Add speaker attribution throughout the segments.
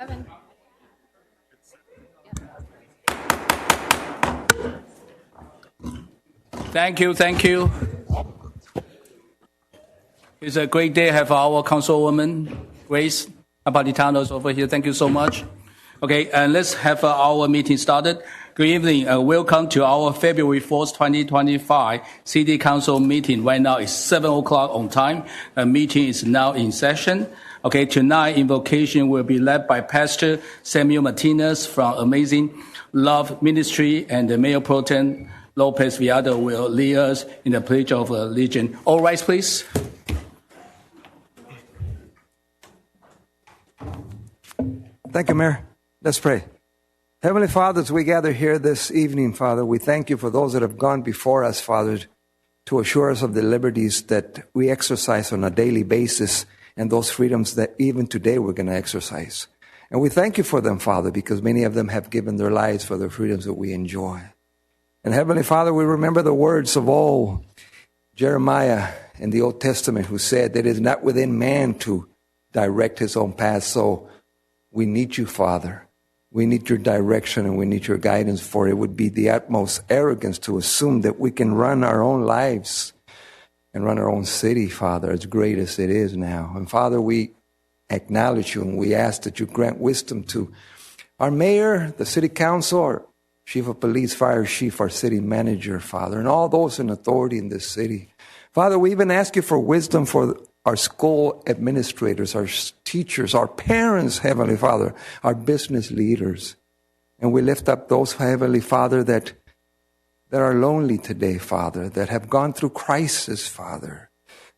Speaker 1: Evan.
Speaker 2: Thank you. It's a great day to have our Councilwoman, Grace Napolitano's over here. Thank you so much. Okay, and let's have our meeting started. Good evening and welcome to our February 4th, 2025 City Council meeting. Right now it's 7 o'clock on time. The meeting is now in session. Okay, tonight invocation will be led by Pastor Samuel Martinez from Amazing Love Ministry, and the Mayor Pro Tem Lopez Viado will lead us in the Pledge of Allegiance. All rise, please.
Speaker 3: Thank you, Mayor. Let's pray. Heavenly Father, as we gather here this evening, Father, we thank you for those that have gone before us, Father, to assure us of the liberties that we exercise on a daily basis and those freedoms that even today we're going to exercise. And we thank you for them, Father, because many of them have given their lives for the freedoms that we enjoy. And Heavenly Father, we remember the words of old Jeremiah in the Old Testament who said that it is not within man to direct his own path. So we need you, Father. We need your direction and we need your guidance, for it would be the utmost arrogance to assume that we can run our own lives and run our own city, Father, as great as it is now. And Father, we acknowledge you and we ask that you grant wisdom to our mayor, the city council, our chief of police, fire chief, our city manager, Father, and all those in authority in this city. Father, we even ask you for wisdom for our school administrators, our teachers, our parents, Heavenly Father, our business leaders. And we lift up those, Heavenly Father, that are lonely today, Father, that have gone through crisis, Father,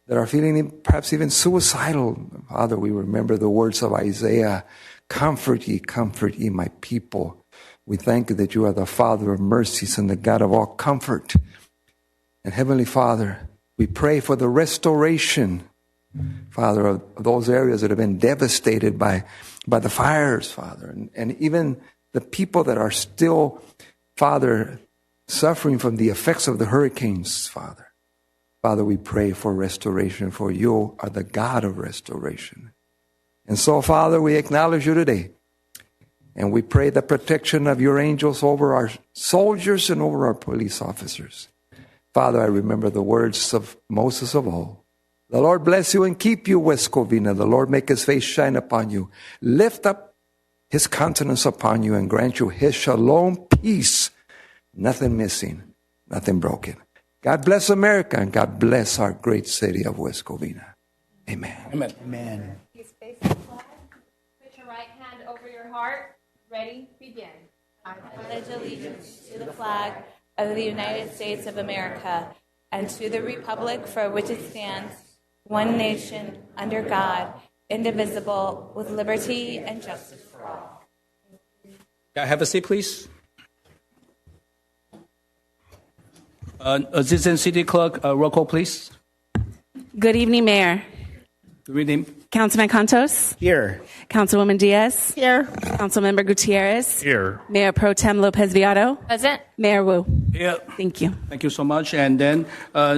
Speaker 3: that are feeling perhaps even suicidal. Father, we remember the words of Isaiah, comfort ye, my people. We thank you that you are the Father of mercies and the God of all comfort. And Heavenly Father, we pray for the restoration, Father, of those areas that have been devastated by the fires, Father, and even the people that are still, Father, suffering from the effects of the hurricanes, Father. Father, we pray for restoration, for you are the God of restoration. And so, Father, we acknowledge you today, and we pray the protection of your angels over our soldiers and over our police officers. Father, I remember the words of Moses of old. The Lord bless you and keep you, West Covina. The Lord make his face shine upon you. Lift up his countenance upon you and grant you his shalom, peace. Nothing missing, nothing broken. God bless America and God bless our great city of West Covina. Amen.
Speaker 2: Amen.
Speaker 1: Amen. Please face the flag. Put your right hand over your heart. Ready? Begin. I pledge allegiance to the flag of the United States of America and to the republic for which it stands, one nation, under God, indivisible, with liberty and justice for all.
Speaker 2: Can I have a seat, please? Assistant City Clerk, roll call, please.
Speaker 4: Good evening, Mayor.
Speaker 2: Good evening.
Speaker 4: Councilman Cantos?
Speaker 5: Here.
Speaker 4: Councilwoman Diaz?
Speaker 1: Here.
Speaker 4: Councilmember Gutierrez?
Speaker 5: Here.
Speaker 4: Mayor Pro Tem Lopez Viado?
Speaker 1: Present.
Speaker 4: Mayor Wu?
Speaker 2: Here.
Speaker 4: Thank you.
Speaker 2: Thank you so much. And then,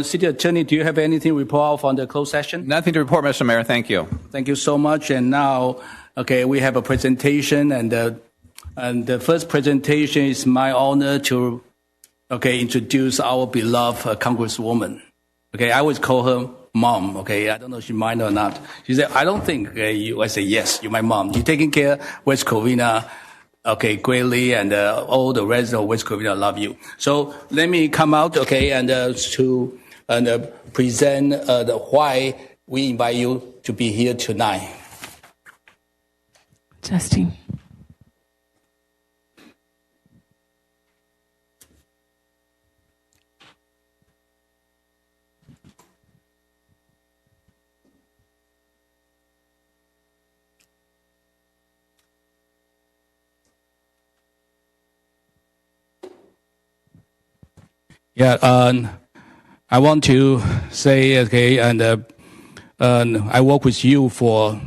Speaker 2: City Attorney, do you have anything to report from the closed session?
Speaker 5: Nothing to report, Mr. Mayor. Thank you.
Speaker 2: Thank you so much. And now, okay, we have a presentation, and the first presentation is my honor to, introduce our beloved Congresswoman. Okay, I always call her Mom. Okay, I don't know if she mind or not. She said, "I don't think you." I say, "Yes, you're my mom. You're taking care of West Covina, greatly, and all the rest of West Covina love you." So let me come out, and to present why we invite you to be here tonight.
Speaker 4: Testing.
Speaker 2: Yeah, I want to say, I work with you for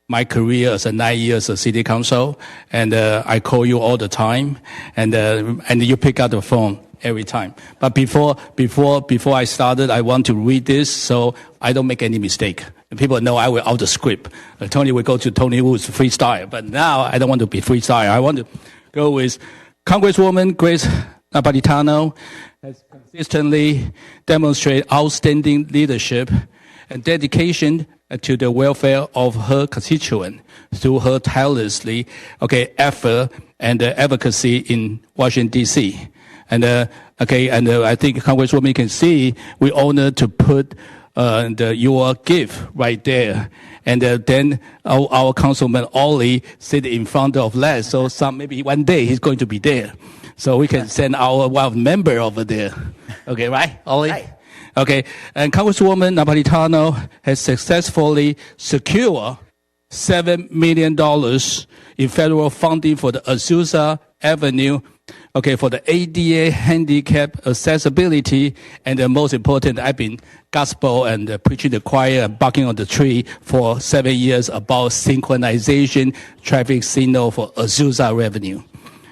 Speaker 2: my career as 9 years as city council, and I call you all the time, and you pick up the phone every time. But before I started, I want to read this so I don't make any mistake. People know I will out the script. Tony will go to Tony Wu's freestyle, but now I don't want to be freestyle. I want to go with Congresswoman Grace Napolitano has consistently demonstrated outstanding leadership and dedication to the welfare of her constituent through her tirelessly effort and advocacy in Washington D.C. And I think Congresswoman can see we honor to put your gift right there, and then our Councilman Ollie sit in front of that. So maybe one day he's going to be there, so we can send our member over there. Okay, right, Ollie? Right. Okay, and Congresswoman Napolitano has successfully secured $7 million in federal funding for the Azusa Avenue, for the ADA handicap accessibility, and the most important, I've been gospel and preaching the choir and barking on the tree for 7 years about synchronization traffic signal for Azusa Avenue.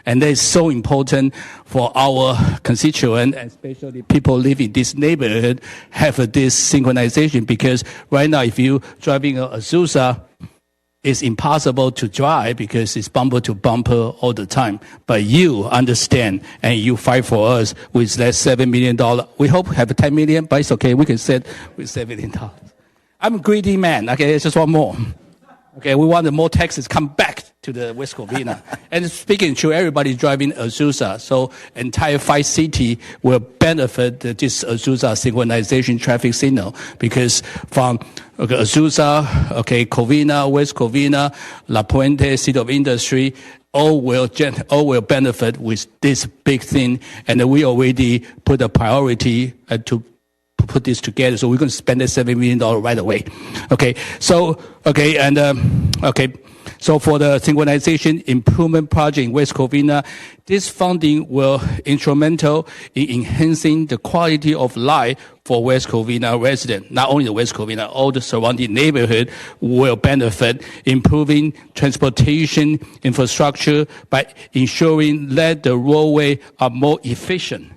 Speaker 2: And that is so important for our constituent, especially people living in this neighborhood, have this synchronization, because right now if you driving a Azusa, it's impossible to drive because it's bumper to bumper all the time. But you understand and you fight for us with that $7 million. We hope to have $10 million, but it's okay. We can set with $7 million. I'm a greedy man. Okay, I just want more. Okay, we want the more taxes come back to the West Covina. And speaking true, everybody's driving Azusa, so entire 5 cities will benefit this Azusa synchronization traffic signal, because from Azusa, Covina, West Covina, La Puente, City of Industry, all will benefit with this big thing. And we already put a priority to put this together, so we're going to spend that $7 million right away. So for the synchronization improvement project in West Covina, this funding will instrumental in enhancing the quality of life for West Covina residents. Not only the West Covina, all the surrounding neighborhood will benefit, improving transportation infrastructure by ensuring that the roadway are more efficient,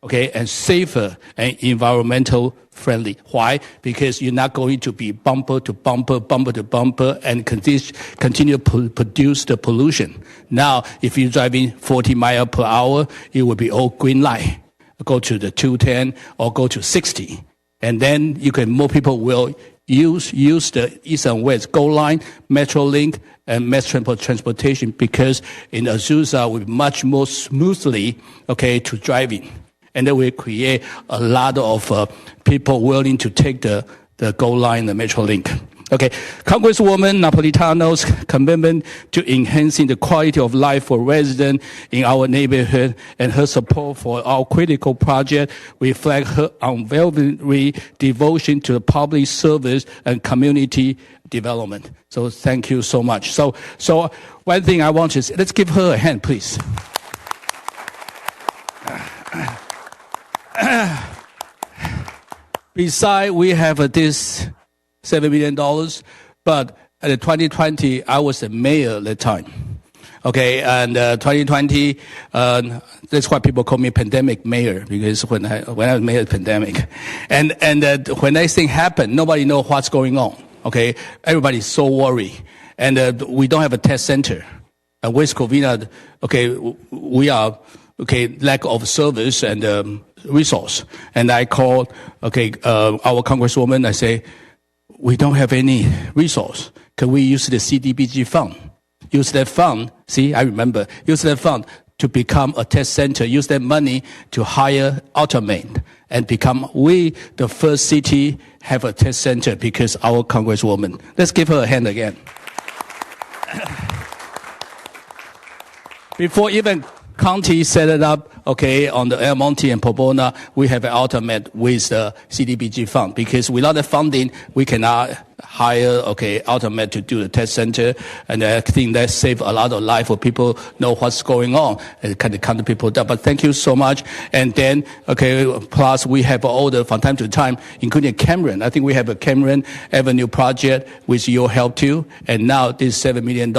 Speaker 2: and safer and environmental friendly. Why? Because you're not going to be bumper to bumper and continue to produce the pollution. Now, if you're driving 40 miles per hour, it will be all green light. Go to the 210 or go to 60. And then more people will use the East and West Gold Line, Metrolink, and mass transportation, because in Azusa will be much more smoothly, to driving. And then we create a lot of people willing to take the Gold Line, the Metrolink. Congresswoman Napolitano's commitment to enhancing the quality of life for residents in our neighborhood and her support for our critical project reflect her unwavering devotion to public service and community development. So thank you so much. So one thing I want is, let's give her a hand, please. Besides, we have this $7 million, but in 2020, I was the mayor at that time. And 2020, that's why people call me pandemic mayor, because when I was mayor of the pandemic. And when that thing happened, nobody knows what's going on. Everybody's so worried. And we don't have a test center. West Covina, we are, lack of service and resource. And I called, our Congresswoman, I say, we don't have any resource. Can we use the CDBG fund? Use that fund, see, I remember, use that fund to become a test center, use that money to hire automate, and become the first city have a test center because our Congresswoman. Let's give her a hand again. Before even county set it up, on the El Monte and Pomona, we have an alternate with the CDBG fund, because without the funding, we cannot hire, alternate to do the test center. And I think that saved a lot of life for people know what's going on and kind of count the people down. But thank you so much. And then, plus we have all from time to time, including Cameron. I think we have a Cameron Avenue project with your help too. And now this $7 million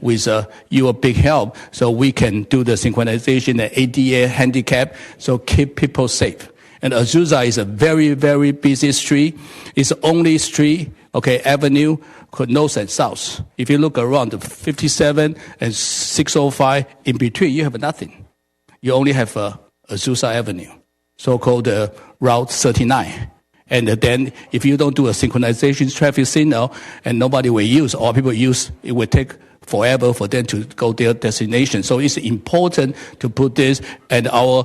Speaker 2: with your big help, so we can do the synchronization and ADA they're handicapped. So keep people safe. And Azusa is a very, very busy street. It's the only street, avenue, north and south. If you look around, 57 and 605, in between, you have nothing. You only have Azusa Avenue, so-called Route 39. And then if you don't do a synchronization traffic signal and nobody will use, or people use, it will take forever for them to go their destination. So it's important to put this, and our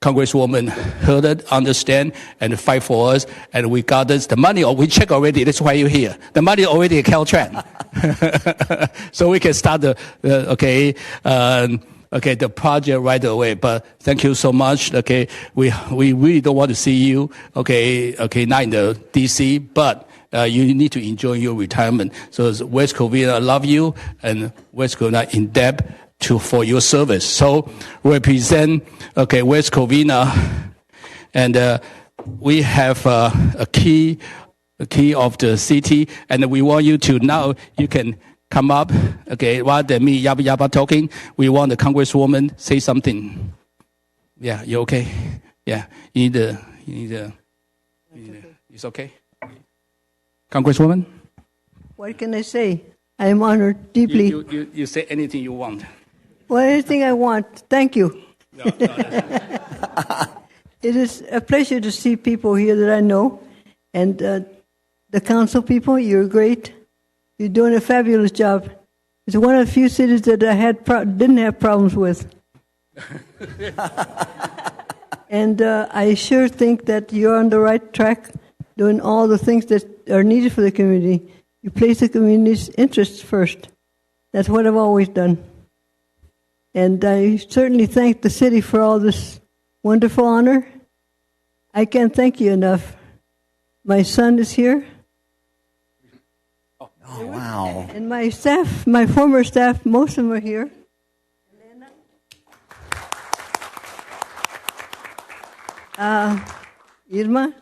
Speaker 2: Congresswoman heard it, understand, and fight for us. And we got this. The money, we check already. That's why you're here. The money already at Caltrans. So we can start the project right away. But thank you so much. We really don't want to see you, not in the DC, but you need to enjoy your retirement. So West Covina love you, and West Covina in debt for your service. So represent, West Covina, and we have a key of the city, and we want you to now, you can come up, rather than me yabba talking. We want the Congresswoman say something. Yeah, you okay? Yeah, you need a it's okay? Congresswoman?
Speaker 6: What can I say? I am honored deeply.
Speaker 2: You say anything you want.
Speaker 6: Well, anything I want. Thank you.
Speaker 2: No,
Speaker 6: It is a pleasure to see people here that I know. And the council people, you're great. You're doing a fabulous job. It's one of the few cities that I didn't have problems with. And I sure think that you're on the right track, doing all the things that are needed for the community. You place the community's interests first. That's what I've always done. And I certainly thank the city for all this wonderful honor. I can't thank you enough. My son is here.
Speaker 3: Oh, wow.
Speaker 6: And my staff, my former staff, most of them are here. Irma.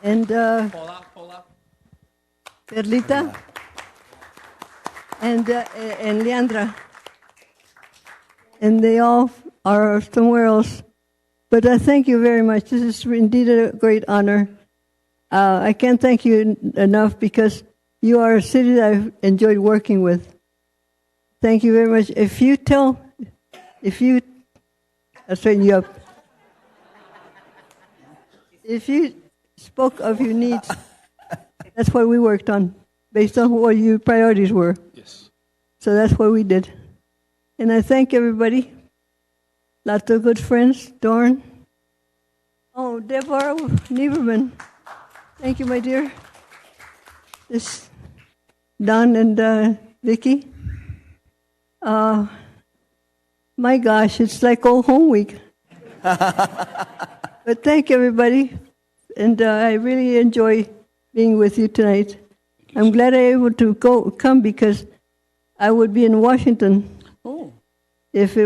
Speaker 6: And Perlita. And Leandra. And they all are somewhere else. But I thank you very much. This is indeed a great honor. I can't thank you enough because you are a city that I've enjoyed working with. Thank you very much. I'll straighten you up. If you spoke of your needs, that's what we worked on, based on what your priorities were.
Speaker 2: Yes.
Speaker 6: So that's what we did. And I thank everybody. Lots of good friends. Dorn. Oh, Deborah Nieberman. Thank you, my dear. This Don and Vicky. My gosh, it's like old home week. But thank everybody. And I really enjoy being with you tonight. I'm glad I was able to come because I would be in Washington if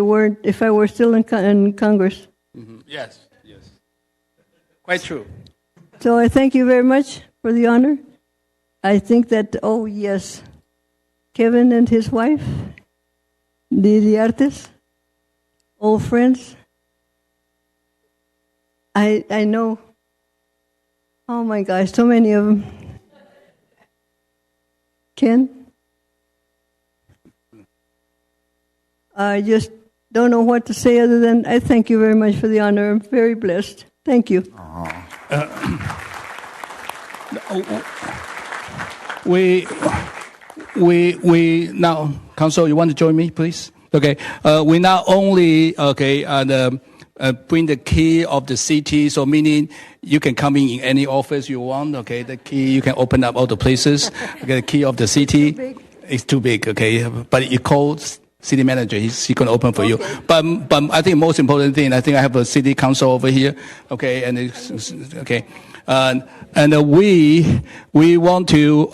Speaker 6: I were still in Congress.
Speaker 2: Mm-hmm. Yes. Quite true.
Speaker 6: So I thank you very much for the honor. I think that, oh yes, Kevin and his wife, the artists, old friends. I know, oh my gosh, so many of them. Ken? I just don't know what to say other than I thank you very much for the honor. I'm very blessed. Thank you.
Speaker 2: We now, Council, you want to join me, please? Okay. We not only bring the key of the city, so meaning you can come in any office you want. Okay, the key you can open up all the places. Okay, the key of the city is too big. Okay, but you call city manager, he's going to open for you. But I think most important thing, I think I have a city council over here. Okay, and we want to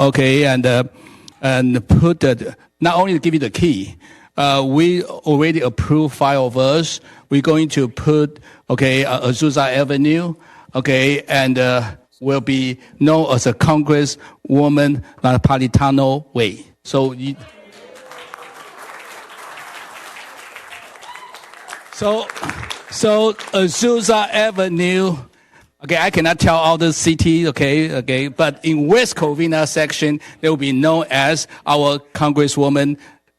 Speaker 2: and put that not only to give you the key. We already approved 5 of us. We're going to put Azusa Avenue, and will be known as a Congresswoman Napolitano Way. So So Azusa Avenue. Okay, I cannot tell all the city. Okay, but in West Covina section, they will be known as our Congresswoman.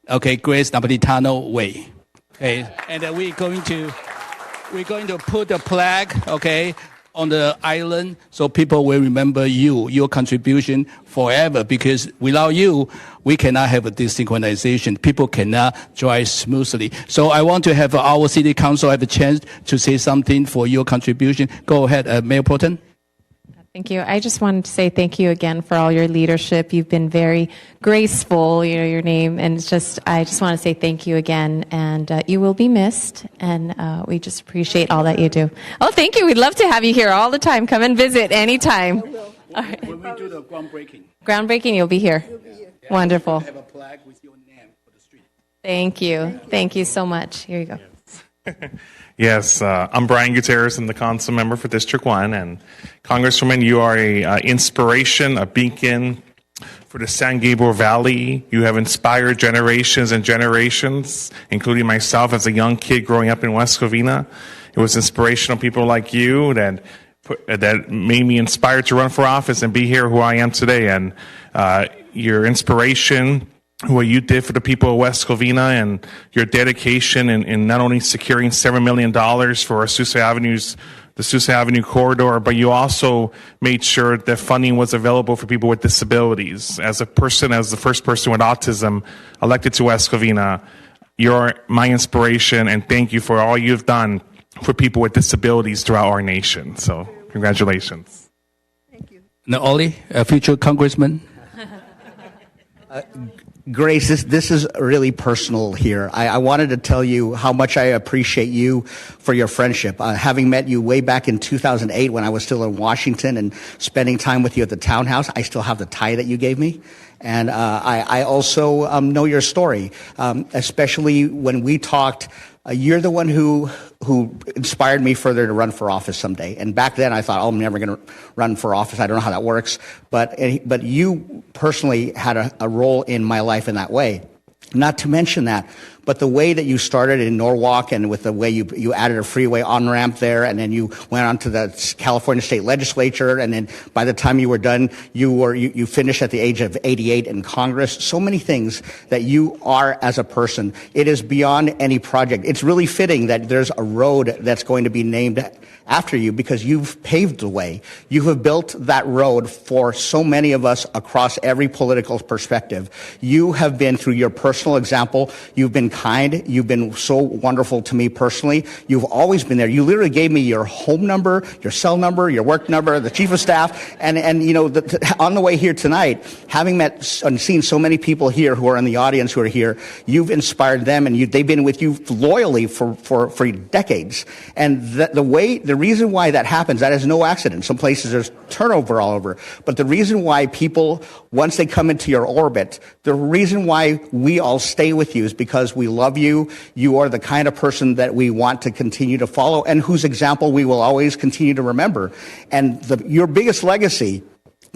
Speaker 2: Okay, Grace Napolitano Way. Okay, and we're going to put a plaque. Okay, on the island, so people will remember your contribution forever, because without you, we cannot have a desynchronization. People cannot drive smoothly. So I want to have our city council have a chance to say something for your contribution. Go ahead, Mayor Proton.
Speaker 7: Thank you. I just wanted to say thank you again for all your leadership. You've been very graceful, your name, and I just want to say thank you again, and you will be missed, and we just appreciate all that you do. Oh, thank you. We'd love to have you here all the time. Come and visit anytime. All right.
Speaker 2: When we do the groundbreaking.
Speaker 7: Groundbreaking, you'll be here.
Speaker 2: Yeah.
Speaker 7: Wonderful.
Speaker 2: Have a plaque with your name for the street.
Speaker 7: Thank you. Thank you so much. Here you go.
Speaker 8: Yes, I'm Brian Gutierrez. I'm the council member for District 1. And Congresswoman, you are a inspiration, a beacon for the San Gabriel Valley. You have inspired generations and generations, including myself as a young kid growing up in West Covina. It was inspirational people like you that made me inspired to run for office and be here who I am today. And your inspiration, what you did for the people of West Covina, and your dedication in not only securing $7 million for the Sousa Avenue corridor, but you also made sure that funding was available for people with disabilities. As the first person with autism elected to West Covina, you're my inspiration, and thank you for all you've done for people with disabilities throughout our nation. So, congratulations.
Speaker 6: Thank you.
Speaker 2: Now, Ollie, a future congressman.
Speaker 9: Grace, this is really personal here. I wanted to tell you how much I appreciate you for your friendship. Having met you way back in 2008 when I was still in Washington and spending time with you at the townhouse, I still have the tie that you gave me. And I also know your story, especially when we talked. You're the one who inspired me further to run for office someday. And back then I thought, I'm never going to run for office. I don't know how that works. But you personally had a role in my life in that way. Not to mention that, but the way that you started in Norwalk, and with the way you added a freeway on-ramp there, and then you went on to the California State Legislature, and then by the time you were done, you finished at the age of 88 in Congress. So many things that you are as a person. It is beyond any project. It's really fitting that there's a road that's going to be named after you, because you've paved the way. You have built that road for so many of us across every political perspective. You have been, through your personal example, you've been kind. You've been so wonderful to me personally. You've always been there. You literally gave me your home number, your cell number, your work number, the chief of staff, and on the way here tonight, having met and seen so many people here who are in the audience who are here, you've inspired them, and they've been with you loyally for decades. And the reason why that happens, that is no accident. Some places there's turnover all over. But the reason why people, once they come into your orbit, the reason why we all stay with you is because we love you. You are the kind of person that we want to continue to follow, and whose example we will always continue to remember. And your biggest legacy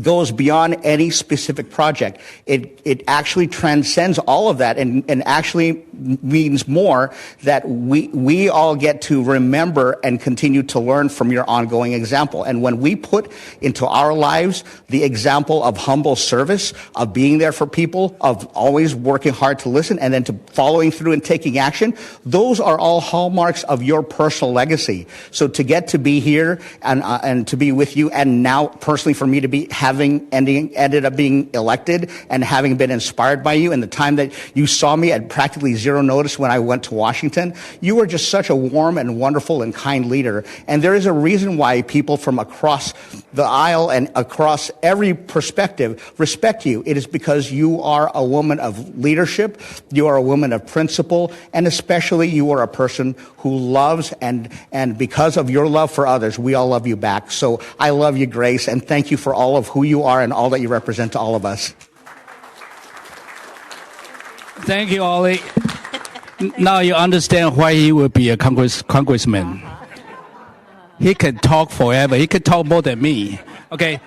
Speaker 9: goes beyond any specific project. It actually transcends all of that, and actually means more, that we all get to remember and continue to learn from your ongoing example. And when we put into our lives the example of humble service, of being there for people, of always working hard to listen, and then to following through and taking action, those are all hallmarks of your personal legacy. So to get to be here and to be with you, and now personally for me to be ended up being elected and having been inspired by you, and the time that you saw me at practically zero notice when I went to Washington, you were just such a warm and wonderful and kind leader. And there is a reason why people from across the aisle and across every perspective respect you. It is because you are a woman of leadership, you are a woman of principle, and especially you are a person who loves, and because of your love for others, we all love you back. So I love you, Grace, and thank you for all of who you are and all that you represent to all of us.
Speaker 2: Thank you, Ollie. Now you understand why he will be a congressman. He can talk forever. He can talk more than me. Okay,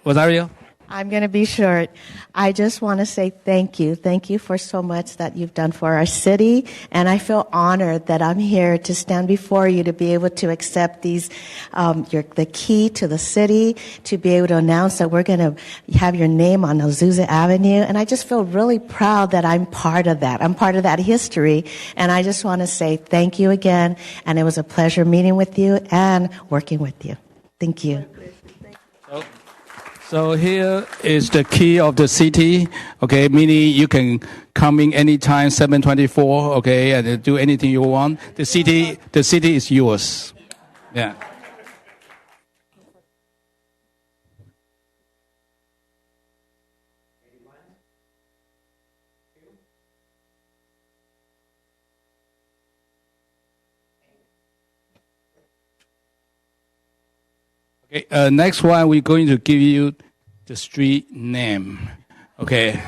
Speaker 2: Rosario?
Speaker 10: I'm going to be short. I just want to say thank you. Thank you for so much that you've done for our city. And I feel honored that I'm here to stand before you to be able to accept these, the key to the city, to be able to announce that we're going to have your name on Azusa Avenue. And I just feel really proud that I'm part of that. I'm part of that history. And I just want to say thank you again. And it was a pleasure meeting with you and working with you. Thank you.
Speaker 2: So here is the key of the city, okay, meaning you can come in anytime, 7:24, okay, and do anything you want. The city is yours. Yeah. Okay, next one, we're going to give you the street name. Okay.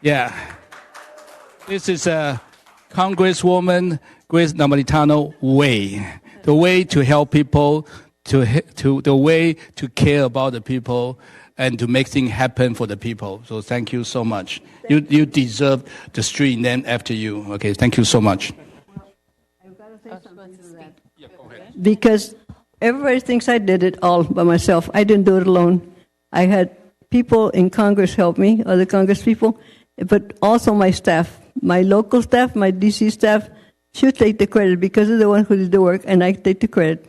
Speaker 2: Yeah. This is Congresswoman Grace Napolitano Way. The way to help people, the way to care about the people and to make things happen for the people. So thank you so much. You deserve the street named after you. Okay, thank you so much.
Speaker 6: Because everybody thinks I did it all by myself. I didn't do it alone. I had people in Congress help me, other Congress people, but also my staff. My local staff, my DC staff, should take the credit because they're the one who did the work, and I take the credit.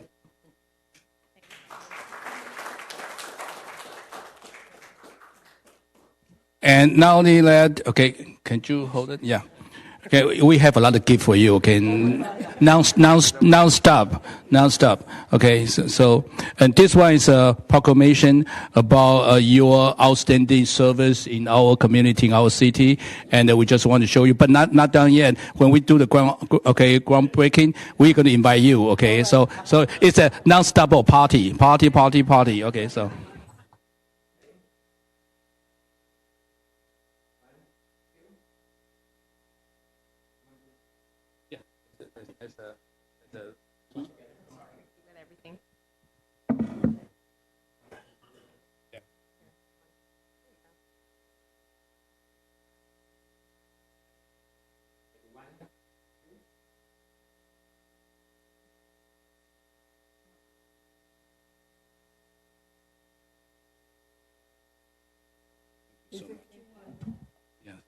Speaker 2: And not only that, okay, can you hold it? Yeah. Okay, we have a lot of gift for you. Okay, non-stop. Okay, so and this one is a proclamation about your outstanding service in our community, in our city, and we just want to show you. But not done yet. When we do the groundbreaking, we're going to invite you. Okay, so it's a non-stop party. Okay, so.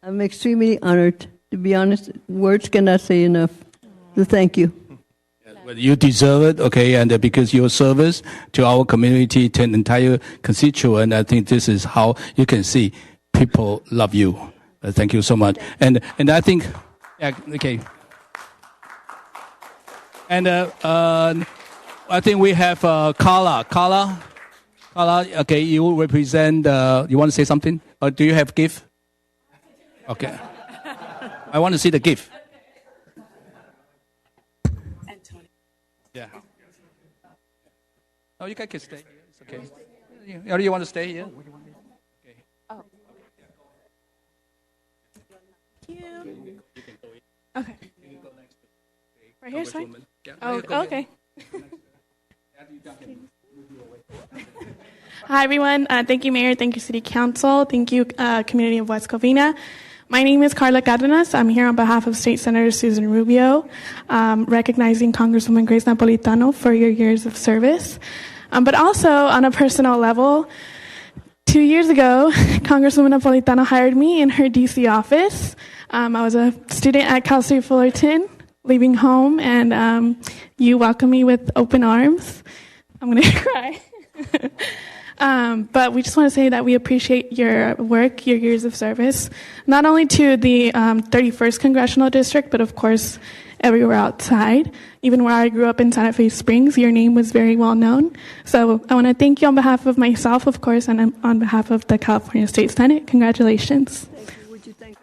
Speaker 6: I'm extremely honored. To be honest, words cannot say enough. So thank you.
Speaker 2: Well, you deserve it, okay, and because your service to our community, to the entire constituent, I think this is how you can see people love you. Thank you so much. And I think, yeah, okay. And I think we have Carla. Carla, okay, you represent, you want to say something? Or do you have gift? Okay. I want to see the gift. Yeah. Oh, you guys can stay here. It's okay. You want to stay here? Okay.
Speaker 11: Oh. Thank you. Okay. Right here, sorry? Oh, okay. Hi, everyone. Thank you, Mayor. Thank you, City Council. Thank you, community of West Covina. My name is Carla Cárdenas. I'm here on behalf of State Senator Susan Rubio, recognizing Congresswoman Grace Napolitano for your years of service. But also, on a personal level, 2 years ago, Congresswoman Napolitano hired me in her D.C. office. I was a student at Cal State Fullerton, leaving home, and you welcomed me with open arms. I'm going to cry. But we just want to say that we appreciate your work, your years of service, not only to the 31st Congressional District, but of course everywhere outside. Even where I grew up in Santa Fe Springs, your name was very well known. So I want to thank you on behalf of myself, of course, and on behalf of the California State Senate. Congratulations.
Speaker 6: Thank you. Would you thank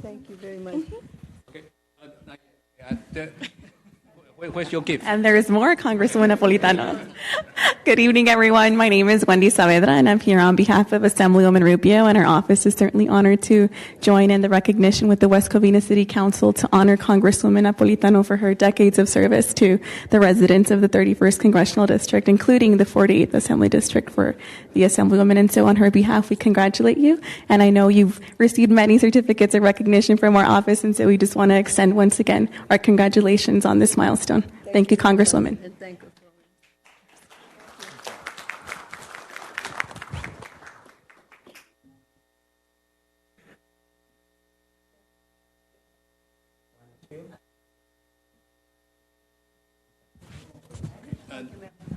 Speaker 6: Thank you very much.
Speaker 2: Okay. Where's your gift?
Speaker 4: And there's more, Congresswoman Napolitano. Good evening, everyone. My name is Wendy Saavedra, and I'm here on behalf of Assemblywoman Rubio, and our office is certainly honored to join in the recognition with the West Covina City Council to honor Congresswoman Napolitano for her decades of service to the residents of the 31st Congressional District, including the 48th Assembly District for the Assemblywoman. And so on her behalf, we congratulate you. And I know you've received many certificates of recognition from our office, and so we just want to extend once again our congratulations on this milestone. Thank you, Congresswoman.
Speaker 6: Thank you.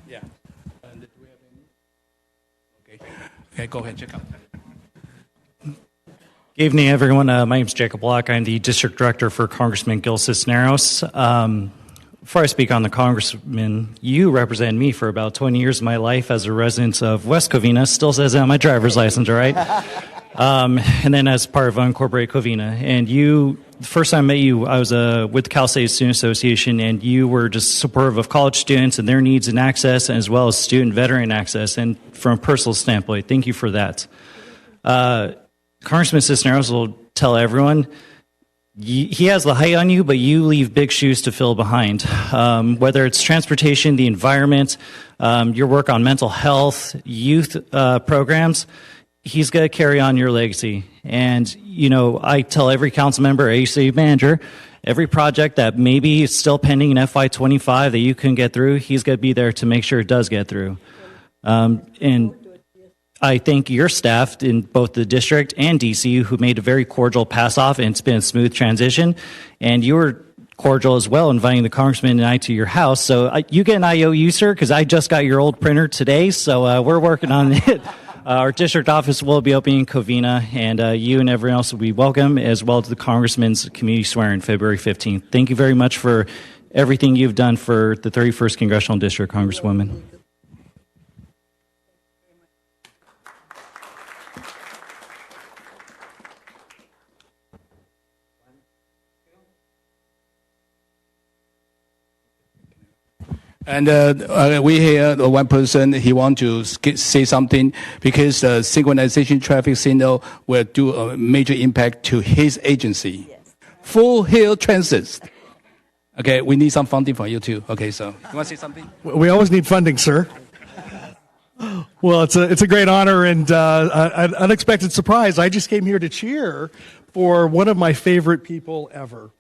Speaker 2: Yeah. And do we have any? Okay, go ahead, check out.
Speaker 12: Good evening, everyone. My name is Jacob Block. I'm the District Director for Congressman Gil Cisneros. Before I speak on the Congressman, you represented me for about 20 years of my life as a resident of West Covina. Still says that on my driver's license, all right? And then as part of unincorporated Covina. And you, the first time I met you, I was with the Cal State Student Association, and you were just supportive of college students and their needs and access, as well as student veteran access. And from a personal standpoint, thank you for that. Congressman Cisneros will tell everyone, he has the height on you, but you leave big shoes to fill behind. Whether it's transportation, the environment, your work on mental health, youth programs, he's going to carry on your legacy. And, you know, I tell every council member, a city manager, every project that maybe is still pending in FY25 that you couldn't get through, he's going to be there to make sure it does get through. And I thank your staff in both the district and DC who made a very cordial pass-off, and it's been a smooth transition. And you were cordial as well, inviting the congressman and I to your house. So you get an IOU, sir, because I just got your old printer today, so we're working on it. Our district office will be opening in Covina, and you and everyone else will be welcome, as well as the congressman's community swearing February 15th. Thank you very much for everything you've done for the 31st Congressional District, Congresswoman.
Speaker 2: And we hear one person, he want to say something because synchronization traffic signal will do a major impact to his agency. Yes. Full Hill Transit. Okay, we need some funding for you too. Okay, so you want to say something?
Speaker 13: We always need funding, sir. Well, it's a great honor and an unexpected surprise. I just came here to cheer for one of my favorite people ever.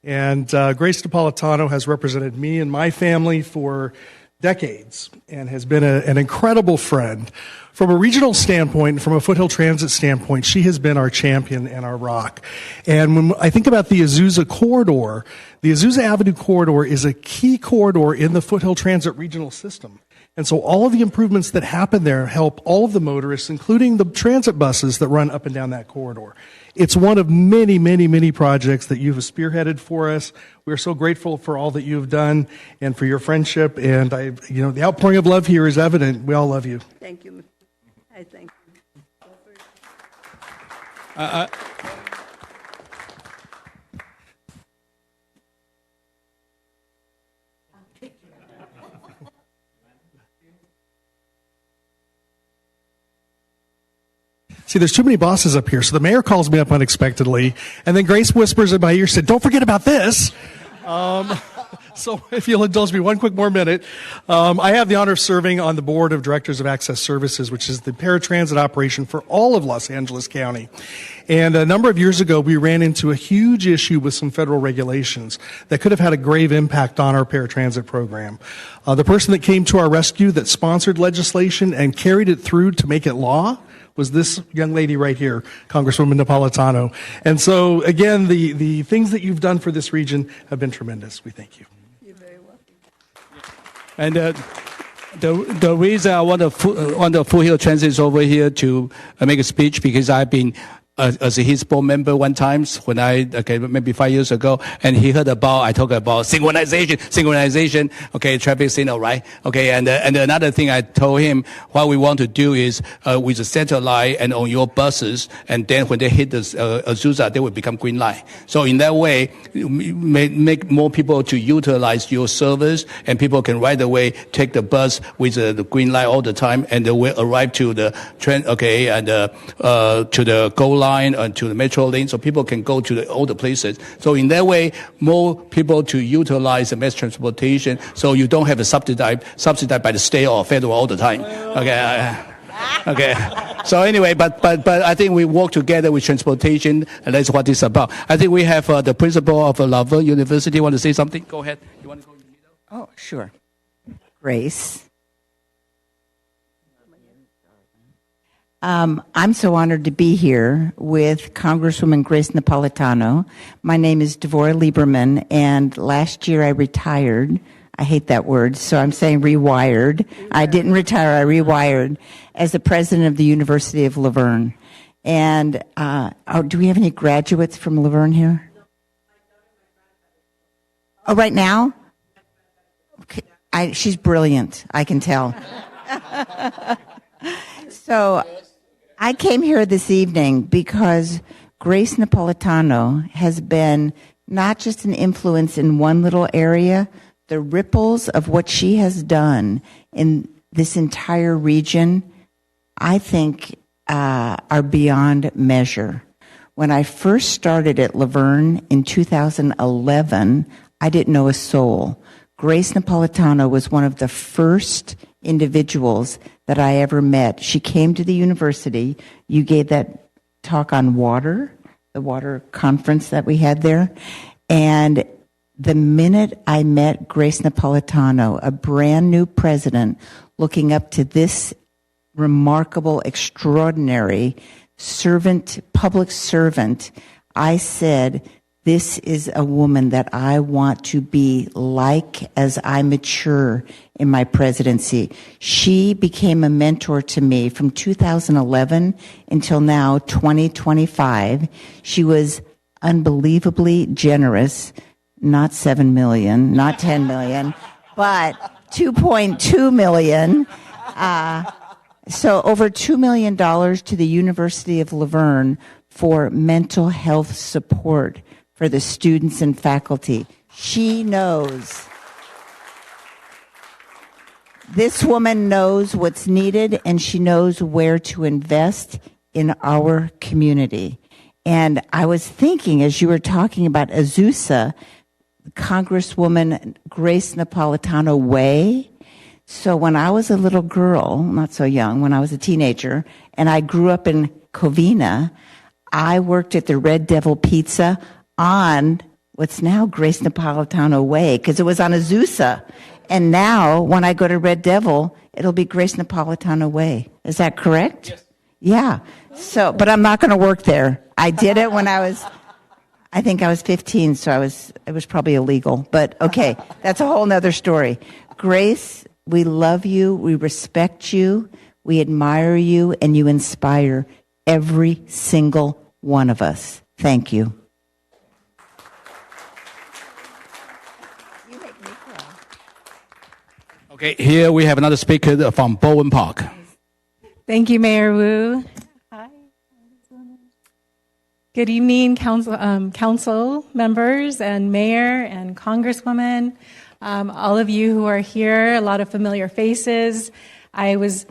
Speaker 13: And Grace Napolitano has represented me and my family for decades and has been an incredible friend. From a regional standpoint, from a Foothill Transit standpoint, she has been our champion and our rock. And when I think about the Azusa corridor, the Azusa Avenue corridor is a key corridor in the Foothill Transit regional system. And so all of the improvements that happen there help all of the motorists, including the transit buses that run up and down that corridor. It's one of many, many, many projects that you've spearheaded for us. We're so grateful for all that you've done and for your friendship. And the outpouring of love here is evident. We all love you.
Speaker 6: Thank you. I thank you.
Speaker 13: See, there's too many bosses up here, so the mayor calls me up unexpectedly, and then Grace whispers in my ear, said, "Don't forget about this." So if you'll indulge me one quick more minute, I have the honor of serving on the board of directors of Access Services, which is the paratransit operation for all of Los Angeles County. And a number of years ago, we ran into a huge issue with some federal regulations that could have had a grave impact on our paratransit program. The person that came to our rescue that sponsored legislation and carried it through to make it law was this young lady right here, Congresswoman Napolitano. And so, again, the things that you've done for this region have been tremendous. We thank you.
Speaker 6: You're very welcome.
Speaker 2: And the reason I want the Full Hill Transit is over here to make a speech because I've been as his board member one time when maybe 5 years ago, and he heard I talk about synchronization, traffic signal, right? And another thing I told him, what we want to do is, with the satellite and on your buses, and then when they hit the Azusa, they will become green light. So in that way, make more people to utilize your service, and people can right away take the bus with the green light all the time, and they will arrive to the train, and to the GO line and to the metro lane, so people can go to all the places. So in that way, more people to utilize the mass transportation, so you don't have a subsidized by the state or federal all the time. Okay. So anyway, but I think we work together with transportation, and that's what it's about. I think we have the principal of Laverne University want to say something. Go ahead. You want to go in the middle?
Speaker 14: Oh, sure. Grace. I'm so honored to be here with Congresswoman Grace Napolitano. My name is Devorah Lieberman, and last year I retired. I hate that word, so I'm saying rewired. I didn't retire, I rewired as the president of the University of Laverne. And do we have any graduates from Laverne here? Oh, right now? Okay. She's brilliant, I can tell. So I came here this evening because Grace Napolitano has been not just an influence in one little area. The ripples of what she has done in this entire region, I think, are beyond measure. When I first started at Laverne in 2011, I didn't know a soul. Grace Napolitano was one of the first individuals that I ever met. She came to the university. You gave that talk on water, the water conference that we had there. And the minute I met Grace Napolitano, a brand new president, looking up to this remarkable, extraordinary public servant, I said, this is a woman that I want to be like as I mature in my presidency. She became a mentor to me from 2011 until now, 2025. She was unbelievably generous, not 7 million, not 10 million, but 2.2 million. So over $2 million to the University of Laverne for mental health support for the students and faculty. She knows. This woman knows what's needed, and she knows where to invest in our community. And I was thinking, as you were talking about Azusa, Congresswoman Grace Napolitano Way. So when I was a little girl, not so young, when I was a teenager, and I grew up in Covina, I worked at the Red Devil Pizza on what's now Grace Napolitano Way, because it was on Azusa. And now, when I go to Red Devil, it'll be Grace Napolitano Way. Is that correct? Yes. Yeah. So, but I'm not going to work there. I did it when I think I was 15, so it was probably illegal. But okay, that's a whole nother story. Grace, we love you, we respect you, we admire you, and you inspire every single one of us. Thank you.
Speaker 2: Okay, here we have another speaker from Bowen Park.
Speaker 15: Thank you, Mayor Wu. Hi. Good evening, council members and mayor and congresswoman, all of you who are here, a lot of familiar faces. I was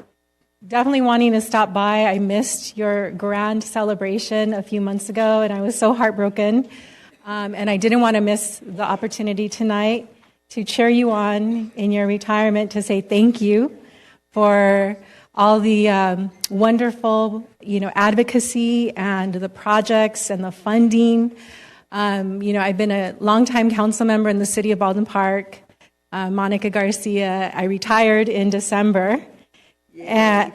Speaker 15: definitely wanting to stop by. I missed your grand celebration a few months ago, and I was so heartbroken. And I didn't want to miss the opportunity tonight to cheer you on in your retirement, to say thank you for all the wonderful, advocacy and the projects and the funding. I've been a longtime council member in the city of Baldwin Park. Monica Garcia. I retired in December. And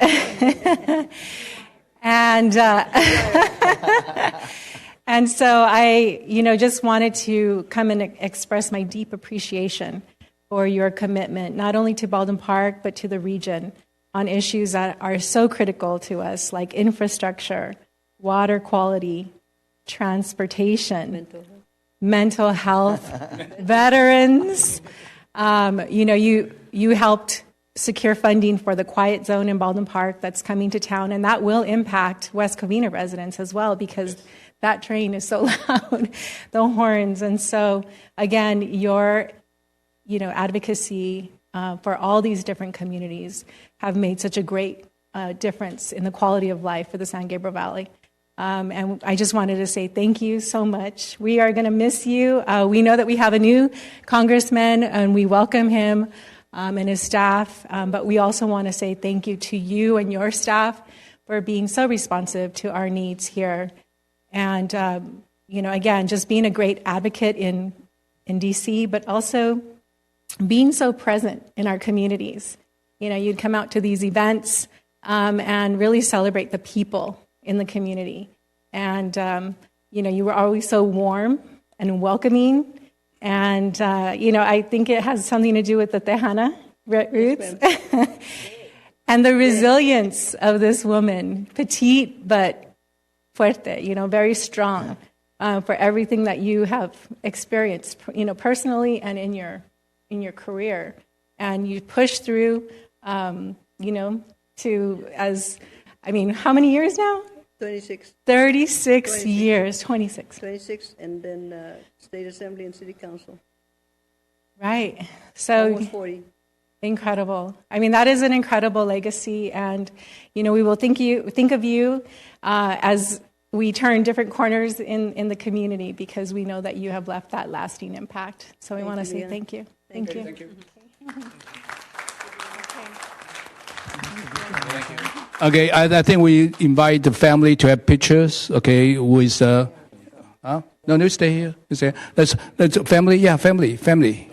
Speaker 15: and so I, just wanted to come and express my deep appreciation for your commitment, not only to Baldwin Park, but to the region on issues that are so critical to us, like infrastructure, water quality, transportation, mental health, veterans. You helped secure funding for the quiet zone in Baldwin Park that's coming to town, and that will impact West Covina residents as well because that train is so loud, the horns. And so, again, your advocacy for all these different communities have made such a great difference in the quality of life for the San Gabriel Valley. And I just wanted to say thank you so much. We are going to miss you. We know that we have a new congressman, and we welcome him and his staff. But we also want to say thank you to you and your staff for being so responsive to our needs here. And, again, just being a great advocate in D.C., but also being so present in our communities. You'd come out to these events and really celebrate the people in the community. And, you were always so warm and welcoming. And, I think it has something to do with the Tejana roots. And the resilience of this woman, petite but fuerte, very strong for everything that you have experienced, personally and in your career. And you push through, how many years now?
Speaker 6: 26.
Speaker 15: 36 years, 26.
Speaker 6: 26, and then State Assembly and City Council.
Speaker 15: Right. So
Speaker 6: almost 40.
Speaker 15: Incredible. That is an incredible legacy, and we will think of you as we turn different corners in the community, because we know that you have left that lasting impact. So we want to say thank you. Thank you.
Speaker 2: Thank you. Okay, I think we invite the family to have pictures. Okay, with no, stay here. Let's family. Yeah, family.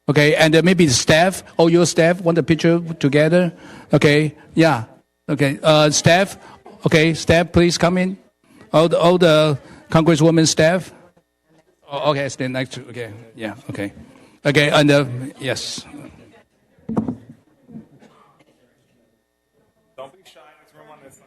Speaker 2: Okay, and maybe the staff, all your staff, want a picture together. Okay, yeah. Okay, staff. Okay, staff, please come in. All the Congresswoman staff. Oh, okay, stand next to. Okay, yeah. Okay, and yes.
Speaker 8: Don't be shy. There's room on this side.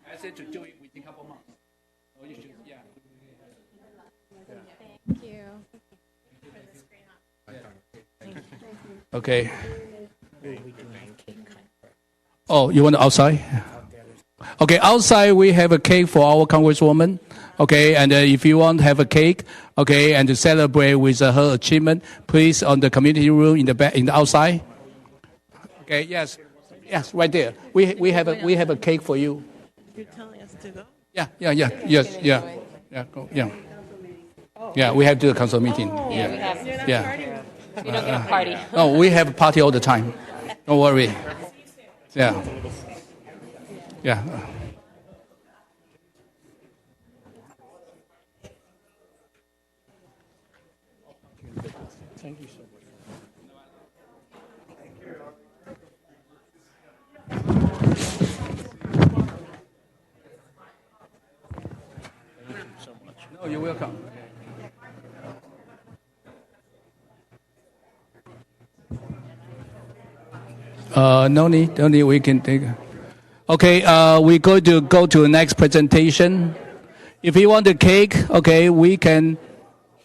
Speaker 2: I said to do it within a couple months. Oh, you should, yeah.
Speaker 7: Thank you.
Speaker 2: Okay. Oh, you want outside? Okay, outside we have a cake for our Congresswoman. Okay, and if you want to have a cake, okay, and to celebrate with her achievement, please on the community room in the back, in the outside. Okay, yes, right there. We have a cake for you.
Speaker 6: You're telling us to go?
Speaker 2: Yeah, go, yeah. Yeah, we have to do a council meeting. Yeah.
Speaker 1: We don't get a party.
Speaker 2: No, we have a party all the time. Don't worry. Yeah. Thank you so much. No, you're welcome. No need. We can take. Okay, we're going to go to the next presentation. If you want the cake, okay, we can.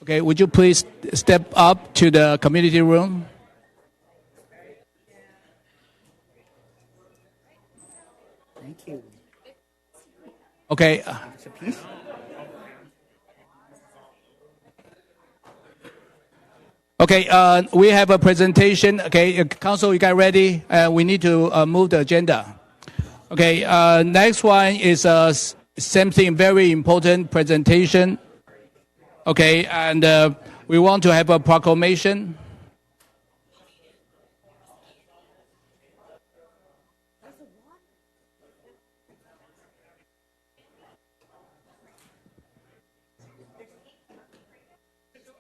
Speaker 2: Okay, would you please step up to the community room?
Speaker 9: Thank you.
Speaker 2: Okay.
Speaker 9: It's a piece.
Speaker 2: Okay, we have a presentation. Okay, Council, you got ready? We need to move the agenda. Okay, next one is something very important presentation. Okay, and we want to have a proclamation.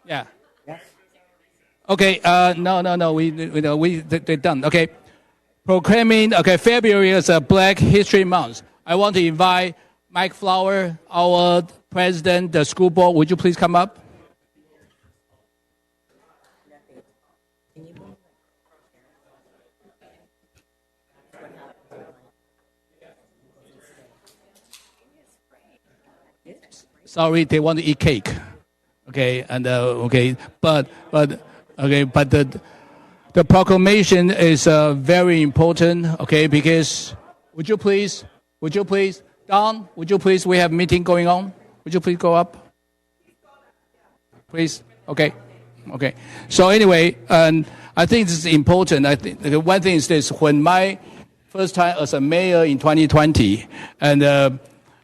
Speaker 2: Yeah. Okay. No. They're done. Okay. Proclaiming February as a Black History Month. I want to invite Mike Flower, our president, the school board. Would you please come up? Sorry, they want to eat cake. Okay, and but the proclamation is very important. Okay, because would you please, Don? Would you please? We have a meeting going on. Would you please go up? Please. Okay. So anyway, and I think this is important. I think the one thing is this: when my first time as a mayor in 2020, and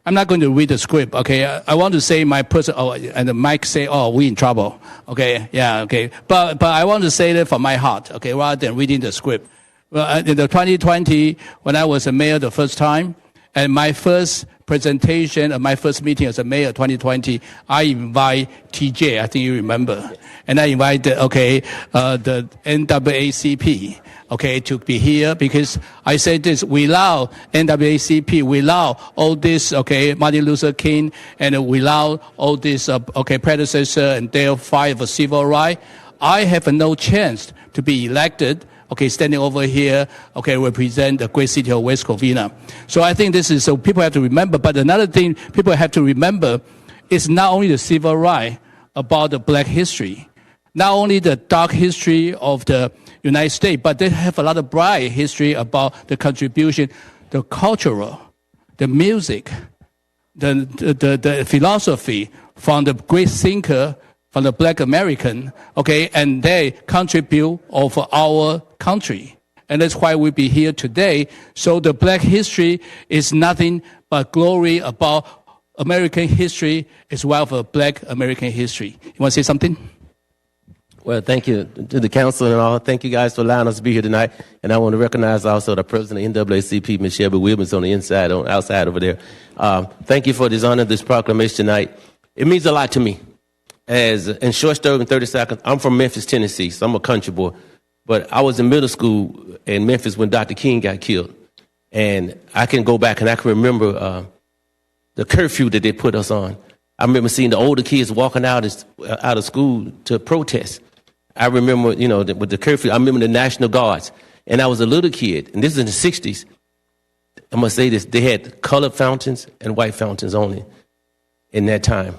Speaker 2: I'm not going to read the script, okay? I want to say my person, and Mike say, we in trouble, okay? Yeah, okay. But I want to say that from my heart, okay, rather than reading the script. Well, in the 2020, when I was a mayor the first time, and my first presentation of my first meeting as a mayor 2020, I invite TJ, I think you remember. And I invite, the NAACP, to be here because I said this, without NAACP, without all this, Martin Luther King, and without all this, predecessor and their fight for civil rights, I have no chance to be elected, standing over here, represent the great city of West Covina. So I think this is, so people have to remember, but another thing people have to remember is not only the civil right about the Black history, not only the dark history of the United States, but they have a lot of bright history about the contribution, the cultural, the music, the philosophy from the great thinker, from the Black American, and they contribute over our country. And that's why we be here today. So the Black history is nothing but glory about American history as well as Black American history. You want to say something?
Speaker 16: Well, thank you to the council and all. Thank you guys for allowing us to be here tonight. And I want to recognize also the president of NAACP, Ms. Shelby Williams, on the outside over there. Thank you for this honor, this proclamation tonight. It means a lot to me. As in short story in 30 seconds, I'm from Memphis, Tennessee, so I'm a country boy. But I was in middle school in Memphis when Dr. King got killed. And I can go back and I can remember the curfew that they put us on. I remember seeing the older kids walking out of school to protest. I remember, with the curfew, I remember the National Guards. And I was a little kid, and this is in the 60s. I must say this, they had colored fountains and white fountains only in that time.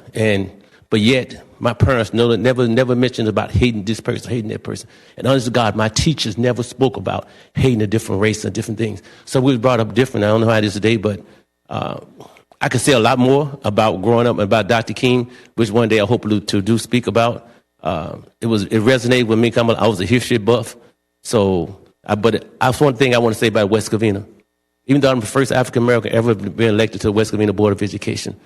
Speaker 16: But yet, my parents never mentioned about hating this person, hating that person. And honest to God, my teachers never spoke about hating a different race and different things. So we was brought up different. I don't know how it is today, but I could say a lot more about growing up, about Dr. King, which one day I hope to do speak about. It resonated with me. I was a history buff. But that's one thing I want to say about West Covina. Even though I'm the first African American ever been elected to the West Covina Board of Education,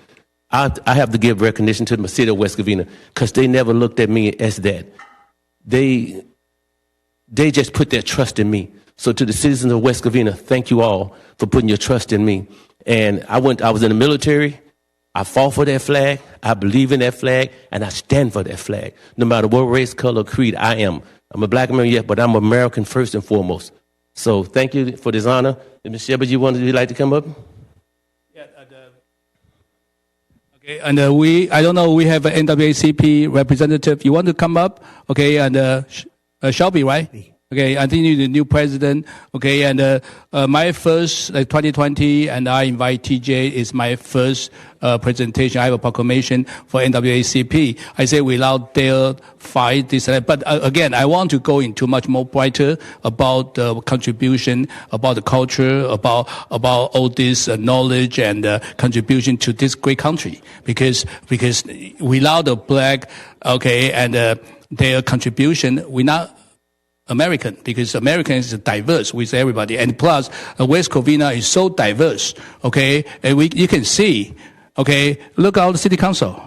Speaker 16: I have to give recognition to the city of West Covina because they never looked at me as that. They just put their trust in me. So to the citizens of West Covina, thank you all for putting your trust in me. And I was in the military. I fought for that flag. I believe in that flag, and I stand for that flag. No matter what race, color, creed I am. I'm a Black American, yes, but I'm American first and foremost. So thank you for this honor. Ms. Shepard, you like to come up?
Speaker 2: And I don't know, we have an NAACP representative. You want to come up? And Shelby, right? Okay, I think you're the new president. Okay, and my first 2020, and I invite TJ is my first presentation. I have a proclamation for NAACP. I say without their fight, this, but again, I want to go into much more brighter about the contribution, about the culture, about all this knowledge and contribution to this great country. Because without the Black, and their contribution, we're not American, because American is diverse with everybody. And plus, West Covina is so diverse, and you can see, look at the city council.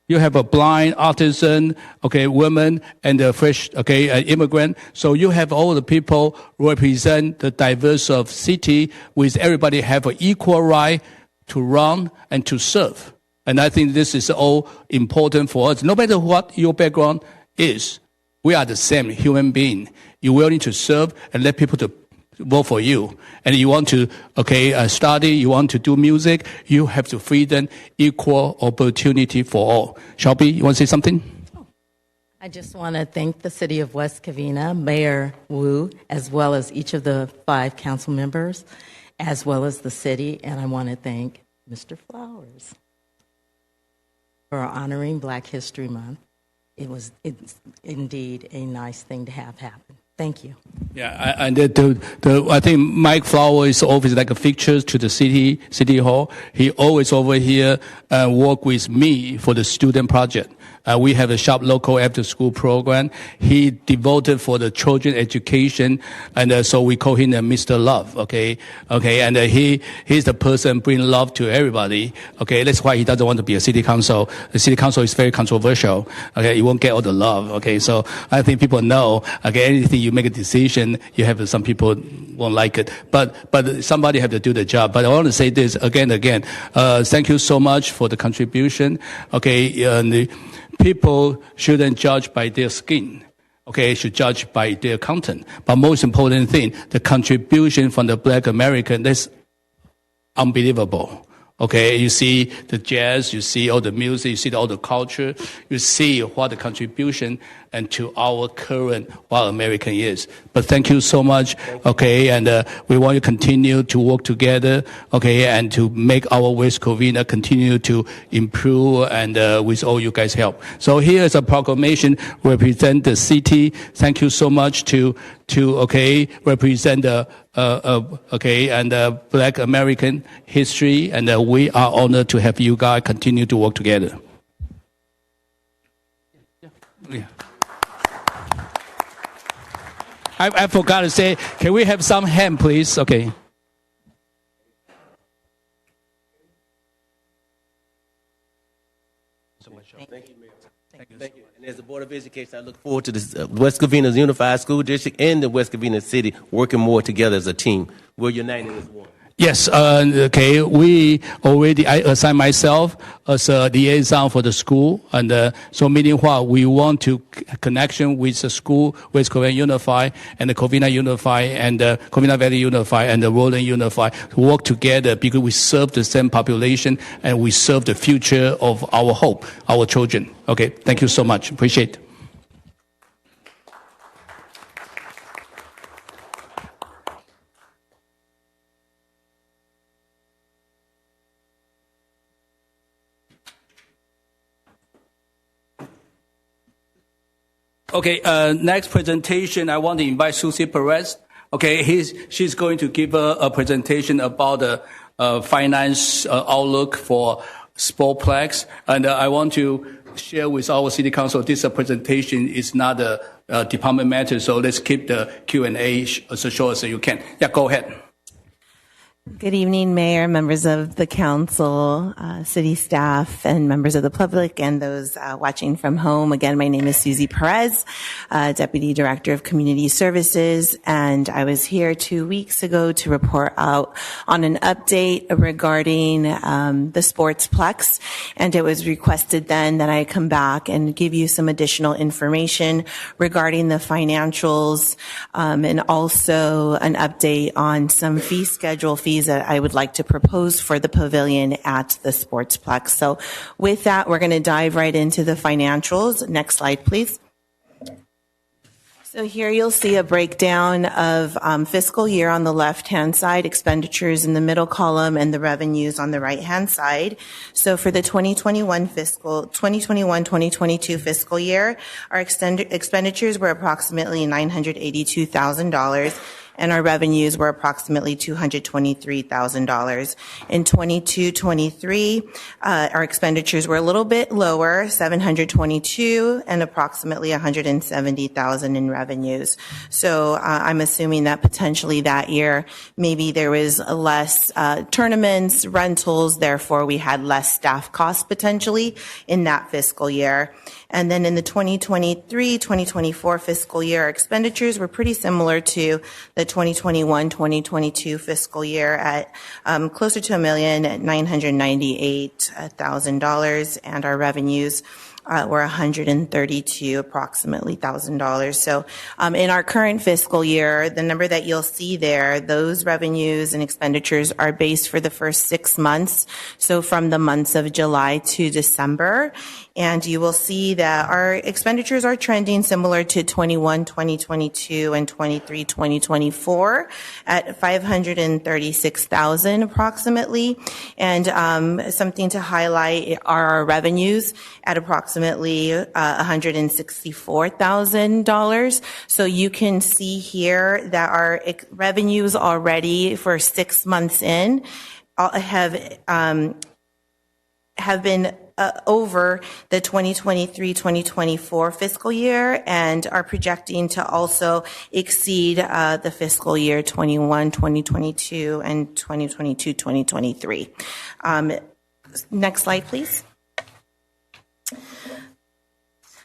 Speaker 2: You have a blind artisan, woman, and a fresh, immigrant. So you have all the people represent the diverse of city with everybody have an equal right to run and to serve. And I think this is all important for us. No matter what your background is, we are the same human being. You're willing to serve and let people to vote for you. And you want to, study, you want to do music, you have the freedom, equal opportunity for all. Shelby, you want to say something?
Speaker 17: I just want to thank the City of West Covina, Mayor Wu, as well as each of the 5 council members, as well as the city. And I want to thank Mr. Flowers for honoring Black History Month. It's indeed a nice thing to have happen. Thank you.
Speaker 2: Yeah, and I think Mike Flower is always like a fixture to the city hall. He always over here work with me for the student project. We have a Sharp Local After School program. He devoted for the children education, and so we call him Mr. Love. Okay, and he's the person bring love to everybody. Okay, that's why he doesn't want to be a city council. The city council is very controversial. Okay, you won't get all the love. Okay, so I think people know. Okay, anything you make a decision, you have some people won't like it, but somebody have to do the job. But I want to say this again. Thank you so much for the contribution. Okay, people shouldn't judge by their skin. Okay, should judge by their content. But most important thing, the contribution from the Black American, that's unbelievable. Okay, you see the jazz, you see all the music, you see all the culture, you see what the contribution and to our current what American is. But thank you so much. Okay, and we want to continue to work together. Okay, and to make our West Covina continue to improve and with all you guys' help. So here is a proclamation represent the city. Thank you so much to represent the Black American history, and we are honored to have you guys continue to work together. Yeah. I forgot to say, can we have some hand, please? Okay.
Speaker 16: Thank you, Mayor. Thank you. And as the Board of Education, I look forward to this West Covina's Unified School District and the West Covina City working more together as a team. We're united as one.
Speaker 2: Yes, we already, I assigned myself as a liaison for the school, and so meaning what we want to connection with the school, with Covina Unify, and the Covina Unify, and Covina Valley Unify, and the Roland Unify, to work together because we serve the same population, and we serve the future of our hope, our children. Okay, thank you so much. Appreciate it. Okay, next presentation, I want to invite Susie Perez. Okay, she's going to give a presentation about the finance outlook for Sportplex. And I want to share with our City Council, this presentation is not a department matter, so let's keep the Q&A as short as you can. Yeah, go ahead.
Speaker 18: Good evening, Mayor, members of the council, city staff, and members of the public, and those watching from home. Again, my name is Susie Perez, Deputy Director of Community Services, and I was here 2 weeks ago to report out on an update regarding the Sportsplex, and it was requested then that I come back and give you some additional information regarding the financials, and also an update on some fee fees that I would like to propose for the pavilion at the Sportsplex. So with that, we're going to dive right into the financials. Next slide, please. So here you'll see a breakdown of fiscal year on the left-hand side, expenditures in the middle column, and the revenues on the right-hand side. So for the 2021-2022 fiscal year, our expenditures were approximately $982,000. And our revenues were approximately $223,000. In 22-23, our expenditures were a little bit lower, $722, and approximately $170,000 in revenues. So I'm assuming that potentially that year, maybe there was less tournaments, rentals, therefore we had less staff costs potentially in that fiscal year. And then in the 2023-2024 fiscal year, our expenditures were pretty similar to the 2021-2022 fiscal year at closer to $1,998,000, and our revenues were approximately $132,000. So in our current fiscal year, the number that you'll see there, those revenues and expenditures are based for the first 6 months, so from the months of July to December. And you will see that our expenditures are trending similar to 21-2022 and 23-2024 at $536,000 approximately. And something to highlight are our revenues at approximately $164,000. So you can see here that our revenues already for 6 months in have been over the 2023-2024 fiscal year, and are projecting to also exceed the fiscal year 21-2022 and 2022-2023. Next slide, please.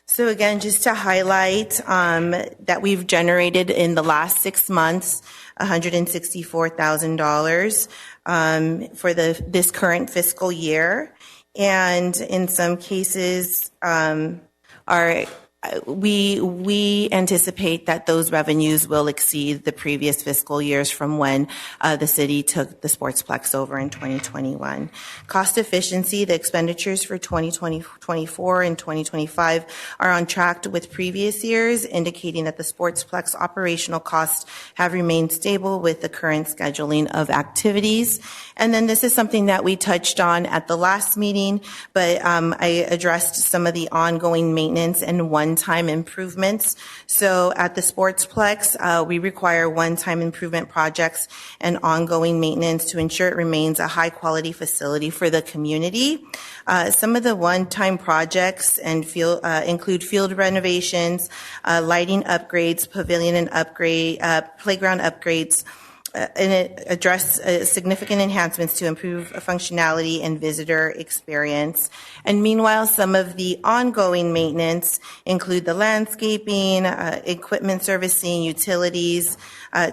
Speaker 18: So again, just to highlight that we've generated in the last 6 months $164,000 for this current fiscal year. And in some cases, we anticipate that those revenues will exceed the previous fiscal years from when the city took the Sportsplex over in 2021. Cost efficiency, the expenditures for 2024 and 2025 are on track with previous years, indicating that the Sportsplex operational costs have remained stable with the current scheduling of activities. And then this is something that we touched on at the last meeting, but I addressed some of the ongoing maintenance and one-time improvements. So at the Sportsplex, we require one-time improvement projects and ongoing maintenance to ensure it remains a high-quality facility for the community. Some of the one-time projects and include field renovations, lighting upgrades, pavilion and playground upgrades, and it addressed significant enhancements to improve functionality and visitor experience. And meanwhile, some of the ongoing maintenance include the landscaping, equipment servicing, utilities,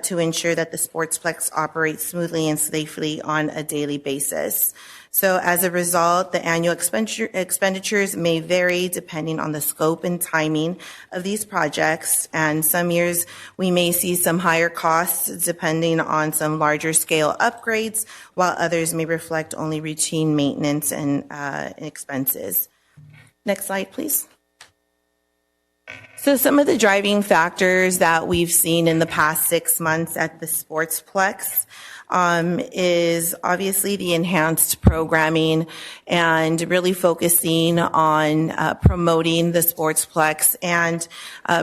Speaker 18: to ensure that the Sportsplex operates smoothly and safely on a daily basis. So as a result, the annual expenditures may vary depending on the scope and timing of these projects. And some years we may see some higher costs depending on some larger scale upgrades, while others may reflect only routine maintenance and expenses. Next slide, please. So some of the driving factors that we've seen in the past 6 months at the Sportsplex is obviously the enhanced programming and really focusing on promoting the Sportsplex and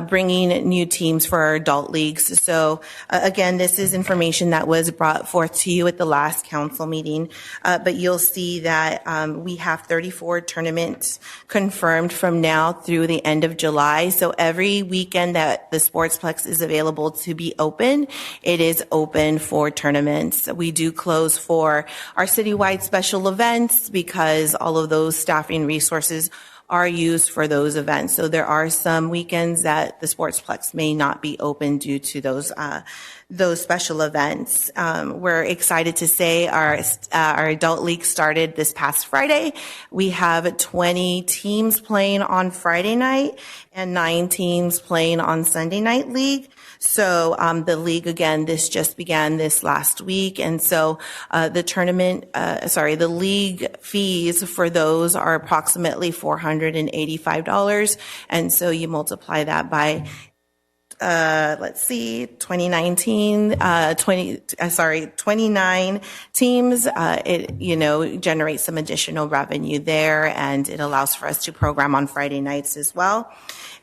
Speaker 18: bringing new teams for our adult leagues. So again, this is information that was brought forth to you at the last council meeting, but you'll see that we have 34 tournaments confirmed from now through the end of July. So every weekend that the Sportsplex is available to be open, it is open for tournaments. We do close for our citywide special events because all of those staffing resources are used for those events. So there are some weekends that the Sportsplex may not be open due to those special events. We're excited to say our adult league started this past Friday. We have 20 teams playing on Friday night and 9 teams playing on Sunday night league. So the league, again, this just began this last week. And so the league fees for those are approximately $485. And so you multiply that by 29 teams, it generates some additional revenue there, and it allows for us to program on Friday nights as well.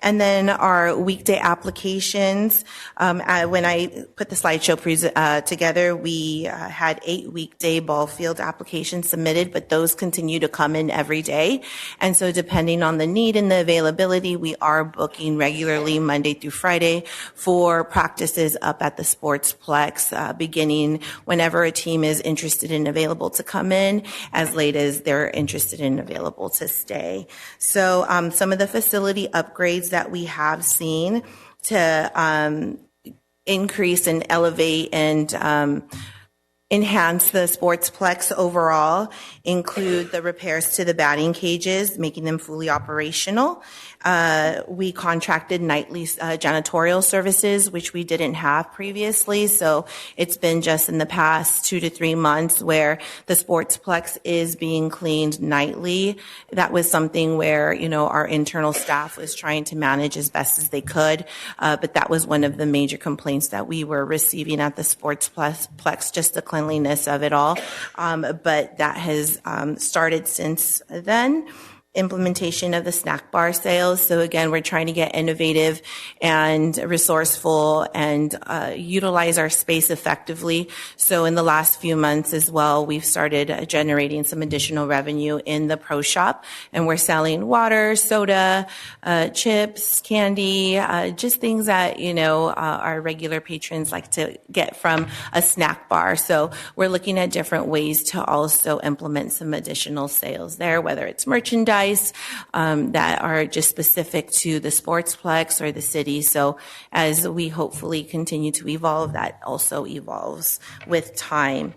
Speaker 18: And then our weekday applications, when I put the slideshow together, we had 8 weekday ball field applications submitted, but those continue to come in every day. And so depending on the need and the availability, we are booking regularly Monday through Friday for practices up at the Sportsplex, beginning whenever a team is interested and available to come in, as late as they're interested and available to stay. So some of the facility upgrades that we have seen to increase and elevate and enhance the Sportsplex overall include the repairs to the batting cages, making them fully operational. We contracted nightly janitorial services, which we didn't have previously. So it's been just in the past 2 to 3 months where the Sportsplex is being cleaned nightly. That was something where, our internal staff was trying to manage as best as they could. But that was one of the major complaints that we were receiving at the Sportsplex, just the cleanliness of it all. But that has started since then. Implementation of the snack bar sales. So again, we're trying to get innovative and resourceful and utilize our space effectively. So in the last few months as well, we've started generating some additional revenue in the pro shop, and we're selling water, soda, chips, candy, just things that, our regular patrons like to get from a snack bar. So we're looking at different ways to also implement some additional sales there, whether it's merchandise, that are just specific to the Sportsplex or the city. So as we hopefully continue to evolve, that also evolves with time.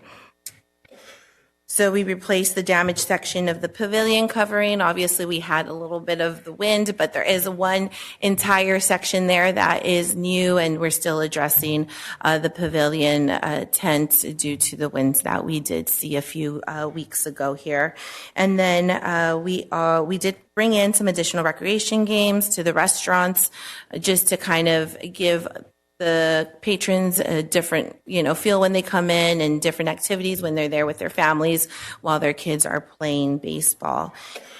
Speaker 18: So we replaced the damaged section of the pavilion covering. Obviously, we had a little bit of the wind, but there is one entire section there that is new, and we're still addressing the pavilion tent due to the winds that we did see a few weeks ago here. And then we did bring in some additional recreation games to the restaurants, just to kind of give the patrons a different, feel when they come in, and different activities when they're there with their families while their kids are playing baseball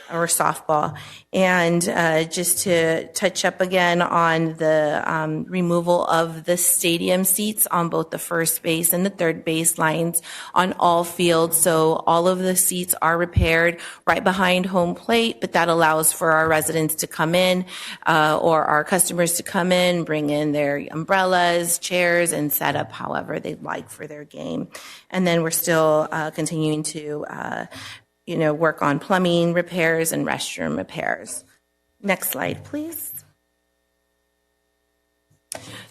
Speaker 18: or softball. And just to touch up again on the removal of the stadium seats on both the first base and the third base lines on all fields. So all of the seats are repaired right behind home plate, but that allows for our residents to come in or our customers to come in, bring in their umbrellas, chairs, and set up however they'd like for their game. And then we're still continuing to work on plumbing repairs and restroom repairs. Next slide, please.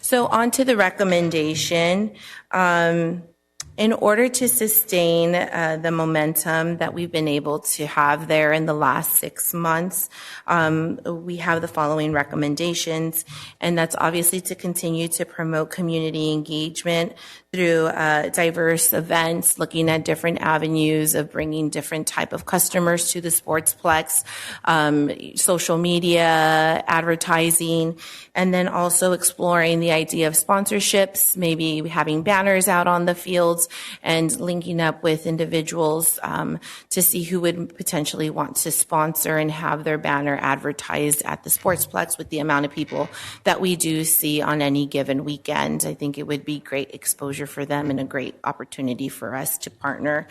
Speaker 18: So on to the recommendation. In order to sustain the momentum that we've been able to have there in the last 6 months, we have the following recommendations, and that's obviously to continue to promote community engagement through diverse events, looking at different avenues of bringing different type of customers to the Sportsplex, social media, advertising, and then also exploring the idea of sponsorships, maybe having banners out on the fields and linking up with individuals to see who would potentially want to sponsor and have their banner advertised at the Sportsplex with the amount of people that we do see on any given weekend. I think it would be great exposure for them and a great opportunity for us to partner.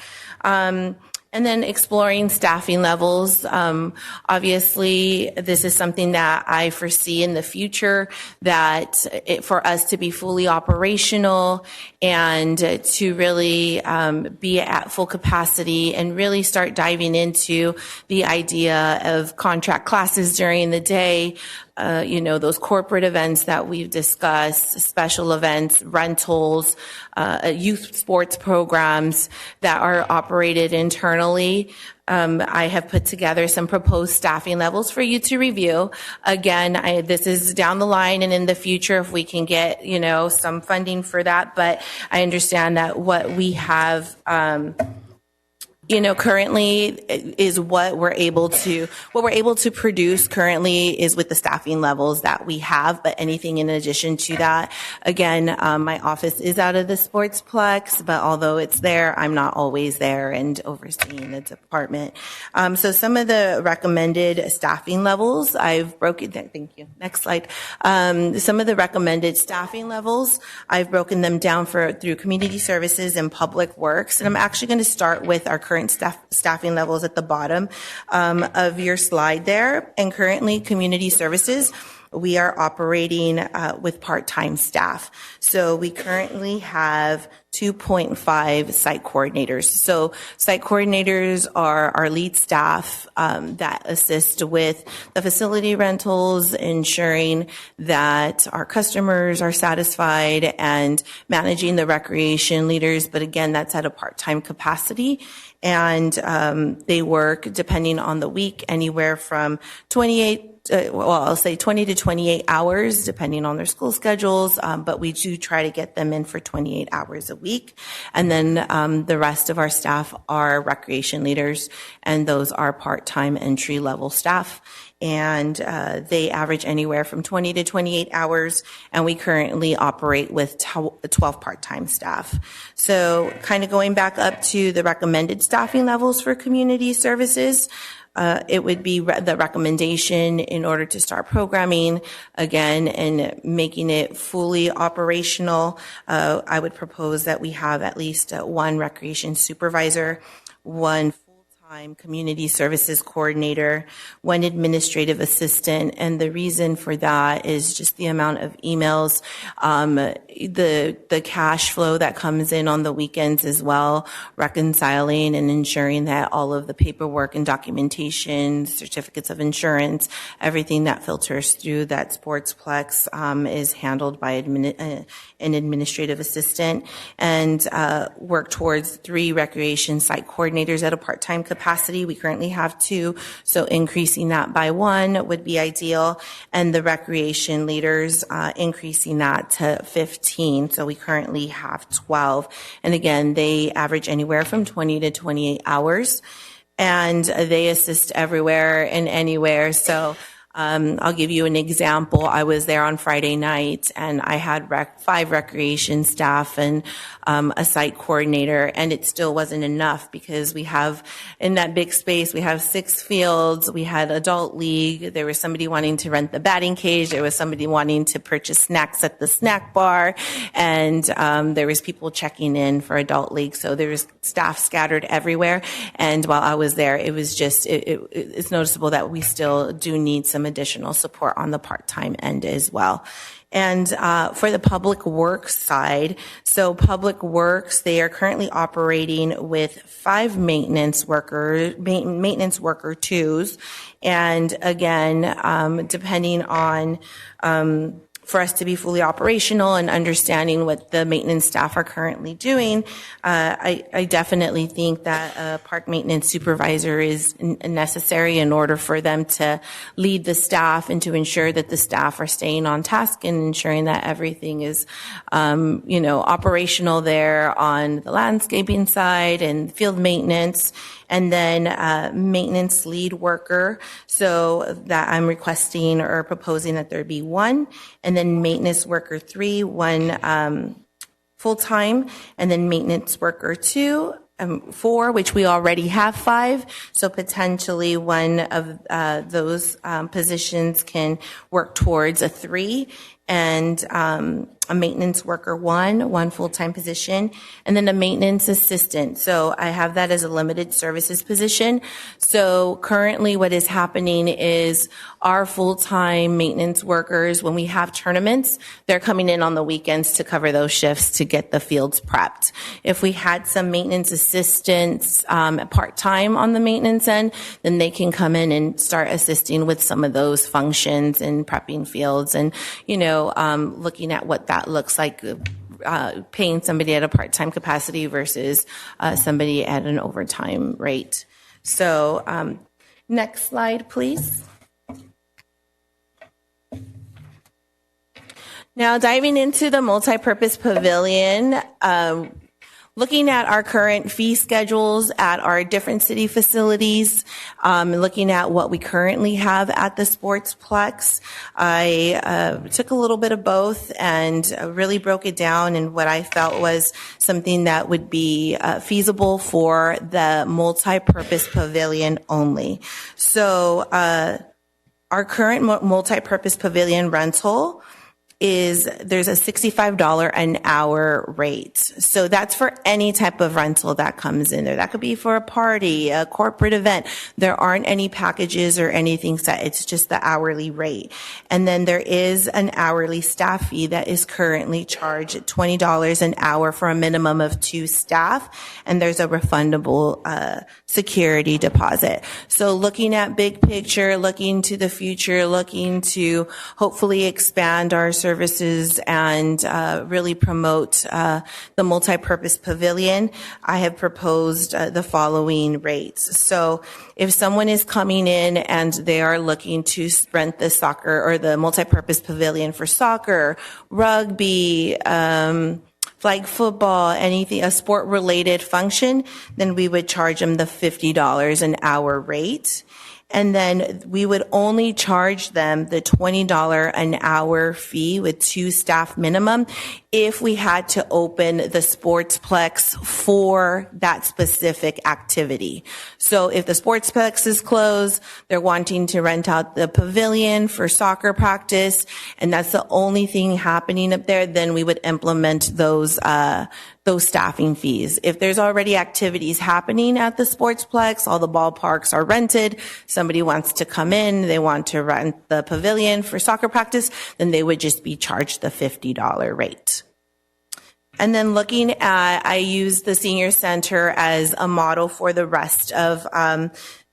Speaker 18: And then exploring staffing levels. Obviously, this is something that I foresee in the future, that for us to be fully operational and to really be at full capacity and really start diving into the idea of contract classes during the day, those corporate events that we've discussed, special events, rentals, youth sports programs that are operated internally. I have put together some proposed staffing levels for you to review. Again, this is down the line and in the future if we can get, some funding for that. But I understand that what we have, currently is what we're able to produce currently is with the staffing levels that we have, but anything in addition to that, again, my office is out of the Sportsplex, but although it's there, I'm not always there and overseeing the department. So some of the recommended staffing levels, I've broken, thank you, next slide. Some of the recommended staffing levels, I've broken them down through community services and public works, and I'm actually going to start with our current staffing levels at the bottom of your slide there. And currently, community services, we are operating with part-time staff. So we currently have 2.5 site coordinators. So site coordinators are our lead staff that assist with the facility rentals, ensuring that our customers are satisfied, and managing the recreation leaders. But again, that's at a part-time capacity. And they work, depending on the week, anywhere from 20 to 28 hours, depending on their school schedules. But we do try to get them in for 28 hours a week. And then the rest of our staff are recreation leaders, and those are part-time entry-level staff. And they average anywhere from 20 to 28 hours, and we currently operate with 12 part-time staff. So kind of going back up to the recommended staffing levels for community services, it would be the recommendation in order to start programming again and making it fully operational. I would propose that we have at least one recreation supervisor, one full-time community services coordinator, one administrative assistant. And the reason for that is just the amount of emails, the cash flow that comes in on the weekends as well, reconciling and ensuring that all of the paperwork and documentation, certificates of insurance, everything that filters through that sportsplex is handled by an administrative assistant, and work towards 3 recreation site coordinators at a part-time capacity. We currently have 2, so increasing that by 1 would be ideal, and the recreation leaders increasing that to 15. So we currently have 12, and again, they average anywhere from 20 to 28 hours, and they assist everywhere and anywhere. So I'll give you an example. I was there on Friday night, and I had 5 recreation staff and a site coordinator, and it still wasn't enough because we have, in that big space, we have 6 fields. We had adult league. There was somebody wanting to rent the batting cage. There was somebody wanting to purchase snacks at the snack bar, and there was people checking in for adult league. So there was staff scattered everywhere. And while I was there, it was just, it's noticeable that we still do need some additional support on the part-time end as well. And for the public works side, so public works, they are currently operating with 5 maintenance worker 2s. And again, depending on for us to be fully operational and understanding what the maintenance staff are currently doing, I definitely think that a park maintenance supervisor is necessary in order for them to lead the staff and to ensure that the staff are staying on task and ensuring that everything is, operational there on the landscaping side and field maintenance. And then maintenance lead worker, so that I'm requesting or proposing that there be 1, and then maintenance worker 3, 1 full-time, and then maintenance worker 2, 4, which we already have 5. So potentially one of those positions can work towards a 3, and a maintenance worker 1 full-time position, and then a maintenance assistant. So I have that as a limited services position. So currently what is happening is our full-time maintenance workers, when we have tournaments, they're coming in on the weekends to cover those shifts to get the fields prepped. If we had some maintenance assistants part-time on the maintenance end, then they can come in and start assisting with some of those functions and prepping fields and, looking at what that looks like, paying somebody at a part-time capacity versus somebody at an overtime rate. So next slide, please. Now diving into the multi-purpose pavilion, looking at our current fee schedules at our different city facilities, looking at what we currently have at the Sportsplex, I took a little bit of both and really broke it down in what I felt was something that would be feasible for the multi-purpose pavilion only. So our current multi-purpose pavilion rental there's a $65 an hour rate. So that's for any type of rental that comes in there. That could be for a party, a corporate event. There aren't any packages or anything set. It's just the hourly rate. And then there is an hourly staff fee that is currently charged at $20 an hour for a minimum of 2 staff. And there's a refundable security deposit. So looking at big picture, looking to the future, looking to hopefully expand our services and really promote the multi-purpose pavilion, I have proposed the following rates. So if someone is coming in and they are looking to rent the soccer or the multi-purpose pavilion for soccer, rugby, flag football, anything, a sport related function, then we would charge them the $50 an hour rate. And then we would only charge them the $20 an hour fee with 2 staff minimum if we had to open the sportsplex for that specific activity. So if the sportsplex is closed, they're wanting to rent out the pavilion for soccer practice, and that's the only thing happening up there, then we would implement those staffing fees. If there's already activities happening at the sportsplex, all the ballparks are rented, somebody wants to come in, they want to rent the pavilion for soccer practice, then they would just be charged the $50 rate. And then looking at, I use the senior center as a model for the rest of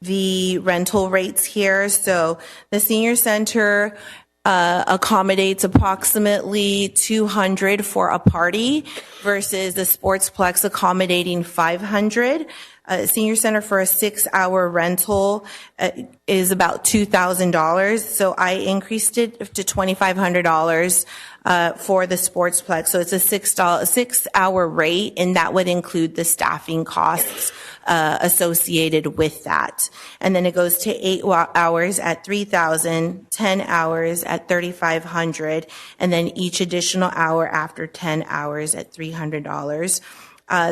Speaker 18: the rental rates here. So the senior center accommodates approximately 200 for a party versus the sportsplex accommodating 500. Senior center for a 6-hour rental is about $2,000. So I increased it to $2,500 for the sportsplex. So it's a 6-hour rate, and that would include the staffing costs associated with that. And then it goes to 8 hours at $3,000, 10 hours at $3,500, and then each additional hour after 10 hours at $300.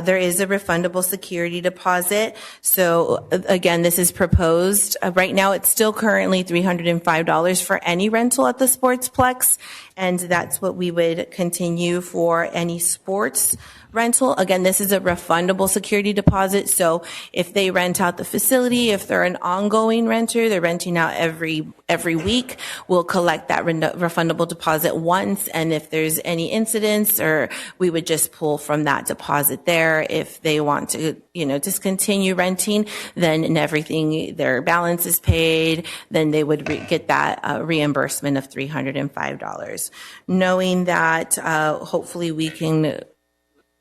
Speaker 18: There is a refundable security deposit. So again, this is proposed. Right now, it's still currently $305 for any rental at the sportsplex, and that's what we would continue for any sports rental. Again, this is a refundable security deposit. So if they rent out the facility, if they're an ongoing renter, they're renting out every week, we'll collect that refundable deposit once. And if there's any incidents, or we would just pull from that deposit there. If they want to, discontinue renting, then everything, their balance is paid, then they would get that reimbursement of $305. Knowing that hopefully we can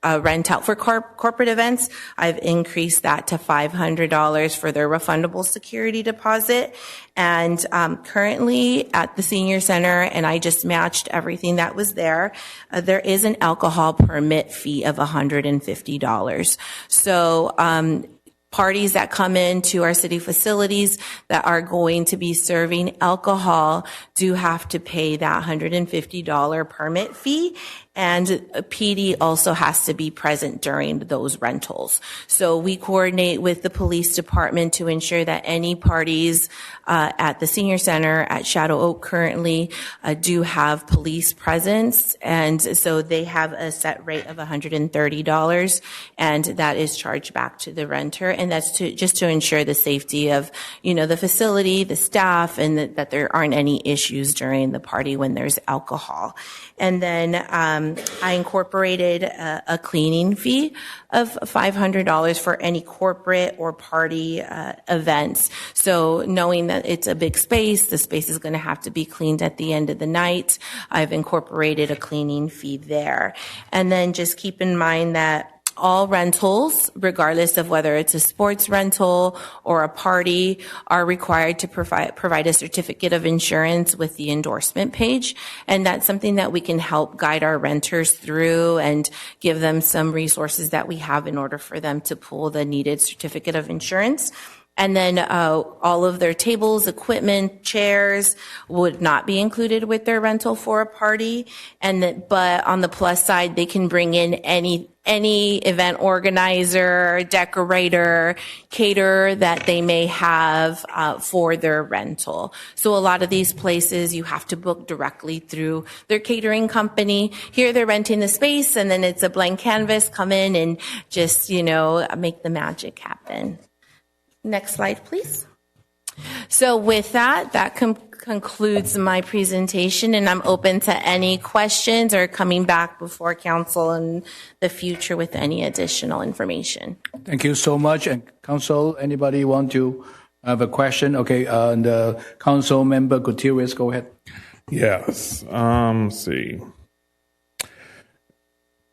Speaker 18: rent out for corporate events, I've increased that to $500 for their refundable security deposit. And currently at the senior center, and I just matched everything that was there, there is an alcohol permit fee of $150. So parties that come into our city facilities that are going to be serving alcohol do have to pay that $150 permit fee. And PD also has to be present during those rentals. So we coordinate with the police department to ensure that any parties at the senior center, at Shadow Oak currently, do have police presence. And so they have a set rate of $130, and that is charged back to the renter. And that's just to ensure the safety of, the facility, the staff, and that there aren't any issues during the party when there's alcohol. And then I incorporated a cleaning fee of $500 for any corporate or party events. So knowing that it's a big space, the space is going to have to be cleaned at the end of the night, I've incorporated a cleaning fee there. And then just keep in mind that all rentals, regardless of whether it's a sports rental or a party, are required to provide a certificate of insurance with the endorsement page. And that's something that we can help guide our renters through and give them some resources that we have in order for them to pull the needed certificate of insurance. And then all of their tables, equipment, chairs would not be included with their rental for a party. But on the plus side, they can bring in any event organizer, decorator, caterer that they may have for their rental. So a lot of these places you have to book directly through their catering company. Here they're renting the space, and then it's a blank canvas. Come in and just, make the magic happen. Next slide, please. So with that concludes my presentation, and I'm open to any questions or coming back before council in the future with any additional information.
Speaker 2: Thank you so much. And council, anybody want to have a question? Okay, and council member Gutierrez, go ahead.
Speaker 8: Yes. Let's see.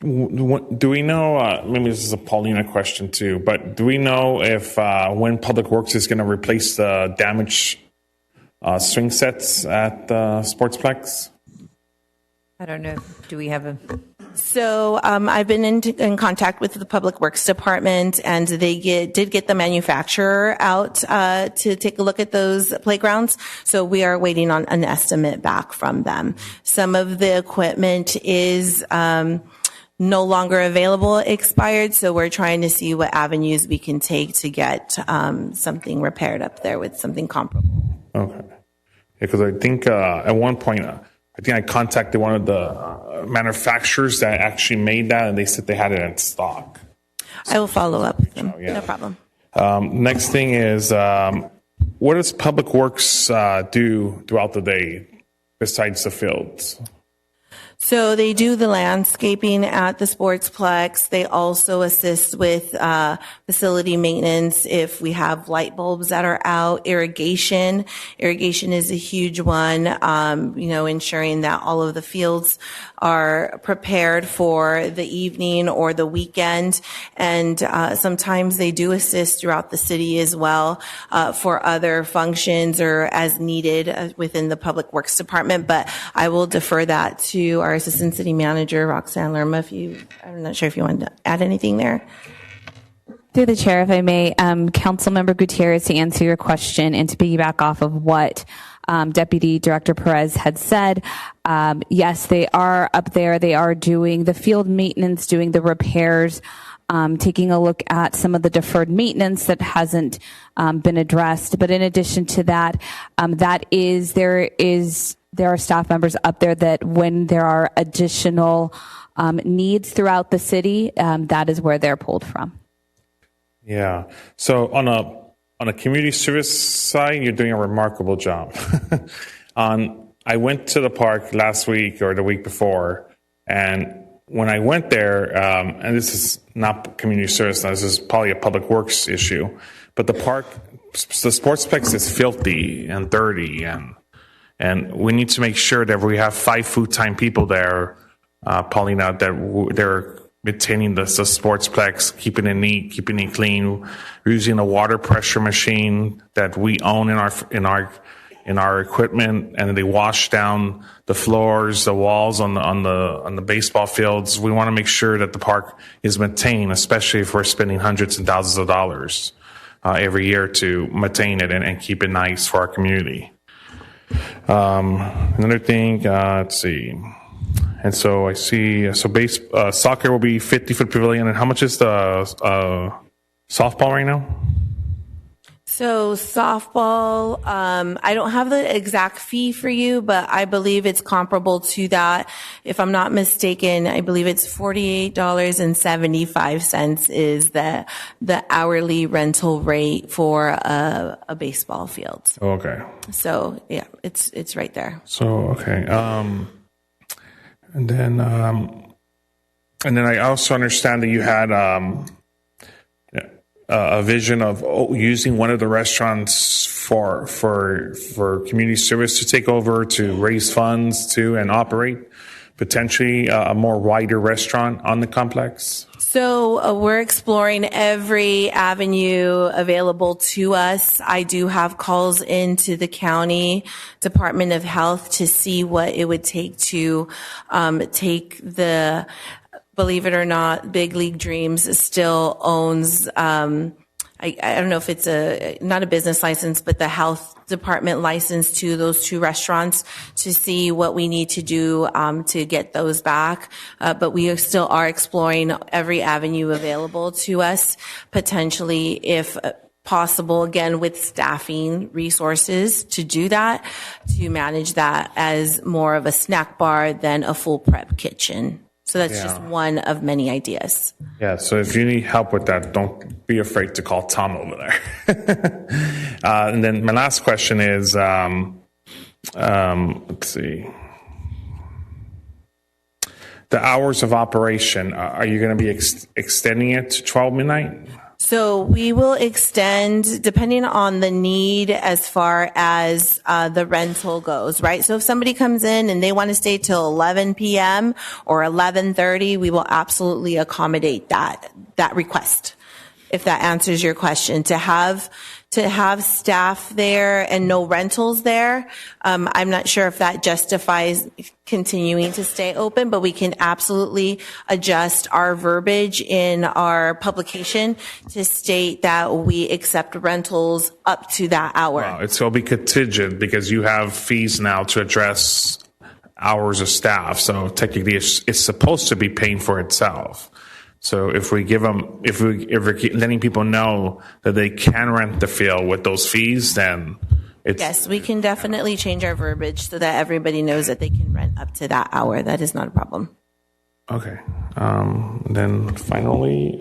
Speaker 8: Do we know, maybe this is a Paulina question too, but do we know if when Public Works is going to replace the damaged swing sets at the Sportsplex?
Speaker 19: I don't know. Do we have a...
Speaker 18: So I've been in contact with the Public Works Department, and they did get the manufacturer out to take a look at those playgrounds. So we are waiting on an estimate back from them. Some of the equipment is no longer available, expired, so we're trying to see what avenues we can take to get something repaired up there with something comparable.
Speaker 8: Okay. Because I think at one point, I contacted one of the manufacturers that actually made that, and they said they had it in stock.
Speaker 18: I will follow up with them.
Speaker 8: Yeah.
Speaker 18: No problem.
Speaker 8: Next thing is, what does Public Works do throughout the day besides the fields?
Speaker 18: So they do the landscaping at the Sportsplex. They also assist with facility maintenance if we have light bulbs that are out. Irrigation is a huge one. Ensuring that all of the fields are prepared for the evening or the weekend. And sometimes they do assist throughout the city as well for other functions or as needed within the Public Works Department. But I will defer that to our Assistant City Manager, Roxanne Lerma, I'm not sure if you want to add anything there.
Speaker 20: Through the chair, if I may, Councilmember Gutierrez, to answer your question and to piggyback off of what Deputy Director Perez had said, yes, they are up there. They are doing the field maintenance, doing the repairs, taking a look at some of the deferred maintenance that hasn't been addressed. But in addition to that, there are staff members up there that when there are additional needs throughout the city, that is where they're pulled from.
Speaker 8: Yeah. So on a community service side, you're doing a remarkable job. I went to the park last week or the week before, and when I went there, and this is not community service, this is probably a Public Works issue, but the Sportsplex is filthy and dirty, and we need to make sure that we have 5 full-time people there, Paulina, that they're maintaining the Sportsplex, keeping it neat, keeping it clean, using a water pressure machine that we own in our equipment, and they wash down the floors, the walls on the baseball fields. We want to make sure that the park is maintained, especially if we're spending hundreds and thousands of dollars every year to maintain it and keep it nice for our community. Another thing, let's see. And so I see, soccer will be 50-foot pavilion. And how much is the softball right now?
Speaker 18: So softball, I don't have the exact fee for you, but I believe it's comparable to that. If I'm not mistaken, I believe it's $48.75 is the hourly rental rate for a baseball field.
Speaker 8: Okay.
Speaker 18: So yeah, it's right there.
Speaker 8: So okay, and then I also understand that you had a vision of using one of the restaurants for community service to take over, to raise funds to and operate potentially a more wider restaurant on the complex.
Speaker 18: So we're exploring every avenue available to us. I do have calls into the county Department of Health to see what it would take to take the, believe it or not, Big League Dreams still owns I don't know if it's not a business license, but the health department license to those 2 restaurants to see what we need to do to get those back. But we still are exploring every avenue available to us, potentially if possible, again, with staffing resources to do that, to manage that as more of a snack bar than a full prep kitchen. So that's just one of many ideas.
Speaker 8: Yeah, so if you need help with that, don't be afraid to call Tom over there. And then my last question is, let's see. The hours of operation, are you going to be extending it to 12 midnight?
Speaker 18: So we will extend depending on the need as far as the rental goes, right? So if somebody comes in and they want to stay till 11 p.m. or 11:30, we will absolutely accommodate that request. If that answers your question, to have staff there and no rentals there, I'm not sure if that justifies continuing to stay open, but we can absolutely adjust our verbiage in our publication to state that we accept rentals up to that hour.
Speaker 8: Wow, it's going to be contingent because you have fees now to address hours of staff. So technically it's supposed to be paying for itself. So if we give them, if we're letting people know that they can rent the field with those fees, then it's...
Speaker 18: Yes, we can definitely change our verbiage so that everybody knows that they can rent up to that hour. That is not a problem.
Speaker 8: Okay. Then finally,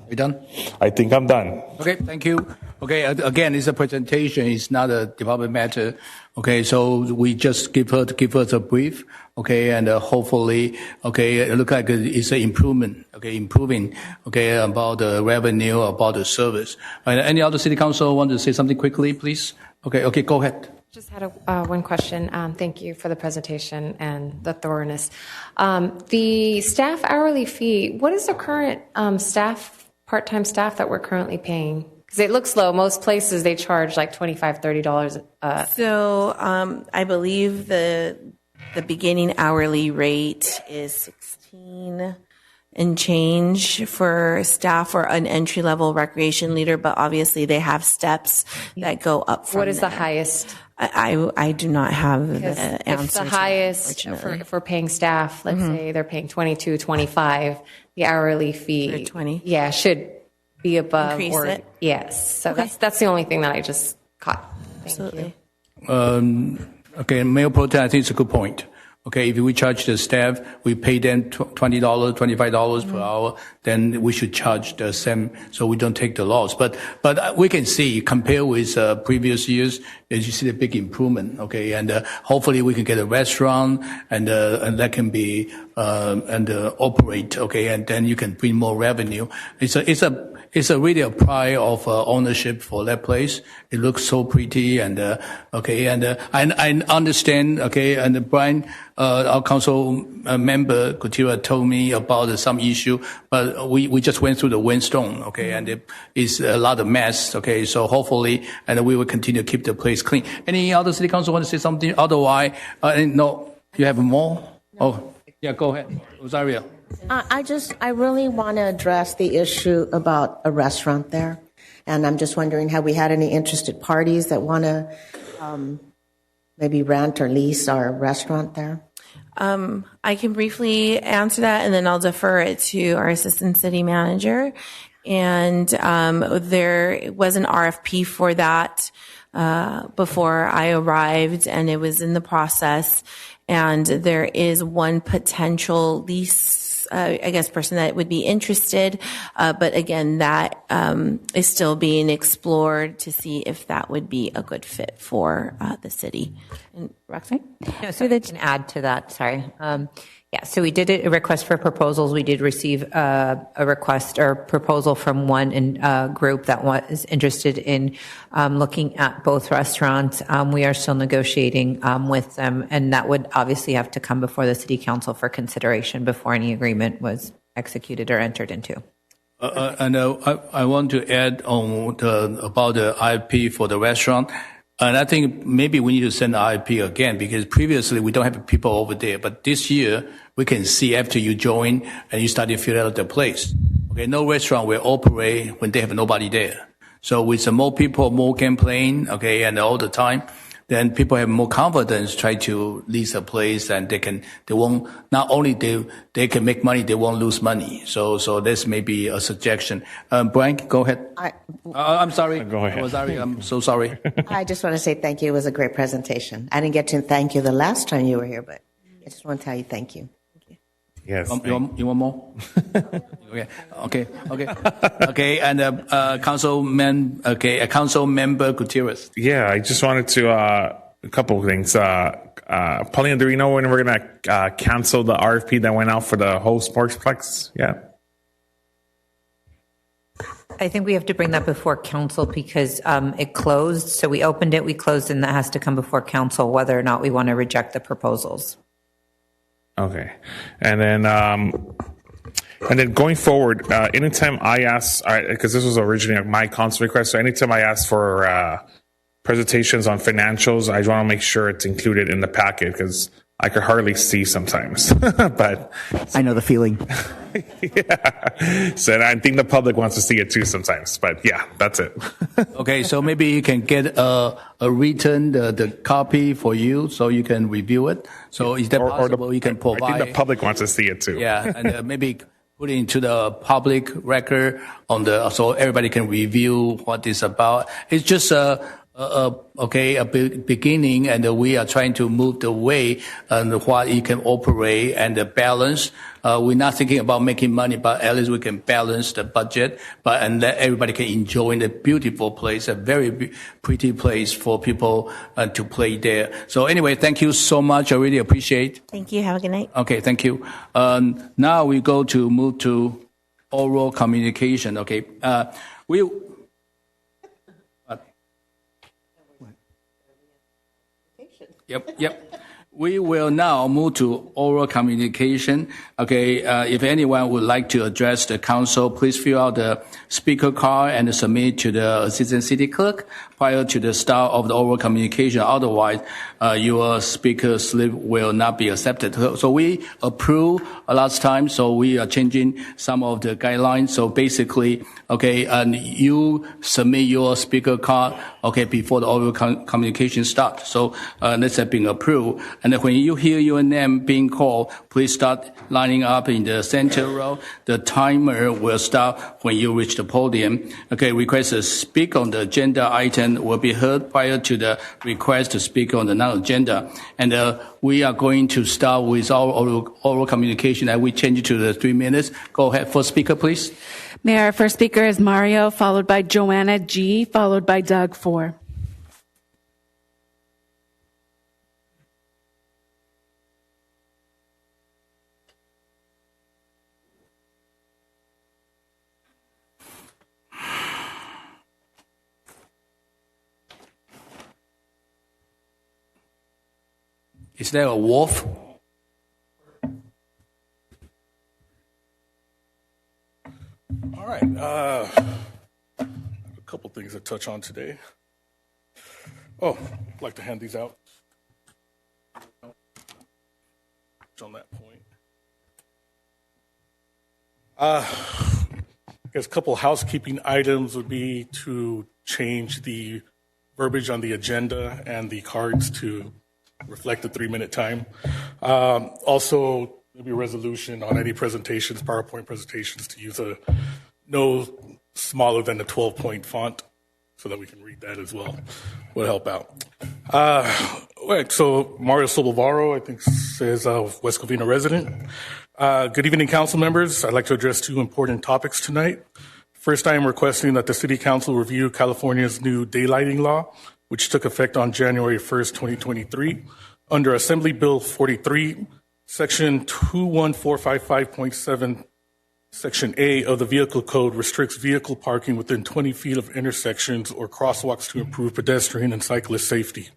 Speaker 2: We done?
Speaker 8: I think I'm done.
Speaker 2: Okay, thank you. Okay, again, it's a presentation. It's not a department matter. Okay, so we just give us a brief. Okay, and hopefully, okay, it look like it's an improvement. Okay, improving. Okay, about the revenue, about the service. Any other city council want to say something quickly, please? Okay, go ahead.
Speaker 21: Just had one question. Thank you for the presentation and the thoroughness. The staff hourly fee, what is the current part-time staff that we're currently paying? Because it looks low. Most places, they charge like $25, $30.
Speaker 18: So I believe the beginning hourly rate is 16 and change for staff or an entry-level recreation leader, but obviously they have steps that go up from
Speaker 21: What is
Speaker 18: there.
Speaker 21: the highest?
Speaker 18: I do not have the answer.
Speaker 21: If the
Speaker 18: to that,
Speaker 21: highest
Speaker 18: unfortunately.
Speaker 21: for paying staff, let's say they're paying $22, $25, the hourly fee,
Speaker 18: 20,
Speaker 21: yeah, should be above
Speaker 18: Increase
Speaker 21: or
Speaker 18: it.
Speaker 21: yes. So that's the only thing that I just caught. Thank you.
Speaker 2: Okay, Mayor Pro Tem, I think it's a good point. Okay, if we charge the staff, we pay them $20, $25 per hour, then we should charge the same so we don't take the loss. But we can see, compare with previous years, as you see the big improvement. Okay, and hopefully we can get a restaurant and that can be operate. Okay, and then you can bring more revenue. It's really a pride of ownership for that place. It looks so pretty and I understand. Okay, and Brian, our council member Gutierrez told me about some issue, but we just went through the windstorm. Okay, and it is a lot of mess. Okay, so hopefully, and we will continue to keep the place clean. Any other city council want to say something? Otherwise, no. You have more? Oh, yeah. Go ahead, Rosario.
Speaker 10: I really want to address the issue about a restaurant there. And I'm just wondering, have we had any interested parties that want to maybe rent or lease our restaurant there?
Speaker 18: I can briefly answer that, and then I'll defer it to our assistant city manager. And there was an RFP for that before I arrived, and it was in the process. And there is one potential lease person that would be interested. But again, that is still being explored to see if that would be a good fit for the city. And Roxanne?
Speaker 19: No, so I can add to that. Sorry. So we did a request for proposals. We did receive a request or proposal from one group that was interested in looking at both restaurants. We are still negotiating with them, and that would obviously have to come before the city council for consideration before any agreement was executed or entered into.
Speaker 2: And I want to add on about the IP for the restaurant. And I think maybe we need to send the IP again because previously we don't have people over there. But this year we can see after you join and you start to fill out the place. Okay, no restaurant will operate when they have nobody there. So with more people, more campaign, okay, and all the time, then people have more confidence try to lease a place, and they won't, not only they can make money, they won't lose money. So this may be a suggestion. Brian, go ahead. I'm sorry.
Speaker 8: Go ahead.
Speaker 2: I'm so sorry.
Speaker 10: I just want to say thank you. It was a great presentation. I didn't get to thank you the last time you were here, but I just want to tell you thank you.
Speaker 8: Yes.
Speaker 2: You want more? Okay. And a council member Gutierrez.
Speaker 8: Yeah, I just wanted to a couple of things. Paulina, do we know when we're going to cancel the RFP that went out for the whole sportsplex? Yeah.
Speaker 19: I think we have to bring that before council because it closed. So we opened it, we closed, and that has to come before council whether or not we want to reject the proposals.
Speaker 8: Okay. And then going forward, anytime I ask, because this was originally my council request, so anytime I ask for presentations on financials, I want to make sure it's included in the packet because I could hardly see sometimes. But
Speaker 9: I know the feeling.
Speaker 8: Yeah. So I think the public wants to see it too sometimes. But yeah, that's it.
Speaker 2: Okay, so maybe you can get a written the copy for you so you can review it. So is that possible? You can provide.
Speaker 8: I think the public wants to see it too.
Speaker 2: Yeah, and maybe put it into the public record so everybody can review what it's about. It's just a beginning, and we are trying to move the way and what it can operate and the balance. We're not thinking about making money, but at least we can balance the budget, and let everybody can enjoy the beautiful place, a very pretty place for people to play there. So anyway, thank you so much. I really appreciate.
Speaker 18: Thank you. Have a good night.
Speaker 2: Okay, thank you. Now we move to oral communication. Okay, Yep. We will now move to oral communication. Okay, if anyone would like to address the council, please fill out the speaker card and submit to the assistant city clerk prior to the start of the oral communication. Otherwise, your speaker slip will not be accepted. So we approve last time, so we are changing some of the guidelines. So basically, okay, and you submit your speaker card, okay, before the oral communication starts. So this has been approved. And when you hear your name being called, please start lining up in the center row. The timer will start when you reach the podium. Okay, request to speak on the agenda item will be heard prior to the request to speak on the non-agenda. And we are going to start with our oral communication, and we change it to the 3 minutes. Go ahead, first speaker, please.
Speaker 5: Mayor, first speaker is Mario, followed by Joanna G., followed by Doug 4.
Speaker 2: Is there a wolf?
Speaker 22: All right. A couple things to touch on today. Oh, I'd like to hand these out. On that point. I guess a couple housekeeping items would be to change the verbiage on the agenda and the cards to reflect the 3-minute time. Also, maybe a resolution on any presentations, PowerPoint presentations, to use a no smaller than a 12-point font so that we can read that as well. Would help out. Right, so Mario Sobolvaro, I think, says West Covina resident. Good evening, council members. I'd like to address 2 important topics tonight. First, I am requesting that the City Council review California's new daylighting law, which took effect on January 1st, 2023. Under Assembly Bill 43, Section 21455.7, Section A of the Vehicle Code restricts vehicle parking within 20 feet of intersections or crosswalks to improve pedestrian and cyclist safety.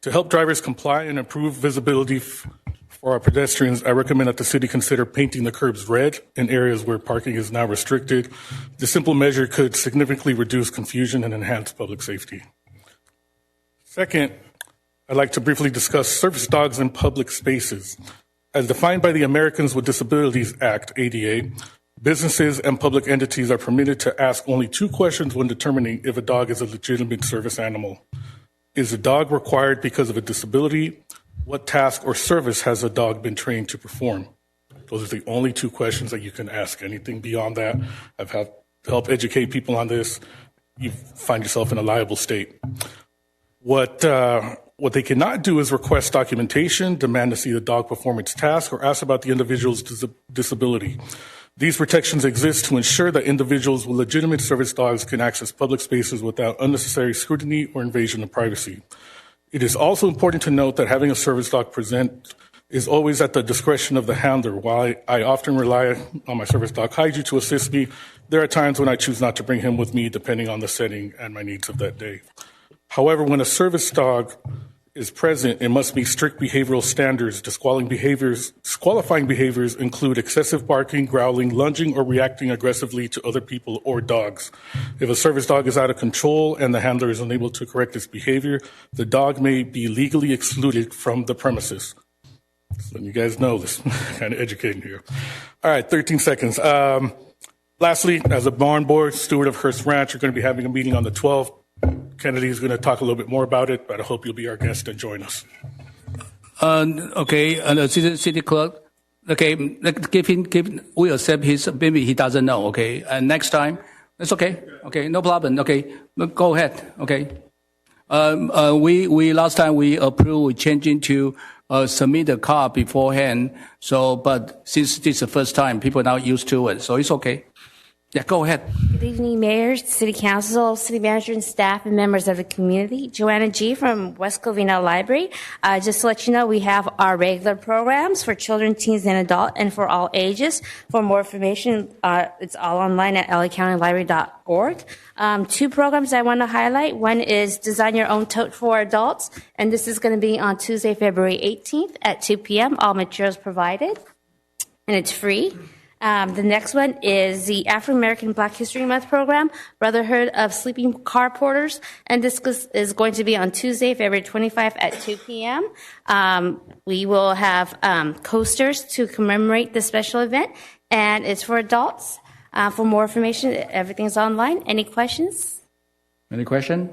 Speaker 22: To help drivers comply and improve visibility for our pedestrians, I recommend that the city consider painting the curbs red in areas where parking is now restricted. This simple measure could significantly reduce confusion and enhance public safety. Second, I'd like to briefly discuss service dogs in public spaces. As defined by the Americans with Disabilities Act, ADA, Businesses and public entities are permitted to ask only 2 questions when determining if a dog is a legitimate service animal. Is a dog required because of a disability? What task or service has a dog been trained to perform? Those are the only 2 questions that you can ask. Anything beyond that, I've helped educate people on this. You find yourself in a liable state. What they cannot do is request documentation, demand to see the dog perform its task, or ask about the individual's disability. These protections exist to ensure that individuals with legitimate service dogs can access public spaces without unnecessary scrutiny or invasion of privacy. It is also important to note that having a service dog present is always at the discretion of the handler. While I often rely on my service dog Kaiju to assist me, there are times when I choose not to bring him with me depending on the setting and my needs of that day. However, when a service dog is present, it must meet strict behavioral standards. Disqualifying behaviors include excessive barking, growling, lunging, or reacting aggressively to other people or dogs. If a service dog is out of control and the handler is unable to correct its behavior, the dog may be legally excluded from the premises. Just letting you guys know this, kind of educating here. All right, 13 seconds. Lastly, as a barn board steward of Hearst Ranch, you're going to be having a meeting on the 12th. Kennedy is going to talk a little bit more about it, but I hope you'll be our guest and join us.
Speaker 2: Okay, and city clerk. Okay, we accept maybe he doesn't know. Okay, and next time, it's okay. Okay, no problem. Okay, go ahead. Okay. We last time we approved changing to submit the card beforehand. So, but since this is the first time, people are now used to it, so it's okay. Yeah, go ahead.
Speaker 3: Good evening, Mayor, City Council, City Manager, and staff, and members of the community. Joanna G. from West Covina Library. Just to let you know, we have our regular programs for children, teens, and adult, and for all ages. For more information, it's all online at lacountylibrary.org. 2 programs I want to highlight. One is Design Your Own Tote for Adults, and this is going to be on Tuesday, February 18th at 2 p.m. All materials provided, and it's free. The next one is the African American Black History Month program, Brotherhood of Sleeping Car Porters, and this is going to be on Tuesday, February 25th at 2 p.m. We will have coasters to commemorate the special event, and it's for adults. For more information, everything's online. Any questions?
Speaker 2: Any question?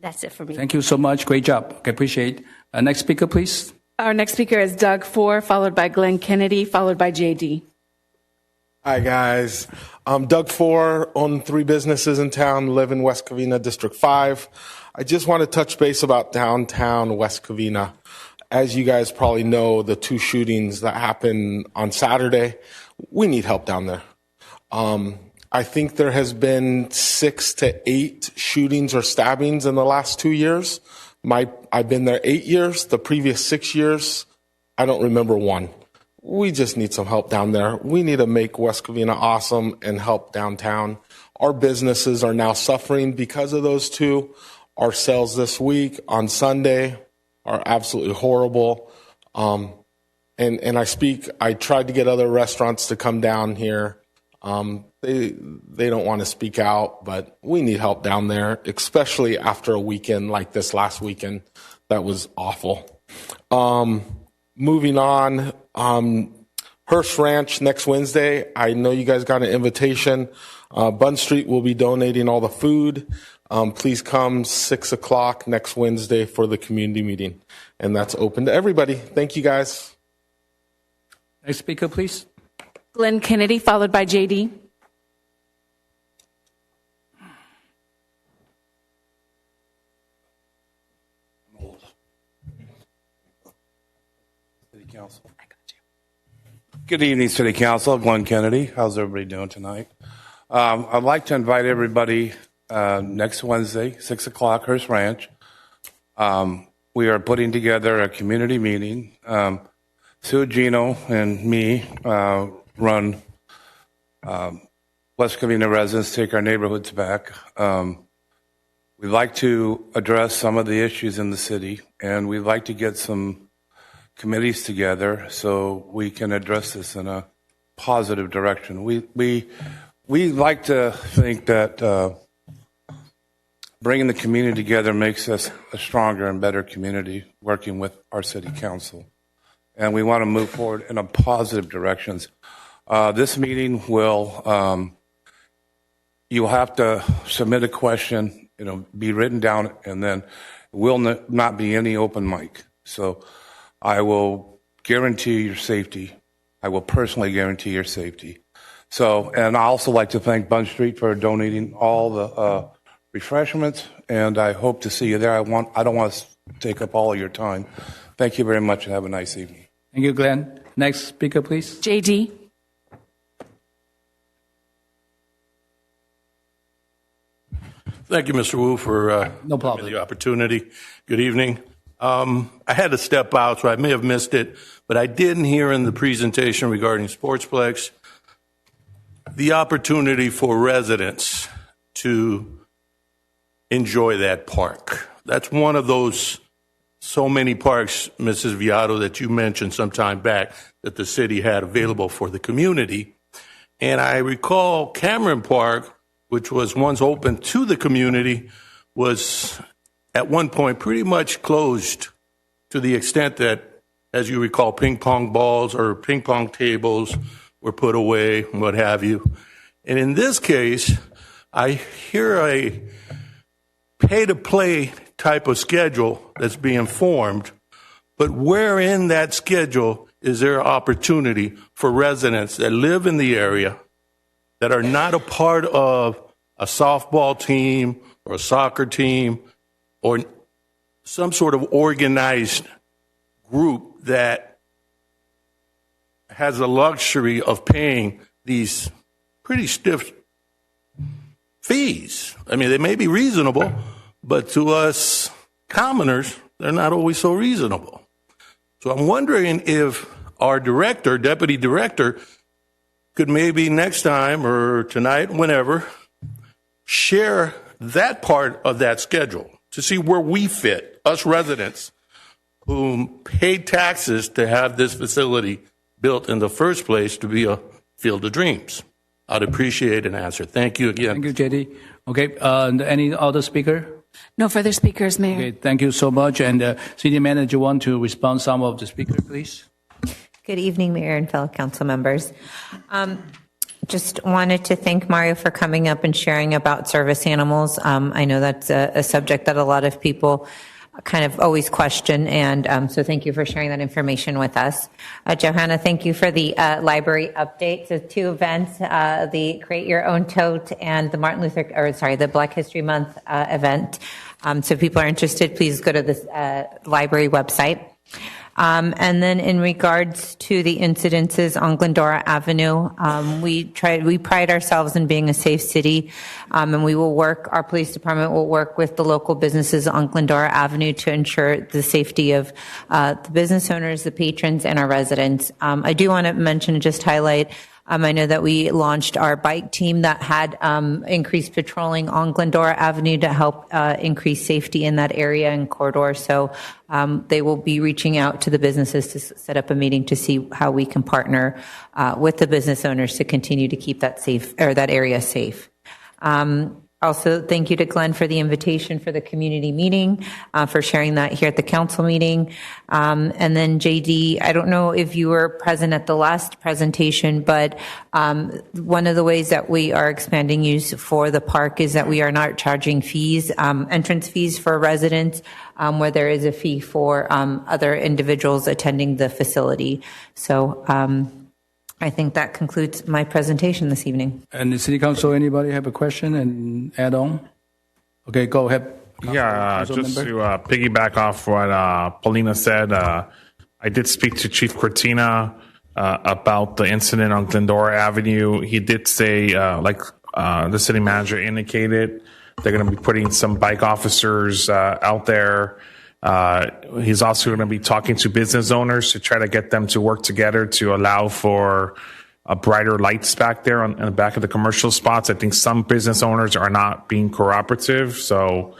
Speaker 3: That's it for me.
Speaker 2: Thank you so much. Great job. Okay, appreciate. Next speaker, please.
Speaker 5: Our next speaker is Doug Ford, followed by Glenn Kennedy, followed by JD.
Speaker 11: Hi, guys. I'm Doug Ford, own 3 businesses in town, live in West Covina, District 5. I just want to touch base about downtown West Covina. As you guys probably know, the 2 shootings that happened on Saturday, we need help down there. I think there has been 6 to 8 shootings or stabbings in the last 2 years. I've been there 8 years. The previous 6 years, I don't remember one. We just need some help down there. We need to make West Covina awesome and help downtown. Our businesses are now suffering because of those 2. Our sales this week on Sunday are absolutely horrible. And I tried to get other restaurants to come down here. They don't want to speak out, but we need help down there, especially after a weekend like this last weekend. That was awful. Moving on, Hearst Ranch next Wednesday. I know you guys got an invitation. Bun Street will be donating all the food. Please come 6 o'clock next Wednesday for the community meeting. And that's open to everybody. Thank you, guys.
Speaker 2: Next speaker, please.
Speaker 5: Glenn Kennedy, followed by JD.
Speaker 23: City Council. Good evening, City Council. Glenn Kennedy. How's everybody doing tonight? I'd like to invite everybody next Wednesday, 6 o'clock, Hearst Ranch. We are putting together a community meeting. Sue, Gino, and me run West Covina residents, take our neighborhoods back. We'd like to address some of the issues in the city, and we'd like to get some committees together so we can address this in a positive direction. We like to think that bringing the community together makes us a stronger and better community working with our city council. And we want to move forward in a positive directions. This meeting will, you'll have to submit a question, be written down, and then will not be any open mic. So I will guarantee your safety. I will personally guarantee your safety. So, and I also like to thank Bunn Street for donating all the refreshments, and I hope to see you there. I don't want to take up all of your time. Thank you very much, and have a nice evening.
Speaker 2: Thank you, Glenn. Next speaker, please.
Speaker 5: JD.
Speaker 4: Thank you, Mr. Wu, for
Speaker 2: no problem.
Speaker 4: the opportunity. Good evening. I had to step out, so I may have missed it, but I didn't hear in the presentation regarding Sportsplex the opportunity for residents to enjoy that park. That's one of those so many parks, Mrs. Viado, that you mentioned some time back that the city had available for the community. And I recall Cameron Park, which was once open to the community, was at one point pretty much closed to the extent that, as you recall, ping pong balls or ping pong tables were put away and what have you. And in this case, I hear a pay-to-play type of schedule that's being formed, but where in that schedule is there opportunity for residents that live in the area that are not a part of a softball team or a soccer team or some sort of organized group that has the luxury of paying these pretty stiff fees? I mean, they may be reasonable, but to us commoners, they're not always so reasonable. So I'm wondering if our director, deputy director, could maybe next time or tonight, whenever, share that part of that schedule to see where we fit, us residents who pay taxes to have this facility built in the first place to be a field of dreams. I'd appreciate an answer. Thank you again.
Speaker 2: Thank you, JD. Okay, any other speaker?
Speaker 5: No further speakers, Mayor.
Speaker 2: Okay, thank you so much. And City Manager, want to respond some of the speakers, please?
Speaker 19: Good evening, Mayor and fellow council members. Just wanted to thank Mario for coming up and sharing about service animals. I know that's a subject that a lot of people kind of always question, and so thank you for sharing that information with us. Johanna, thank you for the library update. So 2 events, the Create Your Own Tote and the the Black History Month event. So if people are interested, please go to the library website. And then in regards to the incidences on Glendora Avenue, we pride ourselves in being a safe city, and our police department will work with the local businesses on Glendora Avenue to ensure the safety of the business owners, the patrons, and our residents. I do want to mention, just highlight, I know that we launched our bike team that had increased patrolling on Glendora Avenue to help increase safety in that area and corridor. So they will be reaching out to the businesses to set up a meeting to see how we can partner with the business owners to continue to keep that area safe. Also, thank you to Glenn for the invitation for the community meeting, for sharing that here at the council meeting. And then JD, I don't know if you were present at the last presentation, but one of the ways that we are expanding use for the park is that we are not charging fees, entrance fees for residents, where there is a fee for other individuals attending the facility. So I think that concludes my presentation this evening.
Speaker 2: And the City Council, anybody have a question and add on? Okay, go ahead.
Speaker 8: Yeah, just to piggyback off what Paulina said, I did speak to Chief Cortina about the incident on Glendora Avenue. He did say, like the city manager indicated, they're going to be putting some bike officers out there. He's also going to be talking to business owners to try to get them to work together to allow for brighter lights back there on the back of the commercial spots. I think some business owners are not being cooperative. So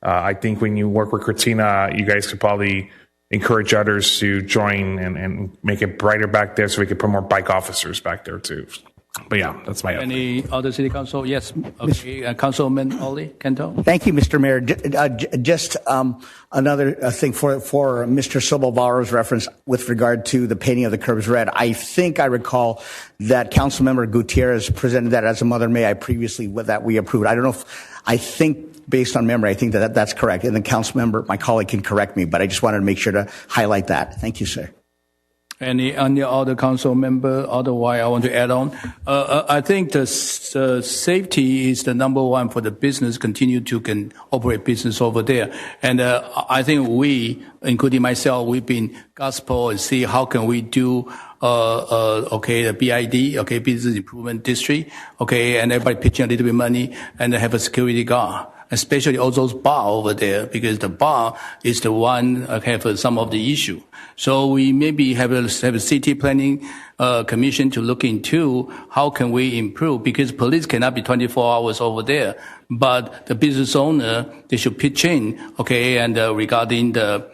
Speaker 8: I think when you work with Cortina, you guys could probably encourage others to join and make it brighter back there so we could put more bike officers back there too. But yeah, that's my update.
Speaker 2: Any other city council? Yes. Okay. Councilman Oli Kento.
Speaker 9: Thank you, Mr. Mayor. Just another thing for Mr. Sobovaro's reference with regard to the painting of the curbs red. I think I recall that Councilmember Gutierrez presented that as a Mother May I previously that we approved. I don't know if I think based on memory, I think that's correct. And the council member, my colleague, can correct me, but I just wanted to make sure to highlight that. Thank you, sir.
Speaker 2: Any other council member? Otherwise, I want to add on. I think the safety is the number one for the business. Continue to can operate business over there, and I think we, including myself, we've been gospel and see how can we do. The BID, Business Improvement District, and everybody pitching a little bit of money and have a security guard. Especially all those bar over there, because the bar is the one have some of the issue. So we maybe have a city planning commission to look into how can we improve, because police cannot be 24 hours over there, but the business owner, they should pitch in, and regarding the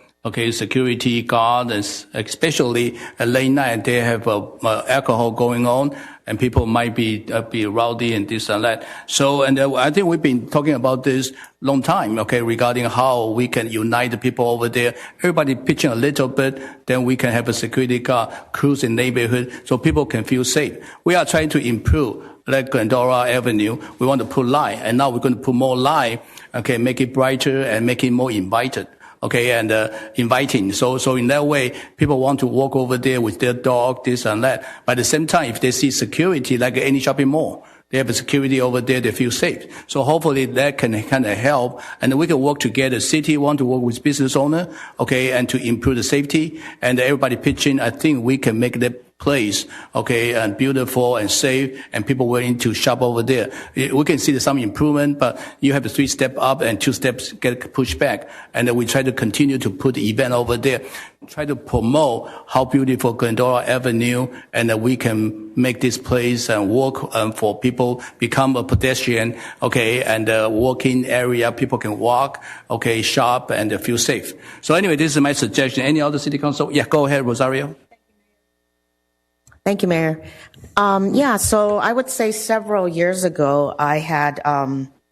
Speaker 2: security guard, especially at late night, they have alcohol going on, and people might be rowdy and this and that. So, and I think we've been talking about this long time, regarding how we can unite the people over there. Everybody pitching a little bit, then we can have a security guard cruise in neighborhood so people can feel safe. We are trying to improve, like Glendora Avenue. We want to put light, and now we're going to put more light, make it brighter and make it more invited. And inviting. So in that way, people want to walk over there with their dog, this and that. But at the same time, if they see security, like any shopping mall, they have a security over there, they feel safe. So hopefully that can kind of help, and we can work together. City want to work with business owner, and to improve the safety, and everybody pitching. I think we can make that place, and beautiful and safe, and people willing to shop over there. We can see some improvement, but you have a 3 step up and 2 steps get pushed back. And then we try to continue to put the event over there, try to promote how beautiful Glendora Avenue, and that we can make this place and work for people become a pedestrian, and walking area. People can walk, shop, and feel safe. So anyway, this is my suggestion. Any other city council? Yeah, go ahead, Rosario.
Speaker 10: Thank you, Mayor. So I would say several years ago, I had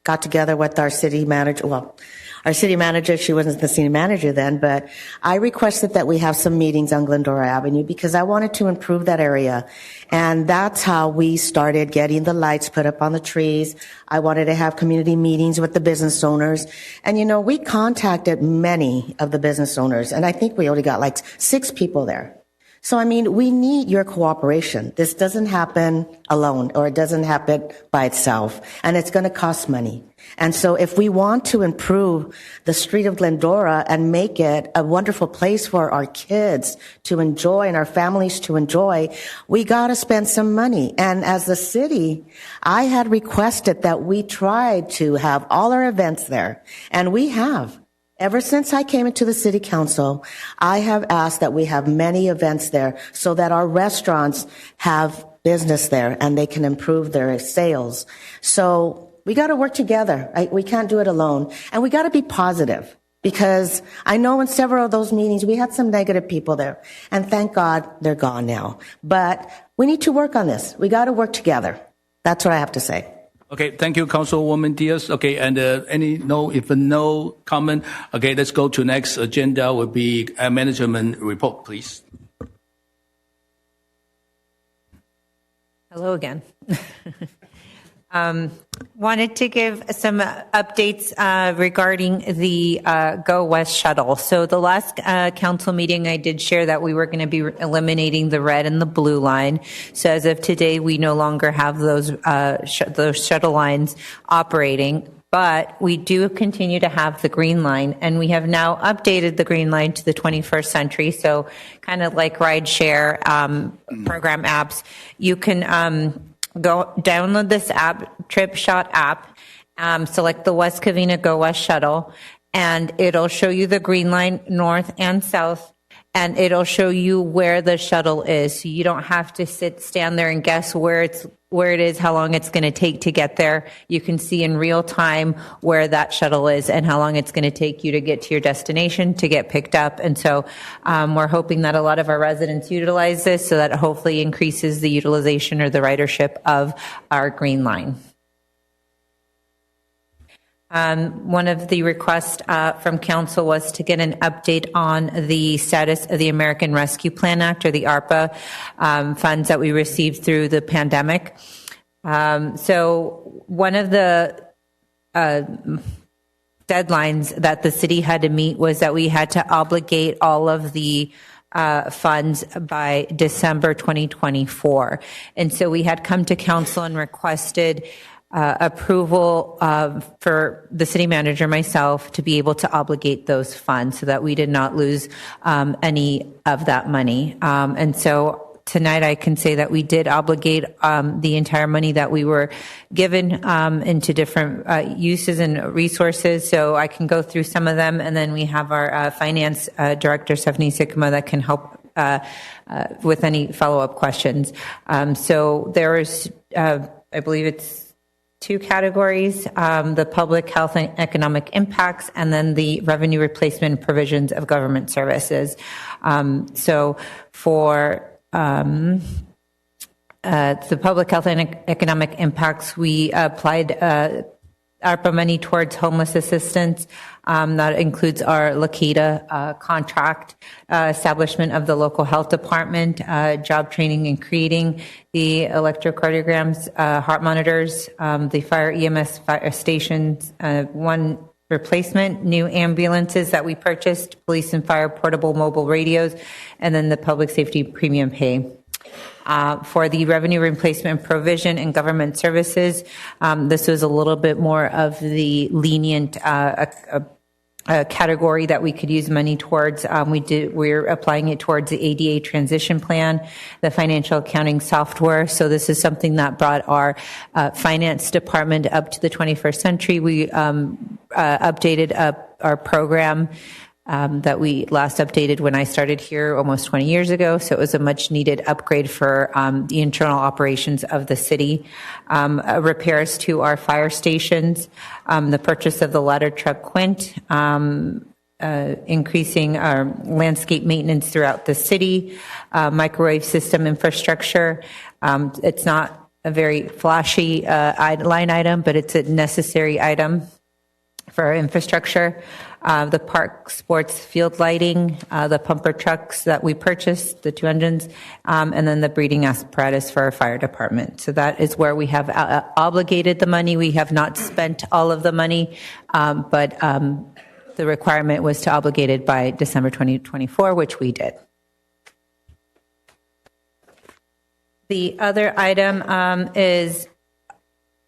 Speaker 10: got together with our city manager. Well, our city manager, she wasn't the city manager then, but I requested that we have some meetings on Glendora Avenue because I wanted to improve that area. And that's how we started getting the lights put up on the trees. I wanted to have community meetings with the business owners. And, we contacted many of the business owners, and I think we only got like 6 people there. So, we need your cooperation. This doesn't happen alone, or it doesn't happen by itself, and it's going to cost money. And so if we want to improve the street of Glendora and make it a wonderful place for our kids to enjoy and our families to enjoy, we got to spend some money. And as the city, I had requested that we try to have all our events there, and we have. Ever since I came into the city council, I have asked that we have many events there so that our restaurants have business there and they can improve their sales. So we got to work together. We can't do it alone. And we got to be positive, because I know in several of those meetings we had some negative people there. And thank God they're gone now. But we need to work on this. We got to work together. That's what I have to say.
Speaker 2: Okay, thank you, Councilwoman Diaz. And if no comment, let's go to next agenda will be a management report, please.
Speaker 19: Hello again. Wanted to give some updates regarding the Go West shuttle. So the last council meeting, I did share that we were going to be eliminating the red and the blue line. So as of today, we no longer have those shuttle lines operating. But we do continue to have the green line, and we have now updated the green line to the 21st century. So kind of like rideshare program apps, you can go download this app, TripShot app, select the West Covina Go West shuttle, and it'll show you the green line north and south, and it'll show you where the shuttle is. So you don't have to stand there and guess where it's where it is, how long it's going to take to get there. You can see in real time where that shuttle is and how long it's going to take you to get to your destination, to get picked up. And so we're hoping that a lot of our residents utilize this so that it hopefully increases the utilization or the ridership of our Green Line. One of the requests from council was to get an update on the status of the American Rescue Plan Act, or the ARPA funds that we received through the pandemic. So one of the deadlines that the city had to meet was that we had to obligate all of the funds by December 2024. And so we had come to council and requested approval for the city manager, myself, to be able to obligate those funds so that we did not lose any of that money. And so tonight I can say that we did obligate the entire money that we were given into different uses and resources. So I can go through some of them, and then we have our finance director, Stephanie Sikima, that can help with any follow-up questions. So there is, I believe it's 2 categories, the public health and economic impacts, and then the revenue replacement provisions of government services. So for the public health and economic impacts, we applied ARPA money towards homeless assistance. That includes our Lakita contract, establishment of the local health department, job training and creating the electrocardiograms, heart monitors, the fire EMS fire stations, 1 replacement, new ambulances that we purchased, police and fire portable mobile radios, and then the public safety premium pay. For the revenue replacement provision and government services, this was a little bit more of the lenient category that we could use money towards. We're applying it towards the ADA transition plan, the financial accounting software. So this is something that brought our finance department up to the 21st century. We updated our program that we last updated when I started here almost 20 years ago. So it was a much needed upgrade for the internal operations of the city. Repairs to our fire stations, the purchase of the ladder truck Quint, increasing our landscape maintenance throughout the city, microwave system infrastructure. It's not a very flashy line item, but it's a necessary item for our infrastructure. The park sports field lighting, the pumper trucks that we purchased, the 2 engines, and then the breathing apparatus for our fire department. So that is where we have obligated the money. We have not spent all of the money, but the requirement was to obligate it by December 2024, which we did. The other item is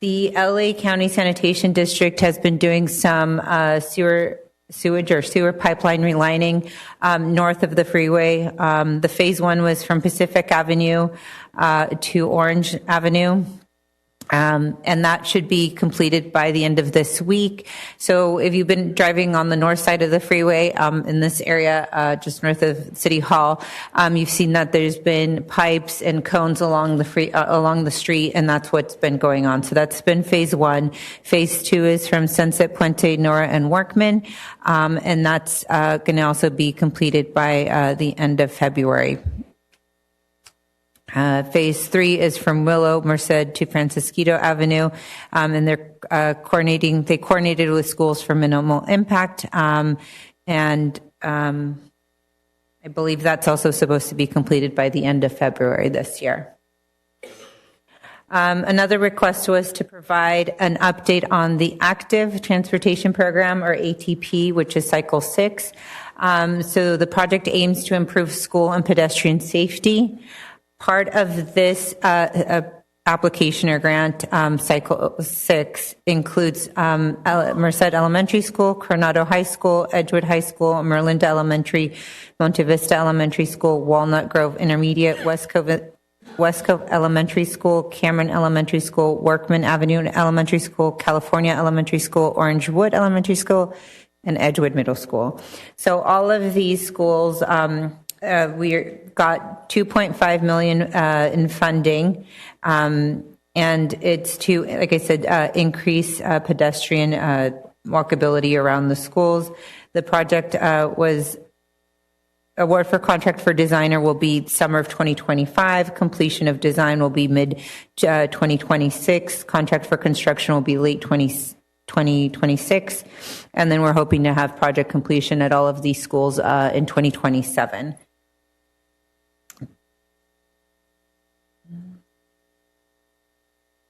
Speaker 19: the LA County Sanitation District has been doing some sewage or sewer pipeline relining north of the freeway. The phase 1 was from Pacific Avenue to Orange Avenue. And that should be completed by the end of this week. So if you've been driving on the north side of the freeway in this area, just north of City Hall, you've seen that there's been pipes and cones along the street, and that's what's been going on. So that's been phase 1. Phase 2 is from Sunset Puente, Nora, and Workman, and that's going to also be completed by the end of February. Phase 3 is from Willow, Merced to Francisquito Avenue, and they coordinated with schools for minimal impact, and I believe that's also supposed to be completed by the end of February this year. Another request was to provide an update on the active transportation program, or ATP, which is cycle 6. So the project aims to improve school and pedestrian safety. Part of this application or grant, cycle 6, includes Merced Elementary School, Coronado High School, Edgewood High School, Merlinda Elementary, Monte Vista Elementary School, Walnut Grove Intermediate, West Cove Elementary School, Cameron Elementary School, Workman Avenue Elementary School, California Elementary School, Orangewood Elementary School, and Edgewood Middle School. So all of these schools, we got $2.5 million in funding. And it's to, like I said, increase pedestrian walkability around the schools. The project was award for contract for designer will be summer of 2025. Completion of design will be mid 2026. Contract for construction will be late 2026. And then we're hoping to have project completion at all of these schools in 2027.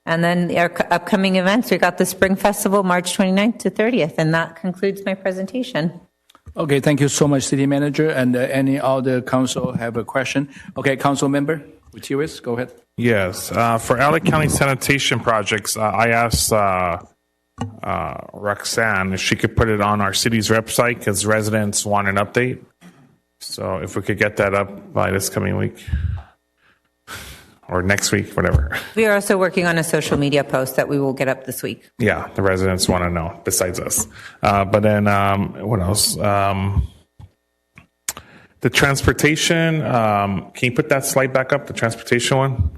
Speaker 19: And then our upcoming events, we got the Spring Festival, March 29th to 30th. And that concludes my presentation.
Speaker 2: Okay, thank you so much, City Manager. And any other council have a question? Okay, Council Member Gutierrez, go ahead.
Speaker 8: Yes. For LA County sanitation projects, I asked Roxanne if she could put it on our city's website because residents want an update. So if we could get that up by this coming week or next week, whatever.
Speaker 19: We are also working on a social media post that we will get up this week.
Speaker 8: Yeah, the residents want to know besides us. But then what else? The transportation, can you put that slide back up, the transportation one?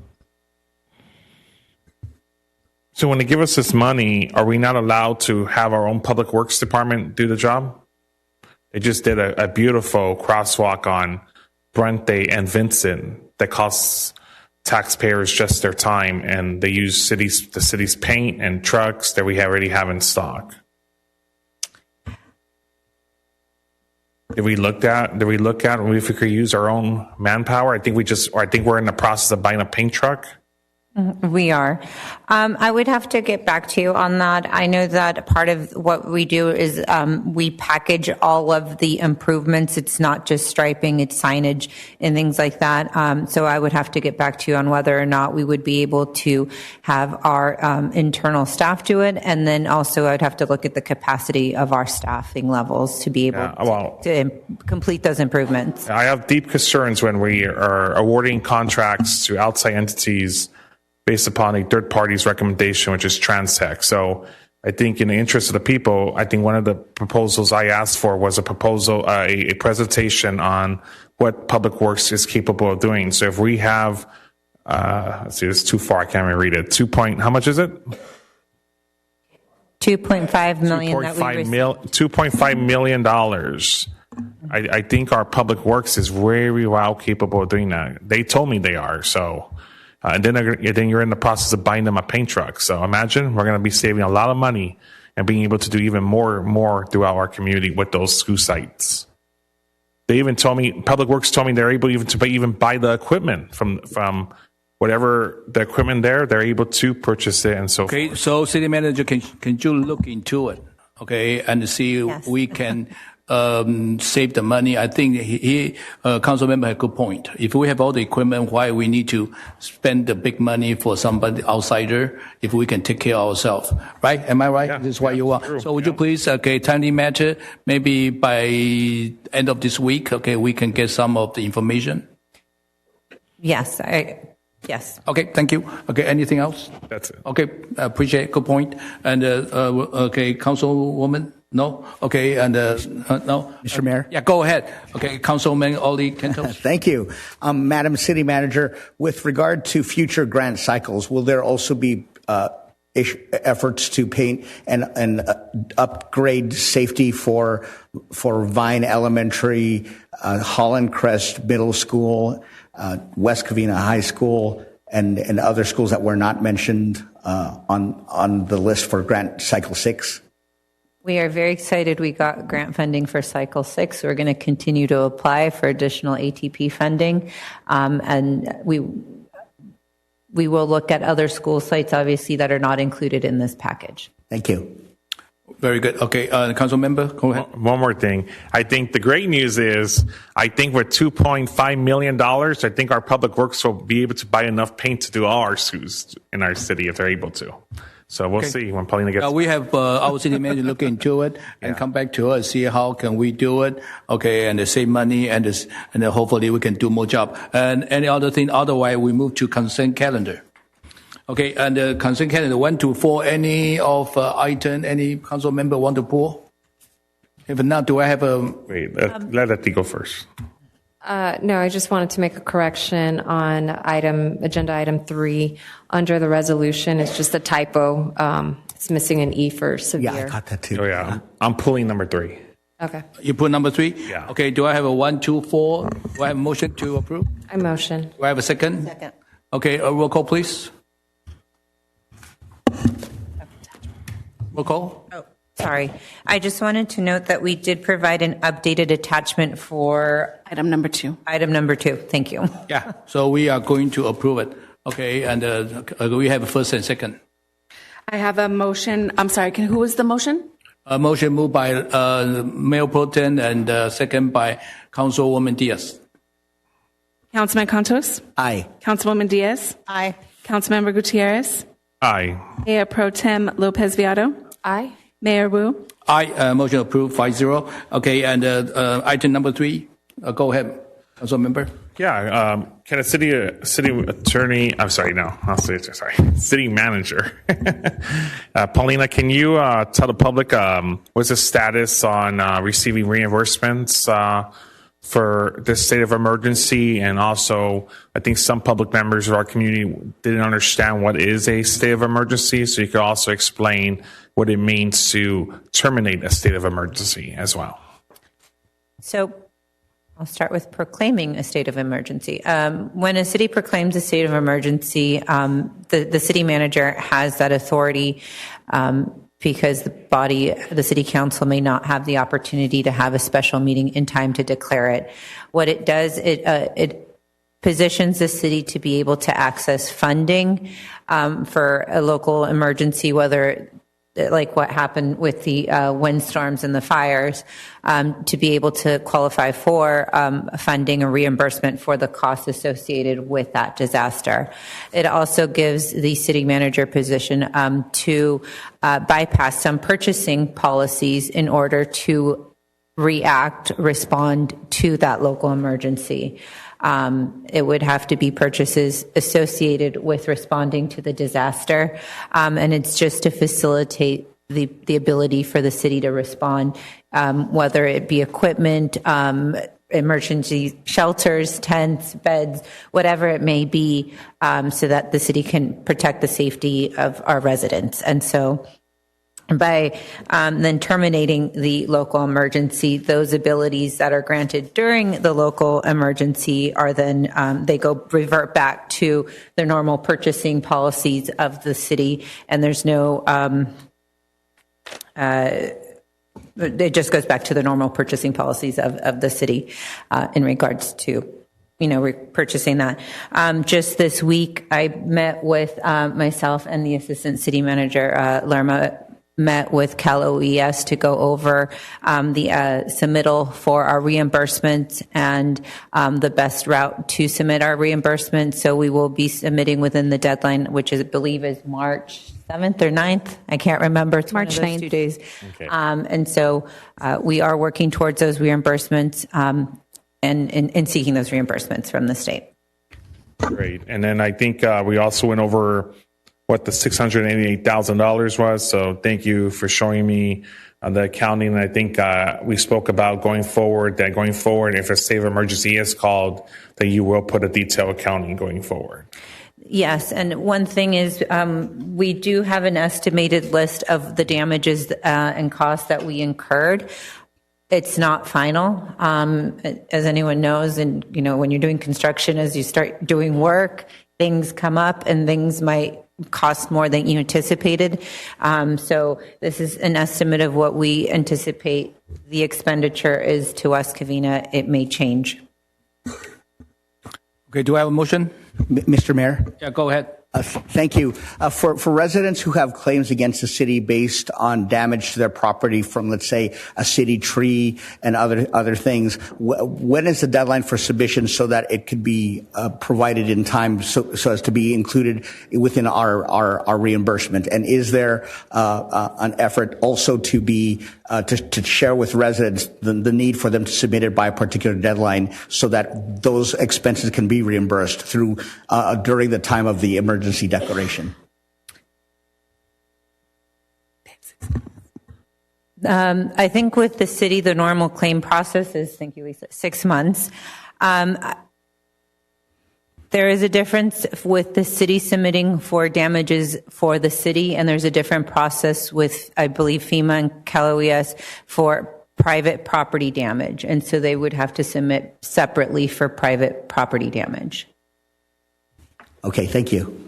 Speaker 8: So when they give us this money, are we not allowed to have our own public works department do the job? They just did a beautiful crosswalk on Brente and Vincent that costs taxpayers just their time, and they use the city's paint and trucks that we already have in stock. Did we look at if we could use our own manpower? I think we're in the process of buying a paint truck.
Speaker 19: We are. I would have to get back to you on that. I know that part of what we do is we package all of the improvements. It's not just striping, it's signage and things like that. So I would have to get back to you on whether or not we would be able to have our internal staff do it. And then also I'd have to look at the capacity of our staffing levels to be able to complete those improvements.
Speaker 8: I have deep concerns when we are awarding contracts to outside entities based upon a third party's recommendation, which is TransTech. So I think in the interest of the people, I think one of the proposals I asked for was a presentation on what Public Works is capable of doing. So if we have, let's see, it's too far, I can't even read it. How much is it?
Speaker 19: 2.5 million.
Speaker 8: $2.5 million. I think our Public Works is very well capable of doing that. They told me they are, so. And then you're in the process of buying them a paint truck. So imagine we're going to be saving a lot of money and being able to do even more throughout our community with those school sites. They even told me, Public Works told me they're able to buy the equipment from whatever the equipment they're able to purchase it and so forth.
Speaker 2: Okay, so City Manager, can you look into it, okay, and see if we can save the money? I think council member had a good point. If we have all the equipment, why we need to spend the big money for somebody outsider if we can take care of ourselves, right? Am I right? Yeah, this is what you want. True. So would you please, timely matter, maybe by end of this week, we can get some of the information?
Speaker 19: Yes, yes.
Speaker 2: Okay, thank you. Okay, anything else?
Speaker 8: That's it.
Speaker 2: Okay, appreciate it. Good point. And, Councilwoman? No? Okay, and no?
Speaker 9: Mr. Mayor?
Speaker 2: Yeah, go ahead. Okay, Councilman Oli Kentos.
Speaker 9: Thank you. Madam City Manager, with regard to future grant cycles, will there also be efforts to paint and upgrade safety for Vine Elementary, Holland Crest Middle School, West Covina High School, and other schools that were not mentioned on the list for grant cycle 6?
Speaker 19: We are very excited we got grant funding for Cycle 6. We're going to continue to apply for additional ATP funding. And we will look at other school sites, obviously, that are not included in this package.
Speaker 9: Thank you.
Speaker 2: Very good. Okay, Council Member, go ahead.
Speaker 8: One more thing. I think the great news is, I think with $2.5 million, I think our Public Works will be able to buy enough paint to do all our schools in our city if they're able to. So we'll see when Paulina gets.
Speaker 2: We have our city manager look into it and come back to us, see how can we do it. Okay, and save money and hopefully we can do more job. And any other thing, otherwise we move to consent calendar. Okay, and the consent calendar 1 to 4. Any of item any council member want to pull? If not, do I have a?
Speaker 8: Wait, let Letty go first.
Speaker 21: No, I just wanted to make a correction on agenda item 3. Under the resolution, it's just a typo. It's missing an E for severe.
Speaker 9: Yeah, I got that too.
Speaker 8: Oh, yeah. I'm pulling number 3.
Speaker 21: Okay.
Speaker 2: You put number 3?
Speaker 8: Yeah.
Speaker 2: Okay, do I have a 1, 2, 4? Do I have a motion to approve?
Speaker 21: I motion.
Speaker 2: Do I have a second?
Speaker 10: Second.
Speaker 2: Okay, a roll call, please. Roll call.
Speaker 19: Sorry. I just wanted to note that we did provide an updated attachment for
Speaker 5: Item number 2.
Speaker 19: item number 2. Thank you.
Speaker 2: Yeah, so we are going to approve it. Okay, and we have a first and second.
Speaker 5: I have a motion. I'm sorry, who was the motion?
Speaker 2: A motion moved by Mayor Pro Tem and second by Councilwoman Diaz.
Speaker 5: Councilman Contos?
Speaker 9: Aye.
Speaker 5: Councilwoman Diaz?
Speaker 10: Aye.
Speaker 5: Councilmember Gutierrez?
Speaker 8: Aye.
Speaker 5: Mayor Pro Tem Lopez Viado?
Speaker 21: Aye.
Speaker 5: Mayor Wu?
Speaker 2: Aye, motion approved 5-0. Okay, and item number 3, go ahead, Council Member.
Speaker 8: Yeah, can a city attorney, I'm sorry, no, I'll say it, sorry, city manager. Paulina, can you tell the public what's the status on receiving reimbursements for this state of emergency? And also, I think some public members of our community didn't understand what is a state of emergency, so you could also explain what it means to terminate a state of emergency as well.
Speaker 19: So I'll start with proclaiming a state of emergency. When a city proclaims a state of emergency, the city manager has that authority because the city council may not have the opportunity to have a special meeting in time to declare it. What it does, it positions the city to be able to access funding for a local emergency, whether like what happened with the windstorms and the fires, to be able to qualify for funding or reimbursement for the costs associated with that disaster. It also gives the city manager position to bypass some purchasing policies in order to respond to that local emergency. It would have to be purchases associated with responding to the disaster, and it's just to facilitate the ability for the city to respond, whether it be equipment, emergency shelters, tents, beds, whatever it may be, so that the city can protect the safety of our residents. And so by then terminating the local emergency, those abilities that are granted during the local emergency are then they revert back to the normal purchasing policies of the city, and there's no it just goes back to the normal purchasing policies of the city in regards to purchasing that. Just this week, I met with myself and the assistant city manager, Lerma, met with Cal OES to go over the submittal for our reimbursement and the best route to submit our reimbursement. So we will be submitting within the deadline, which I believe is March 7th or 9th. I can't remember. It's
Speaker 20: March 9th.
Speaker 19: 2 days.
Speaker 8: Okay.
Speaker 19: And so we are working towards those reimbursements and seeking those reimbursements from the state.
Speaker 8: Great. And then I think we also went over what the $688,000 was. So thank you for showing me the accounting. And I think we spoke about going forward, if a state of emergency is called, that you will put a detailed accounting going forward.
Speaker 19: Yes, and one thing is we do have an estimated list of the damages and costs that we incurred. It's not final, as anyone knows, and when you're doing construction, as you start doing work, things come up and things might cost more than you anticipated. So this is an estimate of what we anticipate the expenditure is to West Covina. It may change.
Speaker 2: Okay, do I have a motion?
Speaker 9: Mr. Mayor?
Speaker 2: Yeah, go ahead.
Speaker 9: Thank you. For residents who have claims against the city based on damage to their property from, let's say, a city tree and other things, when is the deadline for submission so that it could be provided in time so as to be included within our reimbursement? And is there an effort also to be to share with residents the need for them to submit it by a particular deadline so that those expenses can be reimbursed through during the time of the emergency declaration?
Speaker 19: I think with the city, the normal claim process is, thank you, Lisa, 6 months. There is a difference with the city submitting for damages for the city, and there's a different process with, I believe, FEMA and CalOES for private property damage. And so they would have to submit separately for private property damage.
Speaker 9: Okay, thank you.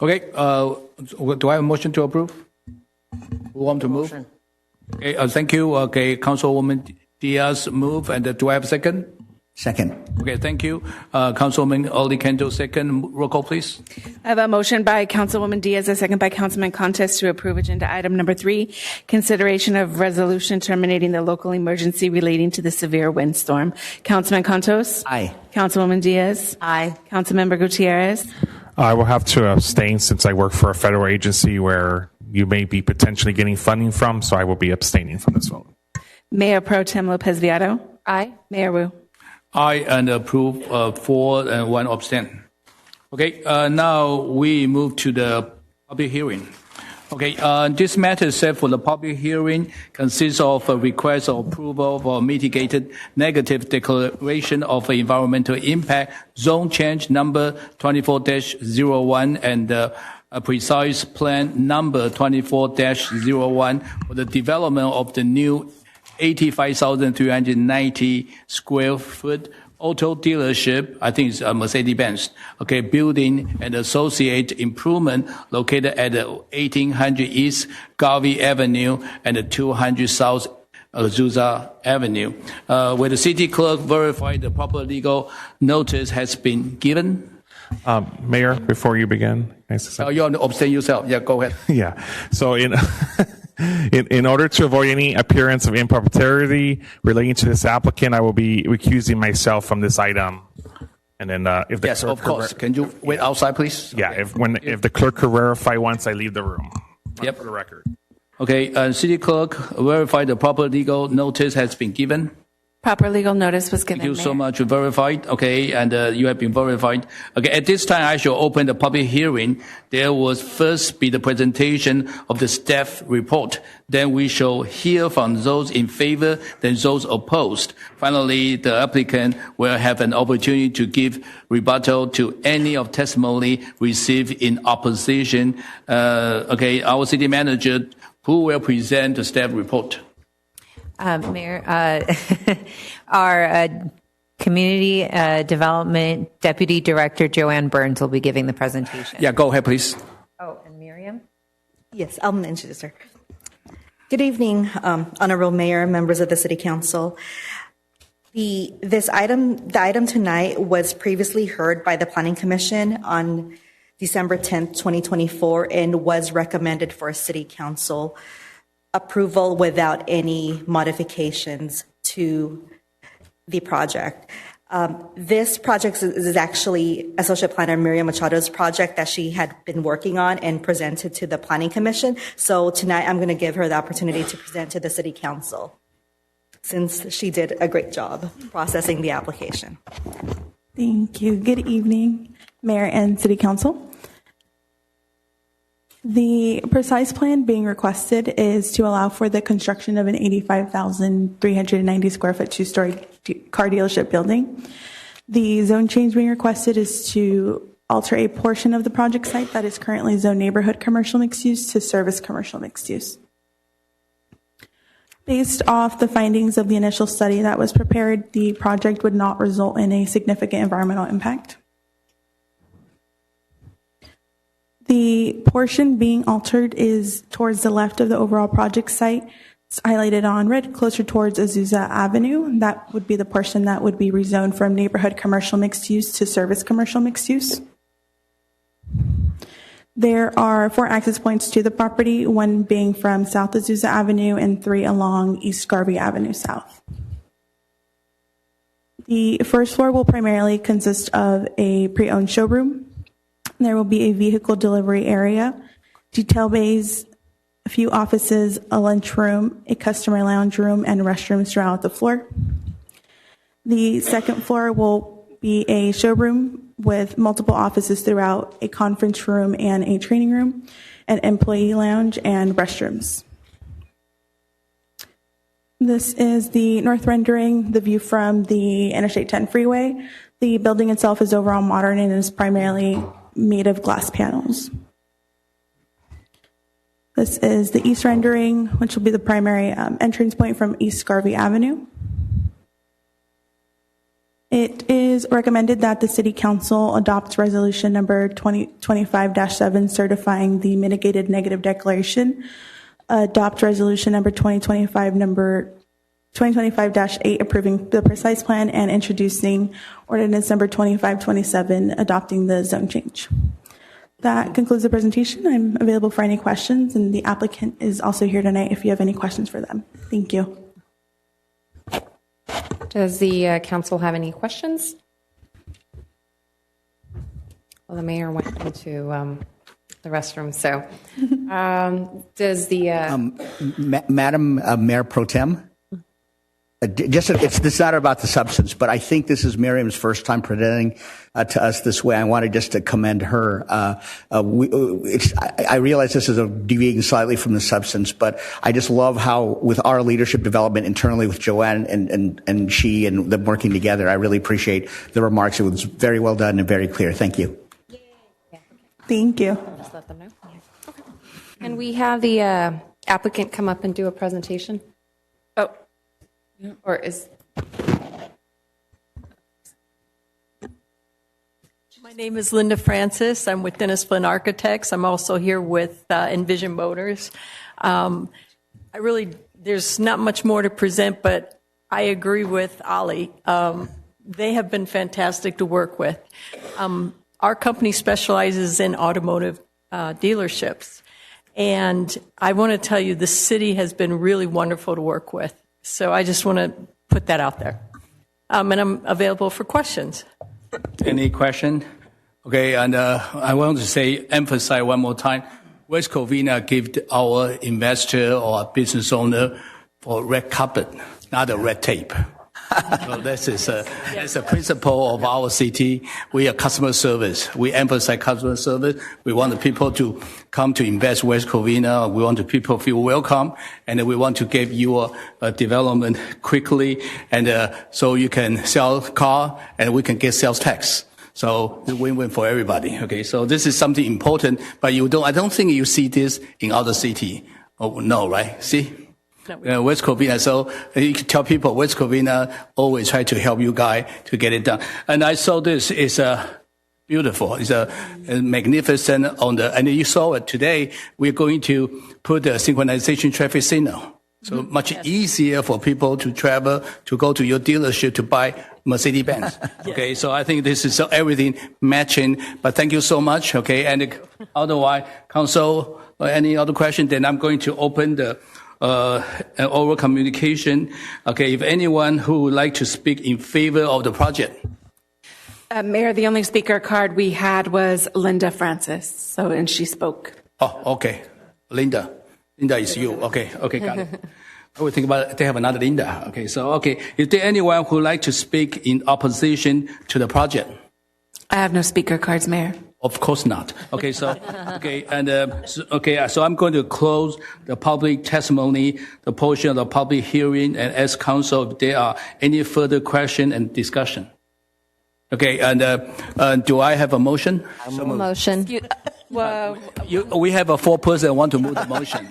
Speaker 2: Okay, do I have a motion to approve? Who want to move? Okay, thank you. Okay, Councilwoman Diaz move, and do I have a second?
Speaker 9: Second.
Speaker 2: Okay, thank you. Councilwoman Oli Kento, second. Roll call, please.
Speaker 5: I have a motion by Councilwoman Diaz, a second by Councilman Contes to approve agenda item number 3, consideration of resolution terminating the local emergency relating to the severe windstorm. Councilman Contos?
Speaker 9: Aye.
Speaker 5: Councilwoman Diaz?
Speaker 19: Aye.
Speaker 5: Councilmember Gutierrez?
Speaker 8: I will have to abstain since I work for a federal agency where you may be potentially getting funding from, so I will be abstaining from this vote.
Speaker 5: Mayor Pro Tem Lopez Viado?
Speaker 21: Aye.
Speaker 5: Mayor Wu?
Speaker 2: Aye, and approve 4 and 1 abstain. Okay, now we move to the public hearing. Okay, this matter set for the public hearing consists of a request of approval for mitigated negative declaration of environmental impact zone change number 24-01 and a precise plan number 24-01 for the development of the new 85,390 square foot auto dealership, I think it's Mercedes-Benz, okay, building and associate improvement located at 1800 East Garvey Avenue and 200 South Azusa Avenue. Where the city clerk verified the proper legal notice has been given.
Speaker 8: Mayor, before you begin, can I say something?
Speaker 2: You want to abstain yourself? Yeah, go ahead.
Speaker 8: Yeah. So in order to avoid any appearance of impropriety relating to this applicant, I will be recusing myself from this item. And then if the
Speaker 2: yes,
Speaker 8: clerk
Speaker 2: of course. Can you wait outside, please?
Speaker 8: Yeah. Okay. If the clerk could verify once I leave the room.
Speaker 2: Yep.
Speaker 8: For the record.
Speaker 2: Okay. City clerk, verify the proper legal notice has been given.
Speaker 5: Proper legal notice was given.
Speaker 2: Thank you
Speaker 5: Mayor.
Speaker 2: so much. Verified. Okay, and you have been verified. Okay, at this time, I shall open the public hearing. There will first be the presentation of the staff report. Then we shall hear from those in favor, then those opposed. Finally, the applicant will have an opportunity to give rebuttal to any of testimony received in opposition. Okay, our city manager, who will present the staff report?
Speaker 19: Mayor, our Community Development Deputy Director Joanne Burns will be giving the presentation.
Speaker 2: Yeah, go ahead, please.
Speaker 12: Oh, and Miriam? Yes, I'll introduce her. Good evening, Honorable Mayor, members of the City Council. The item tonight was previously heard by the Planning Commission on December 10th, 2024, and was recommended for City Council approval without any modifications to the project. This project is actually Associate Planner Miriam Machado's project that she had been working on and presented to the Planning Commission. So tonight I'm going to give her the opportunity to present to the City Council since she did a great job processing the application.
Speaker 13: Thank you. Good evening, Mayor and City Council. The precise plan being requested is to allow for the construction of an 85,390 square foot two-story car dealership building. The zone change being requested is to alter a portion of the project site that is currently zoned neighborhood commercial mixed use to service commercial mixed use. Based off the findings of the initial study that was prepared, the project would not result in a significant environmental impact. The portion being altered is towards the left of the overall project site. It's highlighted on red, closer towards Azusa Avenue. That would be the portion that would be rezoned from neighborhood commercial mixed use to service commercial mixed use. There are 4 access points to the property, 1 being from South Azusa Avenue and 3 along East Garvey Avenue South. The first floor will primarily consist of a pre-owned showroom. There will be a vehicle delivery area, detail bays, a few offices, a lunchroom, a customer lounge room, and restrooms throughout the floor. The second floor will be a showroom with multiple offices throughout, a conference room and a training room, an employee lounge, and restrooms. This is the north rendering, the view from the Interstate 10 freeway. The building itself is overall modern and is primarily made of glass panels. This is the east rendering, which will be the primary entrance point from East Garvey Avenue. It is recommended that the City Council adopts resolution number 2025-7 certifying the mitigated negative declaration, adopt resolution number 2025-8 approving the precise plan, and introducing ordinance number 2527 adopting the zone change. That concludes the presentation. I'm available for any questions, and the applicant is also here tonight if you have any questions for them. Thank you.
Speaker 21: Does the council have any questions? Well, the mayor went into the restroom, so does the
Speaker 9: Madam Mayor Pro Tem? This is not about the substance, but I think this is Miriam's first time presenting to us this way. I wanted just to commend her. I realize this is deviating slightly from the substance, but I just love how, with our leadership development internally with Joanne and she and them working together, I really appreciate the remarks. It was very well done and very clear. Thank you.
Speaker 13: Thank you.
Speaker 21: just let them know? Okay. Can we have the applicant come up and do a presentation? Oh. Or is...
Speaker 7: My name is Linda Francis. I'm with Dennis Flynn Architects. I'm also here with Envision Motors. There's not much more to present, but I agree with Ali. They have been fantastic to work with. Our company specializes in automotive dealerships. And I want to tell you, the city has been really wonderful to work with. So I just want to put that out there. And I'm available for questions.
Speaker 2: Any question? Okay, and I want to emphasize one more time, West Covina give our investor or business owner for red carpet, not a red tape. So that's a principle of our city. We are customer service. We emphasize customer service. We want the people to come to invest West Covina. We want the people to feel welcome, and we want to give you a development quickly, and so you can sell car and we can get sales tax. So the win-win for everybody. Okay, so this is something important, but I don't think you see this in other city. Oh no, right? See? West Covina, so you can tell people West Covina always try to help you guys to get it done. And I saw this is beautiful. It's a magnificent and you saw it today. We're going to put a synchronization traffic signal. So much easier for people to travel, to go to your dealership to buy Mercedes-Benz. Okay, so I think this is everything matching. But thank you so much. Okay, and otherwise, council, any other question? Then I'm going to open the an oral communication. Okay, if anyone who would like to speak in favor of the project.
Speaker 5: Mayor, the only speaker card we had was Linda Francis, and she spoke.
Speaker 2: Oh, okay. Linda is you. Okay, got it. I would think about they have another Linda. Okay, is there anyone who would like to speak in opposition to the project?
Speaker 5: I have no speaker cards, Mayor.
Speaker 2: Of course not. Okay, so I'm going to close the public testimony, the portion of the public hearing, and ask council if there are any further question and discussion. Okay, and do I have a motion?
Speaker 21: Motion.
Speaker 2: We have a 4-person want to move the motion.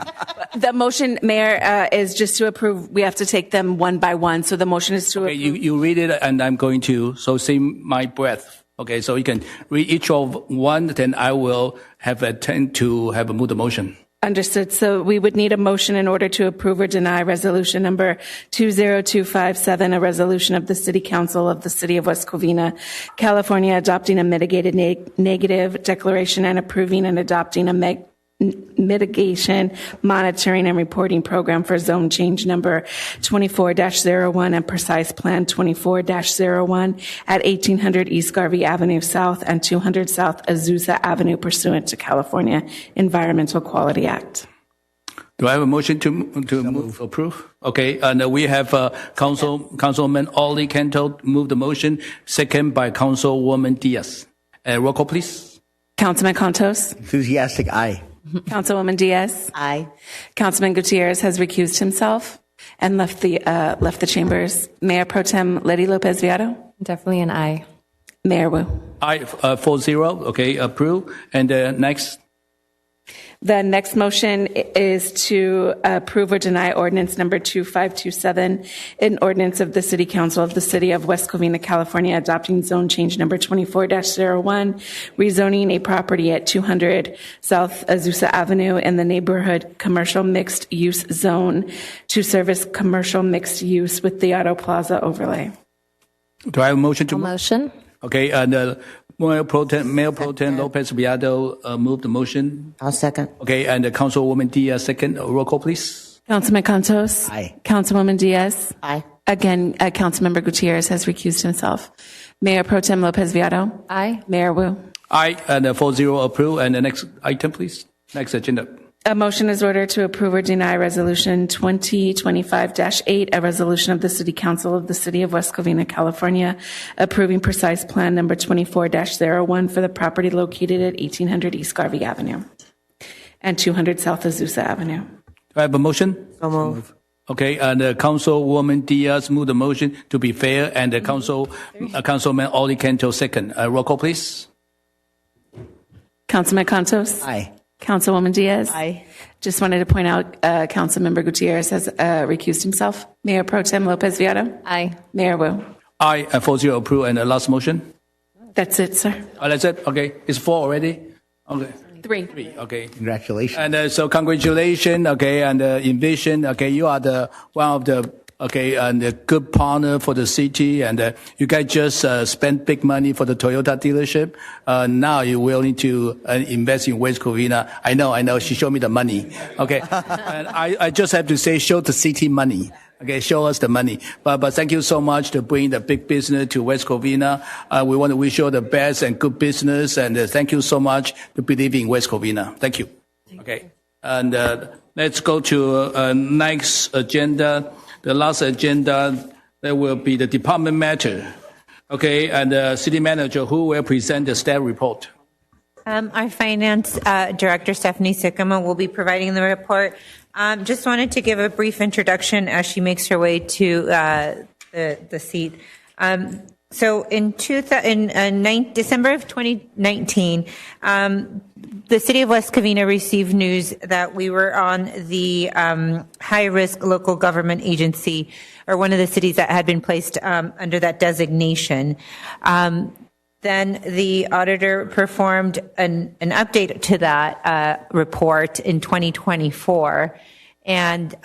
Speaker 5: The motion, Mayor, is just to approve. We have to take them one by one. So the motion is to approve.
Speaker 2: You read it, and I'm going to save my breath. Okay, so you can read each of one, then I will have a turn to have a move the motion.
Speaker 5: Understood. So we would need a motion in order to approve or deny resolution number 20257, a resolution of the City Council of the City of West Covina, California, adopting a mitigated negative declaration and approving and adopting a mitigation monitoring and reporting program for zone change number 24-01 and precise plan 24-01 at 1800 East Garvey Avenue South and 200 South Azusa Avenue pursuant to California Environmental Quality Act.
Speaker 2: Do I have a motion to move approve? Okay, and we have Councilman Ollie Canto move the motion, second by Councilwoman Diaz. Roll call, please.
Speaker 5: Councilman Contos.
Speaker 9: Enthusiastic aye.
Speaker 5: Councilwoman Diaz.
Speaker 10: Aye.
Speaker 5: Councilman Gutierrez has recused himself. and left the chambers. Mayor Pro Tem Letty Lopez Viado.
Speaker 21: Definitely an aye.
Speaker 5: Mayor Wu.
Speaker 2: Aye, 4-0. Okay, approved. And next.
Speaker 5: The next motion is to approve or deny ordinance number 2527, an ordinance of the City Council of the City of West Covina, California, adopting zone change number 24-01, rezoning a property at 200 South Azusa Avenue in the neighborhood commercial mixed use zone to service commercial mixed use with the Auto Plaza overlay.
Speaker 2: Do I have a motion to
Speaker 21: motion?
Speaker 2: Okay, and Mayor Pro Tem Lopez Viado moved the motion.
Speaker 6: I'll second.
Speaker 2: Okay, and Councilwoman Diaz second. Roll call, please.
Speaker 5: Councilman Contos?
Speaker 6: Aye.
Speaker 5: Councilwoman Diaz?
Speaker 6: Aye.
Speaker 5: Again, Councilmember Gutierrez has recused himself. Mayor Pro Tem Lopez Viado?
Speaker 21: Aye.
Speaker 5: Mayor Wu?
Speaker 2: Aye, and 4-0 approved. And the next item, please. Next agenda.
Speaker 5: A motion is ordered to approve or deny Resolution 2025-8, a resolution of the City Council of the City of West Covina, California, approving precise plan number 24-01 for the property located at 1800 East Garvey Avenue and 200 South Azusa Avenue.
Speaker 2: Do I have a motion?
Speaker 6: So move.
Speaker 2: Okay, and Councilwoman Diaz moved the motion to be fair, and Councilman Oli Canto second. Roll call, please.
Speaker 5: Councilman Contos?
Speaker 6: Aye.
Speaker 5: Councilwoman Diaz?
Speaker 6: Aye.
Speaker 5: Just wanted to point out, Councilmember Gutierrez has recused himself. Mayor Pro Tem Lopez Viado?
Speaker 21: Aye.
Speaker 5: Mayor Wu?
Speaker 2: Aye, 4-0 approved. And the last motion?
Speaker 5: That's it, sir.
Speaker 2: Oh, that's it? Okay. It's 4 already? Okay.
Speaker 5: 3.
Speaker 2: Okay.
Speaker 9: Congratulations.
Speaker 2: And so congratulations, okay, and Envision, okay, you are one of the, okay, and a good partner for the city, and you guys just spent big money for the Toyota dealership. Now you're willing to invest in West Covina. I know, she showed me the money. Okay. And I just have to say, show the city money. Okay, show us the money. But thank you so much to bring the big business to West Covina. We want to wish you all the best and good business, and thank you so much to believe in West Covina. Thank you. Okay, and let's go to next agenda. The last agenda, there will be the department matter. Okay, and the city manager who will present the staff report.
Speaker 19: Our finance director, Stephanie Sycamore, will be providing the report. Just wanted to give a brief introduction as she makes her way to the seat. So in December of 2019, the city of West Covina received news that we were on the high-risk local government agency, or one of the cities that had been placed under that designation. Then the auditor performed an update to that report in 2024, and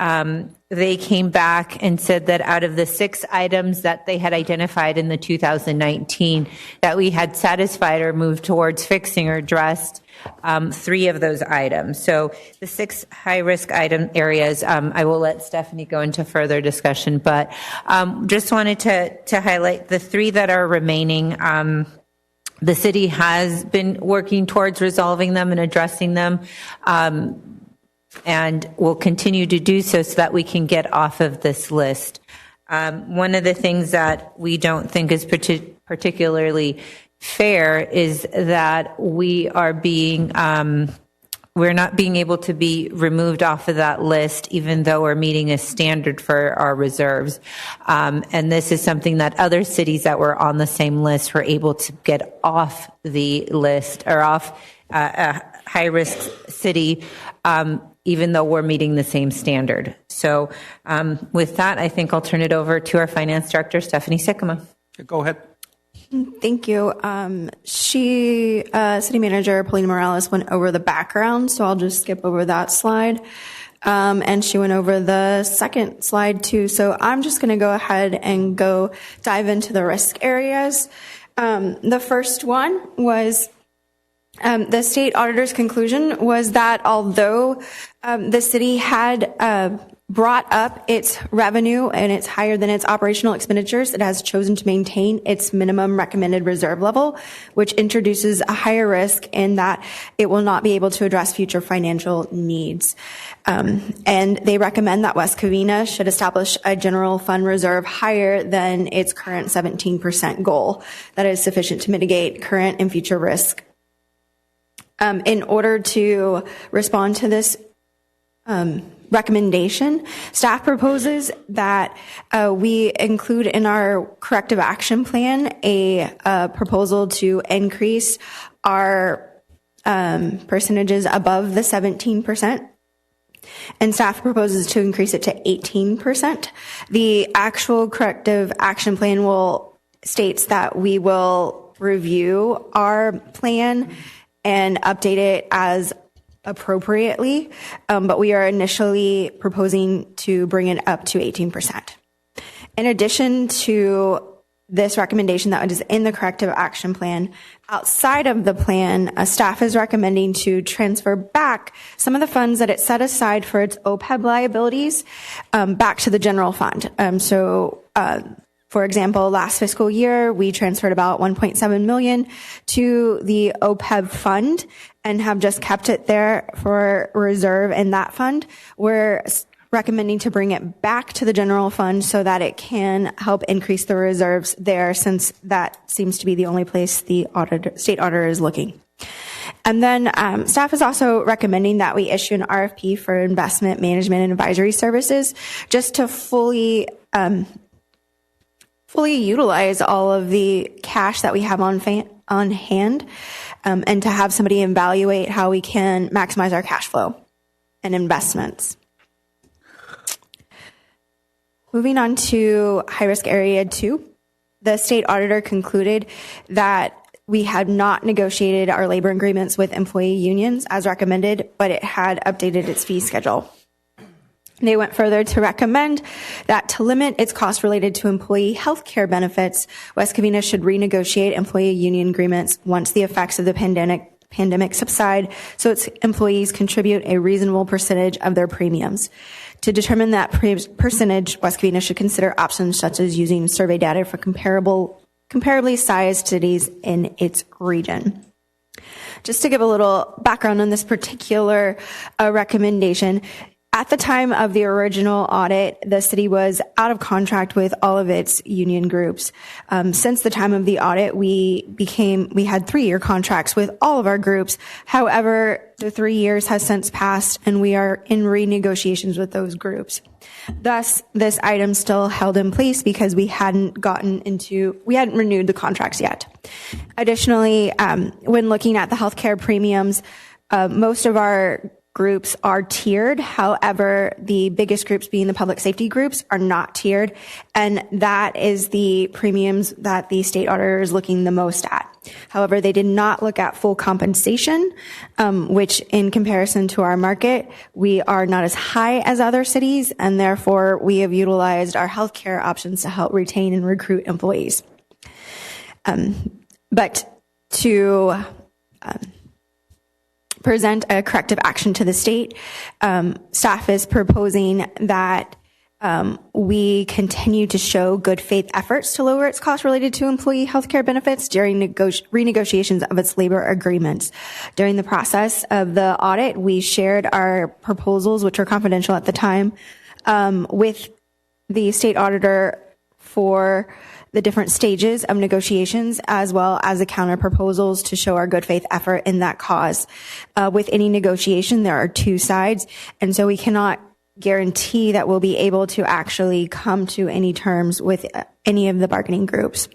Speaker 19: they came back and said that out of the 6 items that they had identified in the 2019, that we had satisfied or moved towards fixing or addressed 3 of those items. So the 6 high-risk item areas, I will let Stephanie go into further discussion, but just wanted to highlight the 3 that are remaining. The city has been working towards resolving them and addressing them, and will continue to do so that we can get off of this list. One of the things that we don't think is particularly fair is that we are we're not being able to be removed off of that list, even though we're meeting a standard for our reserves. And this is something that other cities that were on the same list were able to get off the list, or off a high-risk city, even though we're meeting the same standard. So with that, I think I'll turn it over to our finance director, Stephanie Sycamore.
Speaker 2: Go ahead.
Speaker 14: Thank you. City Manager Paulina Morales went over the background, so I'll just skip over that slide. And she went over the second slide too. So I'm just going to go ahead and dive into the risk areas. The first one was the state auditor's conclusion was that although the city had brought up its revenue and it's higher than its operational expenditures, it has chosen to maintain its minimum recommended reserve level, which introduces a higher risk in that it will not be able to address future financial needs. And they recommend that West Covina should establish a general fund reserve higher than its current 17% goal that is sufficient to mitigate current and future risk. In order to respond to this recommendation, staff proposes that we include in our corrective action plan a proposal to increase our percentages above the 17%. And staff proposes to increase it to 18%. The actual corrective action plan states that we will review our plan and update it as appropriately, but we are initially proposing to bring it up to 18%. In addition to this recommendation that is in the corrective action plan, outside of the plan, staff is recommending to transfer back some of the funds that it set aside for its OPEB liabilities back to the general fund. For example, last fiscal year, we transferred about $1.7 million to the OPEB fund and have just kept it there for reserve in that fund. We're recommending to bring it back to the general fund so that it can help increase the reserves there, since that seems to be the only place the state auditor is looking. And then staff is also recommending that we issue an RFP for investment management and advisory services, just to fully utilize all of the cash that we have on hand, and to have somebody evaluate how we can maximize our cash flow and investments. Moving on to high-risk area 2, the state auditor concluded that we had not negotiated our labor agreements with employee unions as recommended, but it had updated its fee schedule. They went further to recommend that to limit its costs related to employee health care benefits, West Covina should renegotiate employee union agreements once the effects of the pandemic subside, so its employees contribute a reasonable percentage of their premiums. To determine that percentage, West Covina should consider options such as using survey data for comparably sized cities in its region. Just to give a little background on this particular recommendation, at the time of the original audit, the city was out of contract with all of its union groups. Since the time of the audit, we had 3-year contracts with all of our groups. However, the 3 years has since passed and we are in renegotiations with those groups. Thus, this item still held in place because we hadn't renewed the contracts yet. Additionally, when looking at the healthcare premiums, most of our groups are tiered. However, the biggest groups being the public safety groups are not tiered. And that is the premiums that the state auditor is looking the most at. However, they did not look at full compensation, which in comparison to our market, we are not as high as other cities. And therefore, we have utilized our healthcare options to help retain and recruit employees. But to present a corrective action to the state, staff is proposing that we continue to show good faith efforts to lower its costs related to employee health care benefits during renegotiations of its labor agreements. During the process of the audit, we shared our proposals, which were confidential at the time, with the state auditor for the different stages of negotiations, as well as the counter proposals to show our good faith effort in that cause. With any negotiation, there are 2 sides, and so we cannot guarantee that we'll be able to actually come to any terms with any of the bargaining groups.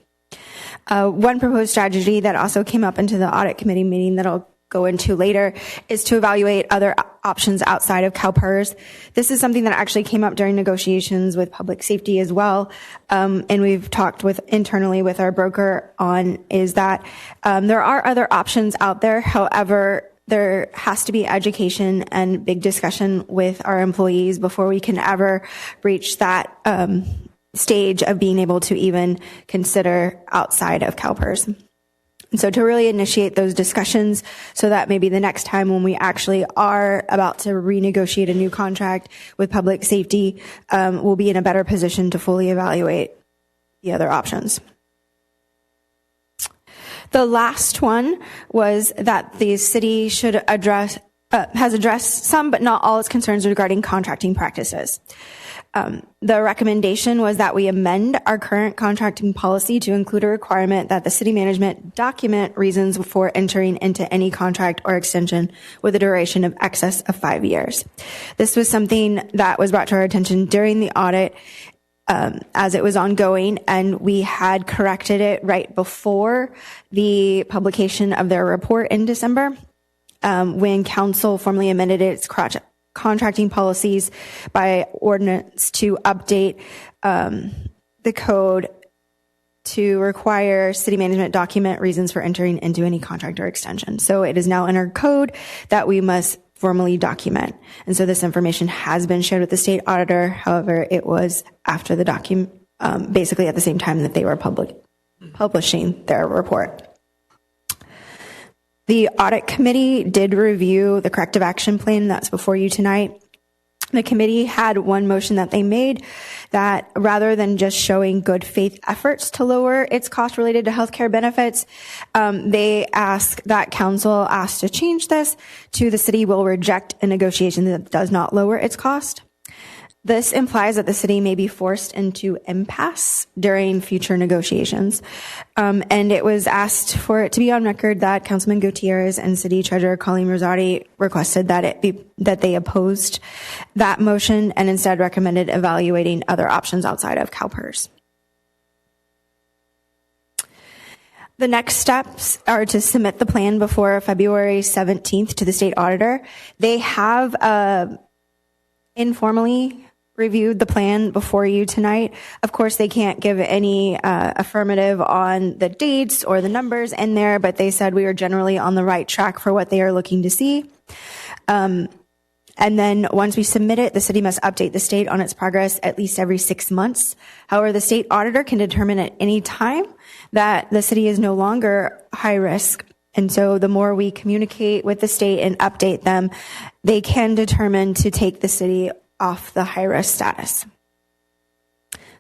Speaker 14: One proposed strategy that also came up into the audit committee meeting that I'll go into later is to evaluate other options outside of CalPERS. This is something that actually came up during negotiations with public safety as well, and we've talked internally with our broker on is that there are other options out there. However, there has to be education and big discussion with our employees before we can ever reach that stage of being able to even consider outside of CalPERS. And so to really initiate those discussions so that maybe the next time when we actually are about to renegotiate a new contract with public safety, we'll be in a better position to fully evaluate the other options. The last one was that the city should has addressed some but not all its concerns regarding contracting practices. The recommendation was that we amend our current contracting policy to include a requirement that the city management document reasons for entering into any contract or extension with a duration of excess of 5 years. This was something that was brought to our attention during the audit as it was ongoing, and we had corrected it right before the publication of their report in December, when council formally amended its contracting policies by ordinance to update the code to require city management document reasons for entering into any contract or extension. So it is now in our code that we must formally document. And so this information has been shared with the state auditor. However, it was after the document, basically at the same time that they were publishing their report. The audit committee did review the corrective action plan that's before you tonight. The committee had one motion that they made that rather than just showing good faith efforts to lower its cost related to healthcare benefits, they ask that council ask to change this to the city will reject a negotiation that does not lower its cost. This implies that the city may be forced into impasse during future negotiations. And it was asked for it to be on record that Councilman Gutierrez and City Treasurer Colleen Rosati requested that they opposed that motion and instead recommended evaluating other options outside of CalPERS. The next steps are to submit the plan before February 17th to the state auditor. They have informally reviewed the plan before you tonight. Of course, they can't give any affirmative on the dates or the numbers in there, but they said we are generally on the right track for what they are looking to see. And then once we submit it, the city must update the state on its progress at least every 6 months. However, the state auditor can determine at any time that the city is no longer high risk. And so the more we communicate with the state and update them, they can determine to take the city off the high risk status.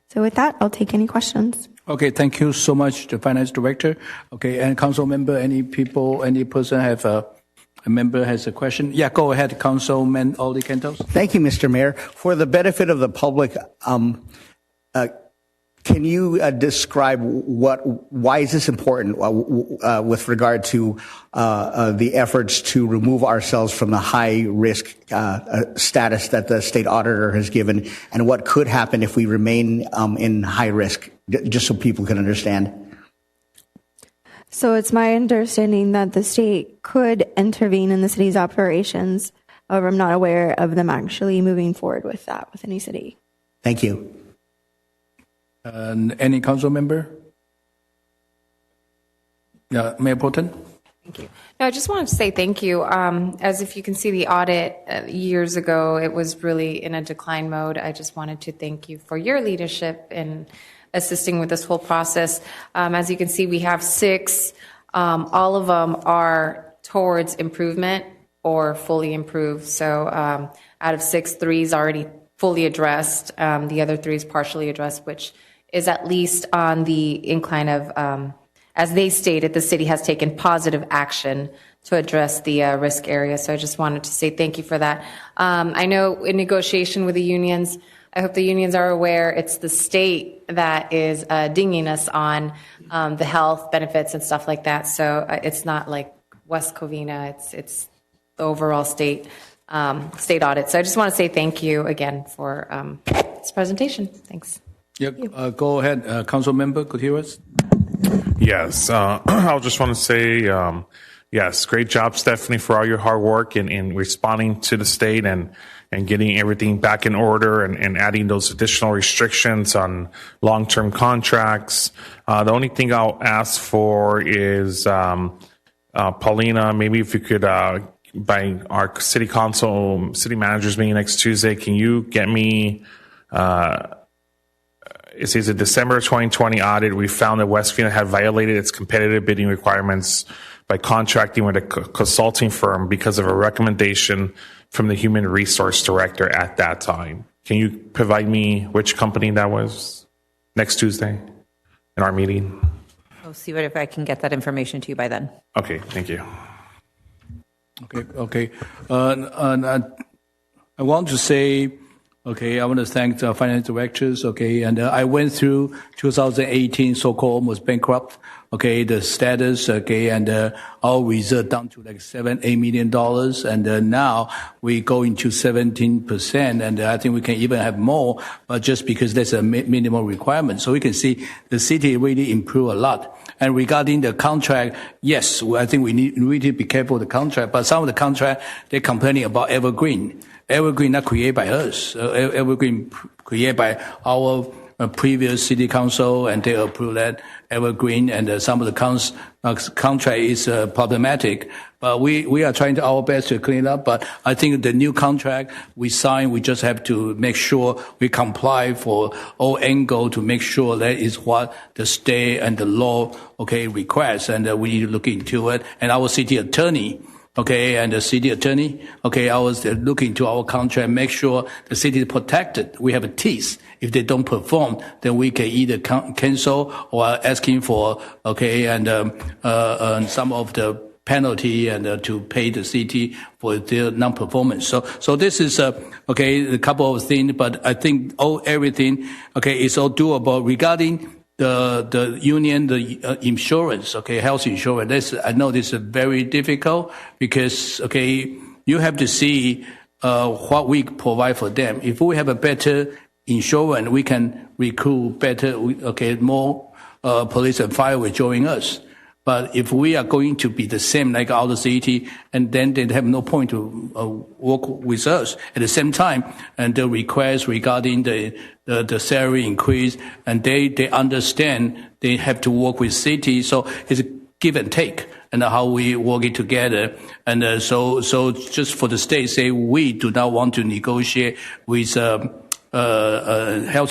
Speaker 14: So with that, I'll take any questions.
Speaker 2: Okay, thank you so much, the finance director. Okay, and council member, any person have a member has a question? Yeah, go ahead, Councilman Oli Cantos.
Speaker 9: Thank you, Mr. Mayor. For the benefit of the public, can you describe why is this important with regard to the efforts to remove ourselves from the high risk status that the state auditor has given, and what could happen if we remain in high risk, just so people can understand?
Speaker 14: So it's my understanding that the state could intervene in the city's operations. However, I'm not aware of them actually moving forward with that with any city.
Speaker 9: Thank you.
Speaker 2: Any council member? Yeah, Mayor Proton?
Speaker 21: Thank you. No, I just wanted to say thank you. As if you can see the audit years ago, it was really in a decline mode. I just wanted to thank you for your leadership in assisting with this whole process. As you can see, we have 6. All of them are towards improvement or fully improved. So out of 6, 3 is already fully addressed. The other 3 is partially addressed, which is at least on the incline of, as they stated, the city has taken positive action to address the risk area. So I just wanted to say thank you for that. I know in negotiation with the unions, I hope the unions are aware it's the state that is dinging us on the health benefits and stuff like that. So it's not like West Covina, it's the overall state audit. So I just want to say thank you again for this presentation. Thanks.
Speaker 2: Yeah, go ahead, Council Member Gutierrez.
Speaker 8: Yes, I just want to say, yes, great job, Stephanie, for all your hard work in responding to the state and getting everything back in order and adding those additional restrictions on long-term contracts. The only thing I'll ask for is, Paulina, maybe if you could, by our city managers meeting next Tuesday, can you get me, it says a December 2020 audit, we found that West Covina had violated its competitive bidding requirements by contracting with a consulting firm because of a recommendation from the human resource director at that time. Can you provide me which company that was next Tuesday in our meeting?
Speaker 19: I'll see if I can get that information to you by then.
Speaker 8: Okay, thank you.
Speaker 2: Okay. I want to say Okay, I want to thank the finance directors. Okay, and I went through 2018 so-called almost bankrupt. Okay, the status. Okay, and our reserve down to like $7-8 million, and now we go into 17%, and I think we can even have more, but just because there's a minimum requirement, so we can see the city really improve a lot. And regarding the contract, yes, I think we need really to be careful with the contract. But some of the contract they're complaining about evergreen. Evergreen not created by us. Evergreen created by our previous city council, and they approved that evergreen. And some of the contract is problematic. But we are trying our best to clean up. But I think the new contract we sign, we just have to make sure we comply for all angle to make sure that is what the state and the law requires, and we need to look into it. And our city attorney. Okay, and the city attorney, I was looking to our contract, make sure the city is protected. We have a teeth. If they don't perform, then we can either cancel or asking for, and some of the penalty and to pay the city for their non-performance. So this is, a couple of things, but I think everything, is all doable regarding the union, the insurance, health insurance. I know this is very difficult because, you have to see what we provide for them. If we have a better insurance, we can recruit better, more police and fire will join us. But if we are going to be the same like other city, and then they have no point to work with us at the same time, and the request regarding the salary increase, and they understand they have to work with city, so it's a give and take, and how we work it together. And so just for the state say we do not want to negotiate with health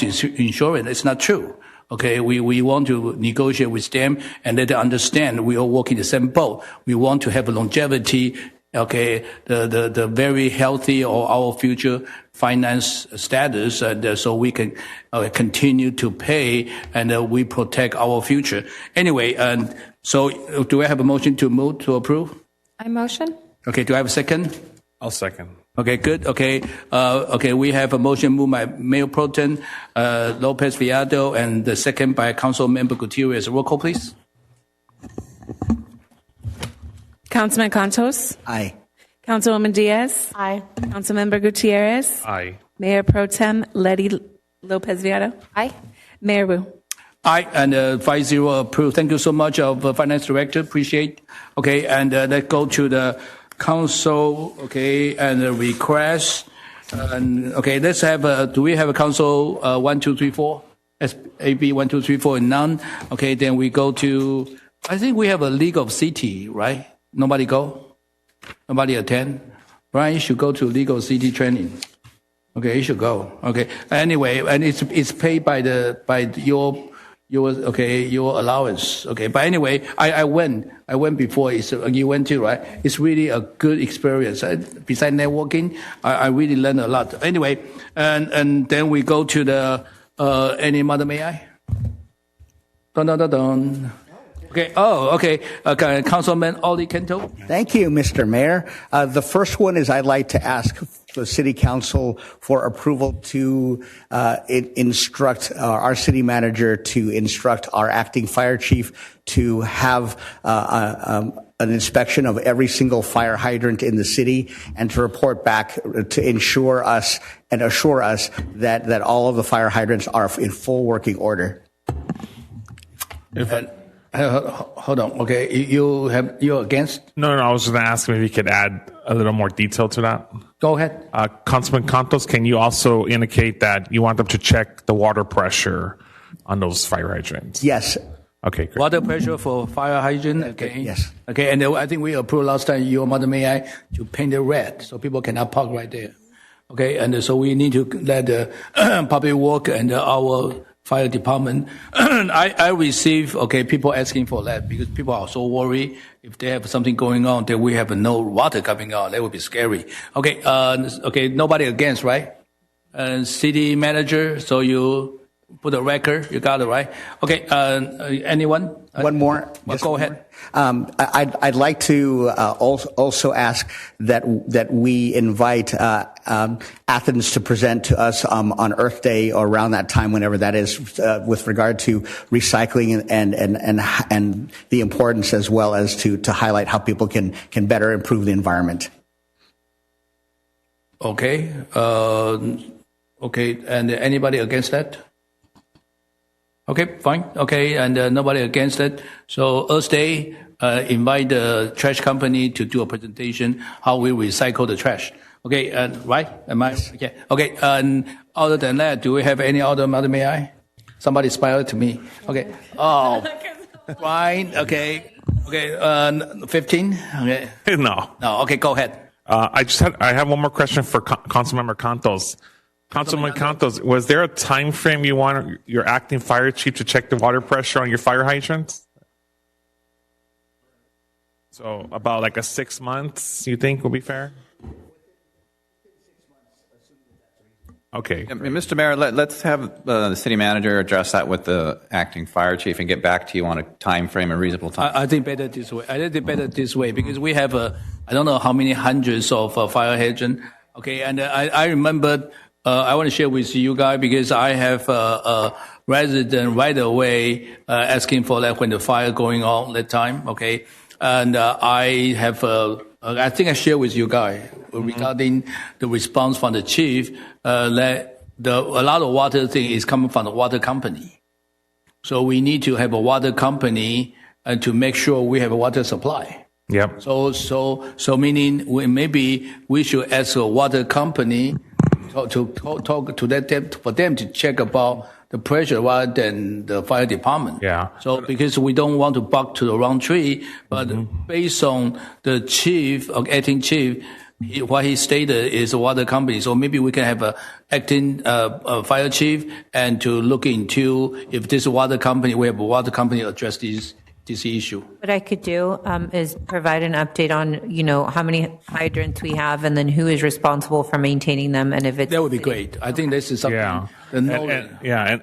Speaker 2: insurance, it's not true. We want to negotiate with them and let them understand we all work in the same boat. We want to have a longevity, the very healthy or our future finance status, and so we can continue to pay and we protect our future. Anyway, so do I have a motion to move to approve?
Speaker 21: I motion.
Speaker 2: Okay, do I have a second?
Speaker 8: I'll second.
Speaker 2: Okay, good. Okay, we have a motion moved by Mayor Pro Tem Lopez Viado, and the second by Council Member Gutierrez. Roll call, please.
Speaker 5: Councilman Contos?
Speaker 9: Aye.
Speaker 5: Councilwoman Diaz?
Speaker 10: Aye.
Speaker 5: Councilmember Gutierrez?
Speaker 8: Aye.
Speaker 5: Mayor Pro Tem Letty Lopez Viado?
Speaker 21: Aye.
Speaker 5: Mayor Wu?
Speaker 2: Aye, and 5-0 approved. Thank you so much, Finance Director. Appreciate. Okay, and let's go to the council. And the request. And let's have. Do we have a council 1, 2, 3, 4? SAB 1, 2, 3, 4, and none. Then we go to. I think we have a League of City, right? Nobody go. Nobody attend. Brian, you should go to League of City training. You should go. Anyway, and it's paid by your allowance. But anyway, I went before. You went too, right? It's really a good experience. Besides networking, I really learned a lot. Anyway, and then we go to the any mother may I? Dun dun dun dun. Councilman Ollie Kento.
Speaker 9: Thank you, Mr. Mayor. The first one is I'd like to ask the City Council for approval to instruct our city manager to instruct our acting fire chief to have an inspection of every single fire hydrant in the city and to report back to ensure us and assure us that all of the fire hydrants are in full working order.
Speaker 2: Hold on. You're against?
Speaker 8: No. I was going to ask maybe you could add a little more detail to that.
Speaker 2: Go ahead.
Speaker 8: Councilman Contos, can you also indicate that you want them to check the water pressure on those fire hydrants?
Speaker 9: Yes.
Speaker 8: Okay, great.
Speaker 2: Water pressure for fire hydrant.
Speaker 9: Yes.
Speaker 2: And I think we approved last time your mother may I to paint it red so people cannot park right there. And so we need to let the public work and our fire department. I receive people asking for that because people are so worried if they have something going on that we have no water coming out. That would be scary. Nobody against, right? City manager, so you for the record. You got it right. Okay. Anyone?
Speaker 9: One more.
Speaker 2: Well, go ahead.
Speaker 9: I'd like to also ask that we invite Athens to present to us on Earth Day or around that time, whenever that is, with regard to recycling and the importance, as well as to highlight how people can better improve the environment.
Speaker 2: Okay. Okay. And anybody against that? Okay, fine. Okay, and nobody against it. So Earth Day, invite the trash company to do a presentation how we recycle the trash. Okay, right? Am I? Okay. Okay. And other than that, do we have any other matter? May I? Somebody smiled to me. Okay. Oh, fine. Okay. Okay. 15. Okay.
Speaker 8: No.
Speaker 2: No. Okay. Go ahead.
Speaker 8: I have one more question for Councilmember Cantos. Councilman Cantos, was there a time frame you want your acting fire chief to check the water pressure on your fire hydrants? So about like a 6 months, you think will be fair? Okay.
Speaker 1: Mr. Mayor, let's have the city manager address that with the acting fire chief and get back to you on a time frame, a reasonable time.
Speaker 2: I think better this way. I think better this way because we have I don't know how many hundreds of fire hydrant. Okay, and I remember. I want to share with you guys because I have a resident right away asking for that when the fire going on that time. Okay, and I have I think I share with you guys regarding the response from the chief that a lot of water thing is coming from the water company. So we need to have a water company to make sure we have a water supply.
Speaker 8: Yep.
Speaker 2: So meaning maybe we should ask a water company to talk to them for them to check about the pressure rather than the fire department.
Speaker 8: Yeah.
Speaker 2: So because we don't want to bark to the wrong tree, but based on the chief or acting chief, what he stated is a water company. So maybe we can have a acting fire chief and to look into if this water company, we have a water company address this issue.
Speaker 19: What I could do is provide an update on, how many hydrants we have and then who is responsible for maintaining them. And if it's
Speaker 2: that would be great. I think this is something.
Speaker 8: Yeah.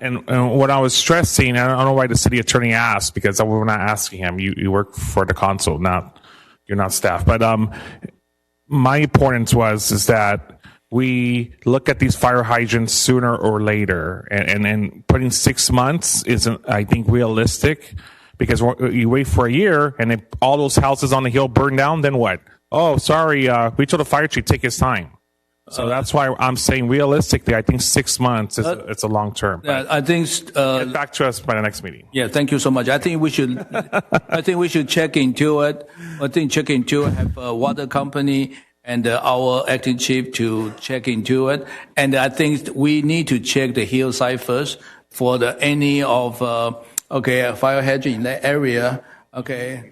Speaker 8: And what I was stressing, I don't know why the city attorney asked because we're not asking him. You work for the council, you're not staff. But my importance is that we look at these fire hydrants sooner or later, and putting 6 months isn't, I think, realistic. Because you wait for a year and if all those houses on the hill burn down, then what? Oh, sorry, we told the fire chief take his time. So that's why I'm saying realistically, I think 6 months it's a long term.
Speaker 2: I think
Speaker 8: get back to us by the next meeting.
Speaker 2: Yeah, thank you so much. I think we should check into it. Have a water company and our acting chief to check into it. And I think we need to check the hillside first for any of a fire hydrant in that area. Okay,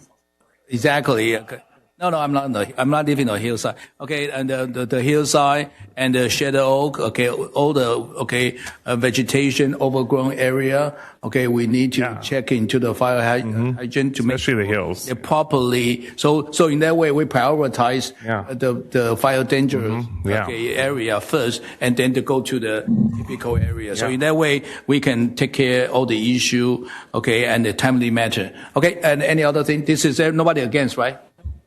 Speaker 2: exactly. Okay. No, I'm not. I'm not living on the hillside. Okay, and the hillside and the shadow oak. Okay, all the vegetation, overgrown area. Okay, we need to check into the fire hydrant to make sure
Speaker 8: the hills
Speaker 2: properly. So in that way, we prioritize the fire dangerous area first, and then to go to the typical area. So in that way, we can take care of all the issue. Okay, and the timely matter. Okay, and any other thing? This is nobody against, right?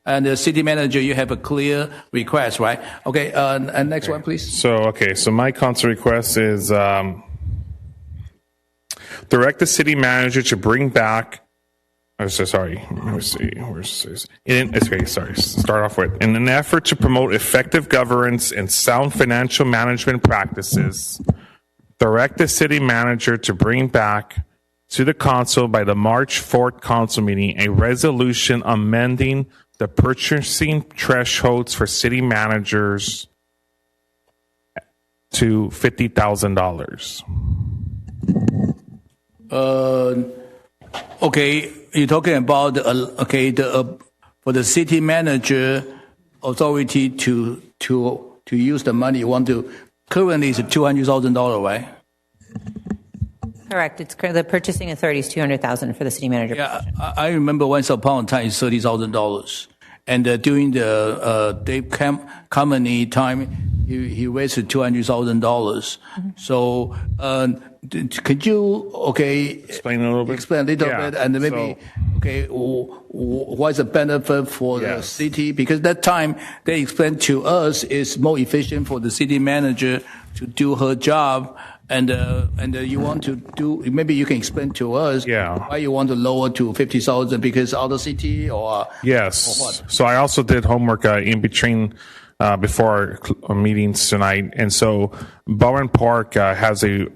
Speaker 2: And the city manager, you have a clear request, right? Okay, and next one, please.
Speaker 8: So my council request is direct the city manager to bring back. Start off with, in an effort to promote effective governance and sound financial management practices, direct the city manager to bring back to the council by the March 4th council meeting a resolution amending the purchasing thresholds for city managers to $50,000.
Speaker 2: Okay, you're talking about for the city manager authority to use the money. You want to currently it's $200,000, right?
Speaker 19: Correct. It's the purchasing authority is $200,000 for the city manager.
Speaker 2: Yeah, I remember once upon a time it's $30,000, and during the Dave Company time, he raised $200,000. So could you,
Speaker 8: explain a little bit?
Speaker 2: Explain a little
Speaker 8: Yeah,
Speaker 2: bit, and maybe, what's the benefit for the city? Because that time they explained to us it's more efficient for the city manager to do her job. And you want to do, maybe you can explain to us why you want to lower to 50,000 because other city or
Speaker 8: yes.
Speaker 2: or what?
Speaker 8: So I also did homework in between before our meetings tonight, and so Bowen Park has a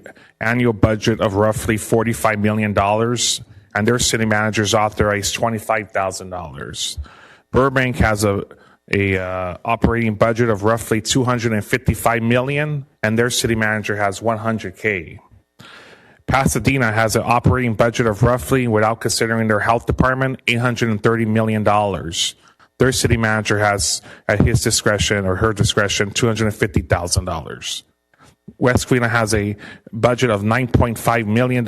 Speaker 8: annual budget of roughly $45 million, and their city managers authorized $25,000. Burbank has a operating budget of roughly $255 million, and their city manager has $100K. Pasadena has an operating budget of roughly, without considering their health department, $830 million. Their city manager has, at his discretion or her discretion, $250,000. West Covina has a budget of $9.5 million.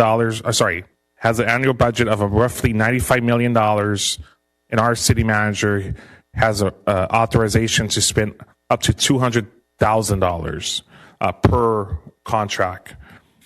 Speaker 8: Has an annual budget of roughly $95 million, and our city manager has an authorization to spend up to $200,000 per contract.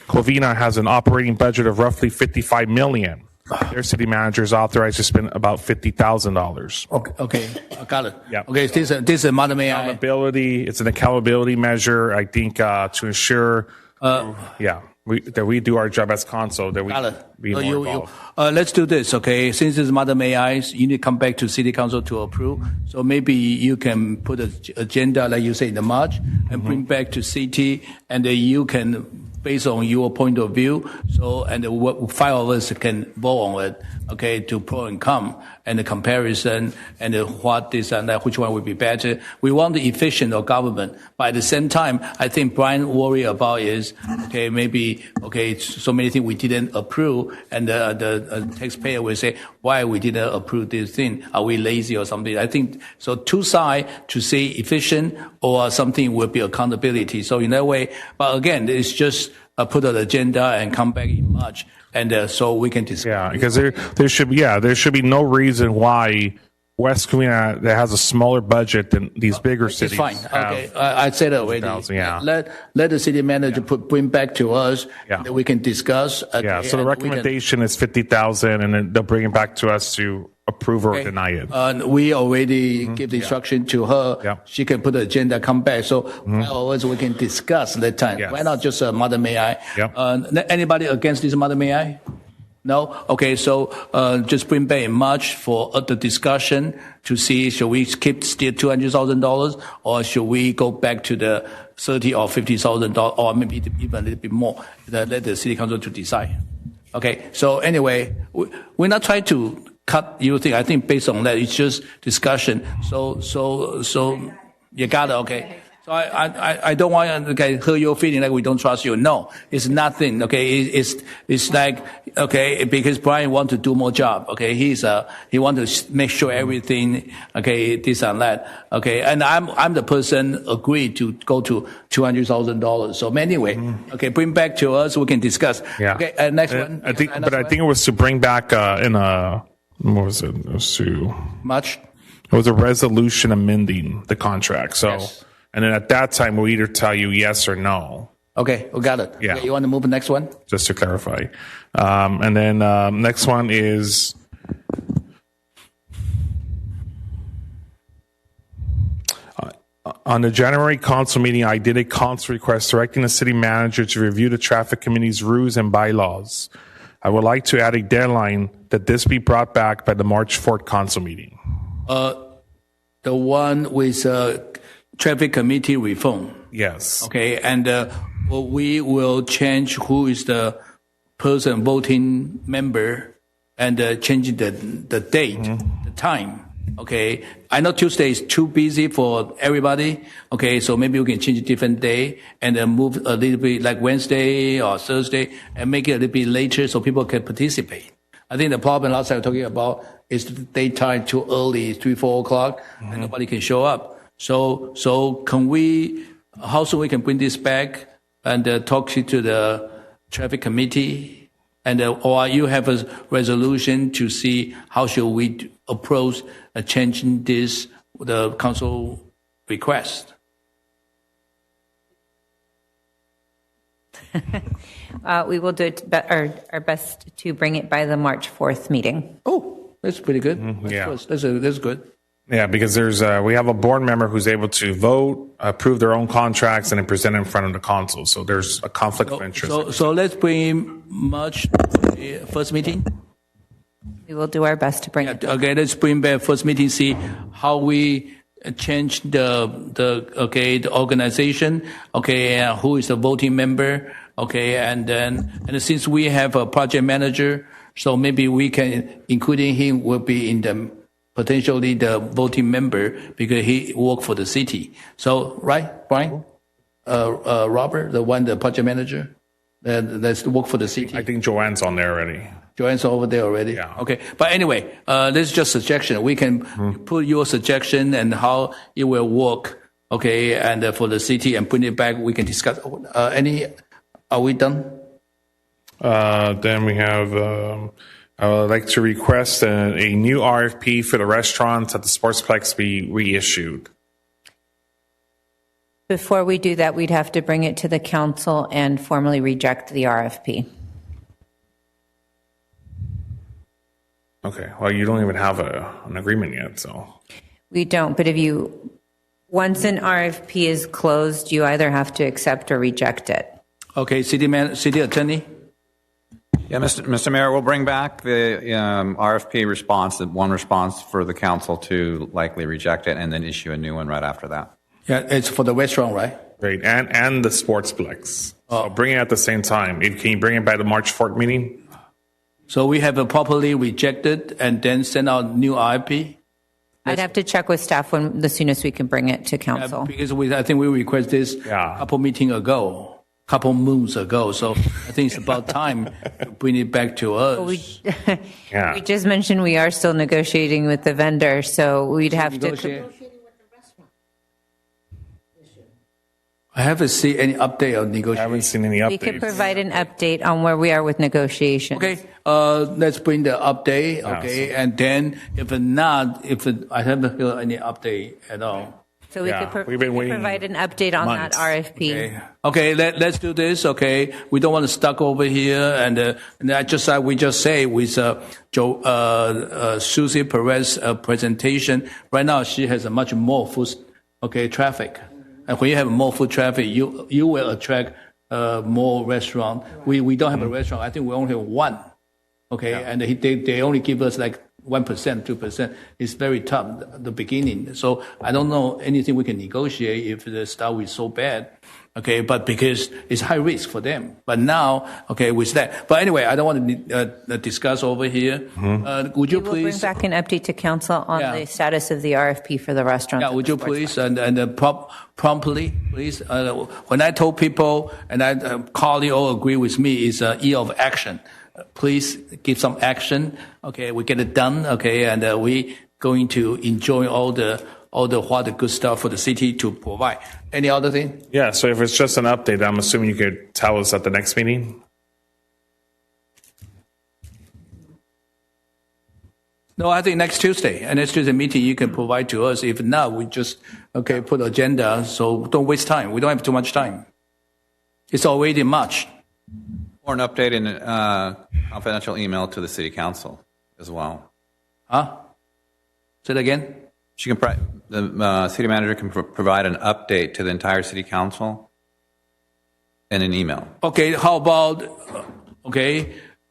Speaker 8: Covina has an operating budget of roughly $55 million. Their city manager is authorized to spend about $50,000.
Speaker 2: Okay, I got it.
Speaker 8: Yeah.
Speaker 2: Okay, this is Mother May I?
Speaker 8: Accountability. It's an accountability measure, I think, to ensure, that we do our job as council, that we be more involved.
Speaker 2: Let's do this, okay? Since it's Mother May I, you need to come back to City Council to approve. So maybe you can put an agenda, like you say, in the March, and bring back to city, and then you can, based on your point of view, and five of us can vote on it, okay, to pro and con, and the comparison, and what this and that, which one would be better. We want the efficient of government, but at the same time, I think Brian worry about is, so many things we didn't approve, and the taxpayer will say, why we didn't approve this thing? Are we lazy or something? I think, so two sides to say efficient or something will be accountability. So in that way, but again, it's just put an agenda and come back in March, and so we can discuss.
Speaker 8: Yeah, because there should be no reason why West Covina, that has a smaller budget than these bigger cities.
Speaker 2: It's fine. Okay, I said it already. Let the city manager bring back to us that we can discuss. Okay,
Speaker 8: so the recommendation is 50,000, and then they'll bring it back to us to approve or deny it.
Speaker 2: We already give the instruction to her. She can put the agenda, come back. So otherwise we can discuss that time. Why not just Mother May I? Anybody against this Mother May I? No? Okay, so just bring back in March for the discussion to see, should we keep still $200,000 or should we go back to the $30,000 or $50,000 or maybe even a little bit more? Let the city council to decide. Okay, so anyway, we're not trying to cut your thing. I think based on that, it's just discussion. So you got it, okay? So I don't want to hurt your feeling like we don't trust you. No, it's nothing. Okay, it's like, okay, because Brian want to do more job. Okay, he want to make sure everything. Okay, this and that. Okay, and I'm the person agreed to go to $200,000. So anyway, okay, bring back to us. We can discuss.
Speaker 8: Yeah.
Speaker 2: Okay, next one.
Speaker 8: I think it was to bring back what was it? It was to
Speaker 2: March.
Speaker 8: It was a resolution amending the contract. So.
Speaker 2: Yes.
Speaker 8: And then at that time, we'll either tell you yes or no.
Speaker 2: Okay, we got it.
Speaker 8: Yeah.
Speaker 2: Okay, you want to move to the next one?
Speaker 8: Just to clarify. And then next one is on the January council meeting, I did a council request directing the city manager to review the traffic committee's rules and bylaws. I would like to add a deadline that this be brought back by the March 4th council meeting.
Speaker 2: The one with traffic committee reform.
Speaker 8: Yes.
Speaker 2: Okay, and we will change who is the person voting member and changing the date, the time. Okay, I know Tuesday is too busy for everybody. Okay, so maybe we can change a different day and then move a little bit like Wednesday or Thursday and make it a little bit later so people can participate. I think the problem last time we were talking about is the daytime too early, 3-4 o'clock, and nobody can show up. So can we, how soon we can bring this back and talk to the traffic committee, and or you have a resolution to see how should we approach changing this, the council request?
Speaker 19: We will do our best to bring it by the March 4th meeting.
Speaker 2: Oh, that's pretty good.
Speaker 8: yeah.
Speaker 2: That's good.
Speaker 8: Yeah, because we have a board member who's able to vote, approve their own contracts, and then present in front of the council. So there's a conflict of interest.
Speaker 2: So let's bring March first meeting.
Speaker 19: We will do our best to bring it.
Speaker 2: Okay, let's bring back first meeting. See how we change the organization. Okay, who is the voting member? Okay, and since we have a project manager, so maybe we can, including him, will be in the potentially the voting member because he work for the city. So right, Brian, Robert, the project manager, that's work for the city.
Speaker 8: I think Joanne's on there already.
Speaker 2: Joanne's over there already.
Speaker 8: Yeah.
Speaker 2: Okay, but anyway, this is just suggestion. We can put your suggestion and how it will work. Okay, and for the city and put it back. We can discuss. Are we done?
Speaker 8: Then we have. I would like to request a new RFP for the restaurants at the Sportsplex be reissued.
Speaker 19: Before we do that, we'd have to bring it to the council and formally reject the RFP.
Speaker 8: Okay. Well, you don't even have an agreement yet, so.
Speaker 19: We don't, but once an RFP is closed, you either have to accept or reject it.
Speaker 2: Okay, city attorney.
Speaker 1: Yeah, Mr. Mayor, we'll bring back the RFP response, one response for the council to likely reject it, and then issue a new one right after that.
Speaker 2: Yeah, it's for the restaurant, right?
Speaker 8: Great, and the Sportsplex. So bring it at the same time. Can you bring it by the March 4th meeting?
Speaker 2: So we have properly rejected and then send out new RFP?
Speaker 19: I'd have to check with staff when the soonest we can bring it to council.
Speaker 2: Because I think we requested this a couple meetings ago. Couple moons ago, so I think it's about time to bring it back to us.
Speaker 19: We just mentioned we are still negotiating with the vendor, so we'd have to.
Speaker 2: I haven't seen any update on negotiation.
Speaker 8: I haven't seen any updates.
Speaker 19: We could provide an update on where we are with negotiations.
Speaker 2: Okay, let's bring the update. Okay, and then if I haven't heard any update at all.
Speaker 19: So we could provide an update on that RFP.
Speaker 2: Okay, let's do this. Okay, we don't want to stuck over here, and we just say with Susie Perez presentation. Right now, she has a much more foot traffic, and when you have more foot traffic, you will attract more restaurant. We don't have a restaurant. I think we only have one. Okay, and they only give us like 1%, 2%. It's very tough at the beginning. So I don't know anything we can negotiate if the start is so bad. Okay, but because it's high risk for them. But now, with that. But anyway, I don't want to discuss over here. Would you please
Speaker 19: bring back an update to council on the status of the RFP for the restaurant?
Speaker 2: Yeah, would you please and promptly, please. When I told people and colleagues all agree with me, it's a year of action. Please give some action. Okay, we get it done. Okay, and we going to enjoy all the good stuff for the city to provide. Any other thing?
Speaker 8: Yeah. So if it's just an update, I'm assuming you could tell us at the next meeting.
Speaker 2: No, I think next Tuesday. And next Tuesday meeting you can provide to us. If not, we just put agenda. So don't waste time. We don't have too much time. It's already March.
Speaker 1: Or an update in confidential email to the city council as well.
Speaker 2: Huh? Say it again?
Speaker 1: The city manager can provide an update to the entire city council in an email.
Speaker 2: Okay, how about,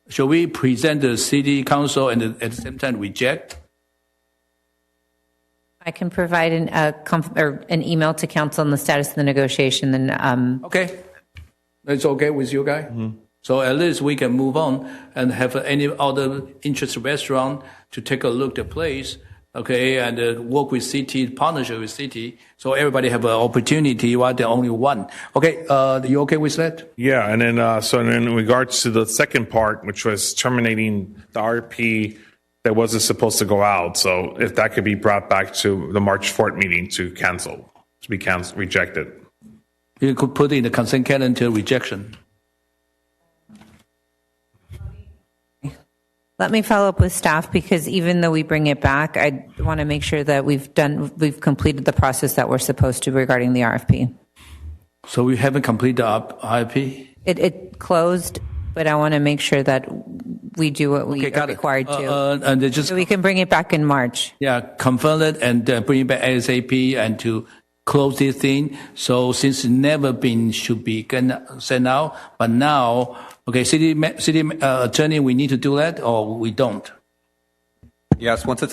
Speaker 2: shall we present the city council and at the same time reject?
Speaker 19: I can provide an email to council on the status of the negotiation. Then
Speaker 2: okay, that's okay with you guys. Mm-hmm. So at least we can move on and have any other interested restaurant to take a look at the place, and work with city, partnership with city, so everybody have an opportunity while they're only one. Okay, you okay with that?
Speaker 8: Yeah, and then so in regards to the second part, which was terminating the RFP that wasn't supposed to go out, so if that could be brought back to the March 4th meeting to be rejected.
Speaker 2: You could put in the consent calendar rejection.
Speaker 19: Let me follow up with staff because even though we bring it back, I want to make sure that we've completed the process that we're supposed to regarding the RFP.
Speaker 2: So we haven't completed the RFP?
Speaker 19: It closed, but I want to make sure that we do what we are required to.
Speaker 2: And just
Speaker 19: so we can bring it back in March.
Speaker 2: Yeah, confirm it and bring it back ASAP and to close this thing. So since it never been should be sent out, but now, okay, city attorney, we need to do that or we don't.
Speaker 1: Yes, once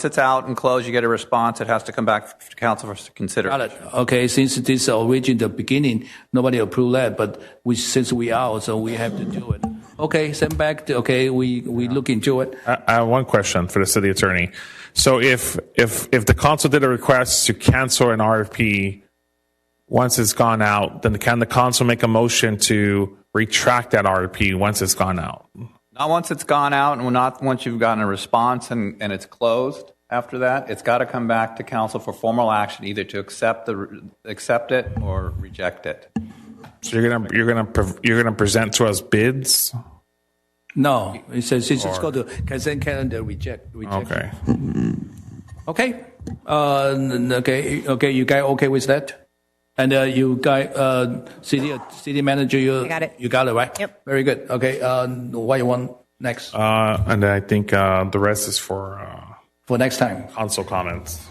Speaker 1: it's out and closed, you get a response. It has to come back to council for consideration.
Speaker 2: Okay, since this origin the beginning, nobody approved that, but since we are, so we have to do it. Okay, send back. We look into it.
Speaker 8: I have one question for the city attorney. So if the council did a request to cancel an RFP once it's gone out, then can the council make a motion to retract that RFP once it's gone out?
Speaker 1: Not once it's gone out, and not once you've gotten a response and it's closed. After that, it's got to come back to council for formal action, either to accept it or reject it.
Speaker 8: So you're gonna present to us bids?
Speaker 2: No, it says it's go to consent calendar reject.
Speaker 8: Okay.
Speaker 2: Okay. Okay. You guys okay with that? And you guys, city manager, you
Speaker 19: got it.
Speaker 2: You got it, right?
Speaker 19: Yep.
Speaker 2: Very good. Okay. What you want next?
Speaker 8: And I think the rest is for
Speaker 2: next time.
Speaker 8: Council comments.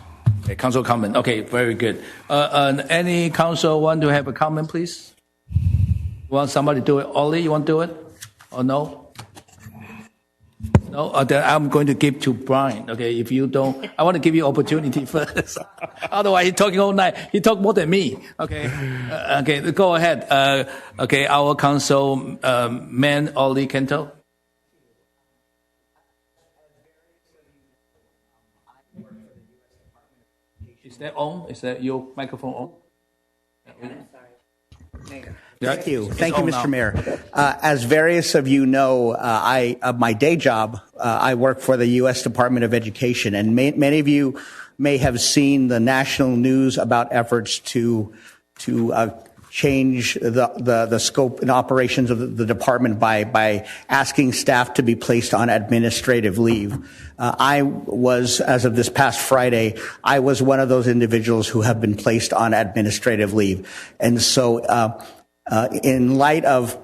Speaker 2: Okay, council comment. Okay, very good. And any council want to have a comment, please? Want somebody to do it? Ollie, you want to do it? Or no? No, then I'm going to give to Brian. Okay, if you don't, I want to give you opportunity first. Otherwise, he's talking all night. He talk more than me. Okay, okay, go ahead. Okay, our council man, Ollie Kento. Is that on? Is that your microphone on?
Speaker 9: Thank you, Mr. Mayor. As various of you know, my day job, I work for the U.S. Department of Education, and many of you may have seen the national news about efforts to change the scope and operations of the department by asking staff to be placed on administrative leave. I was, as of this past Friday, I was one of those individuals who have been placed on administrative leave, and so. In light of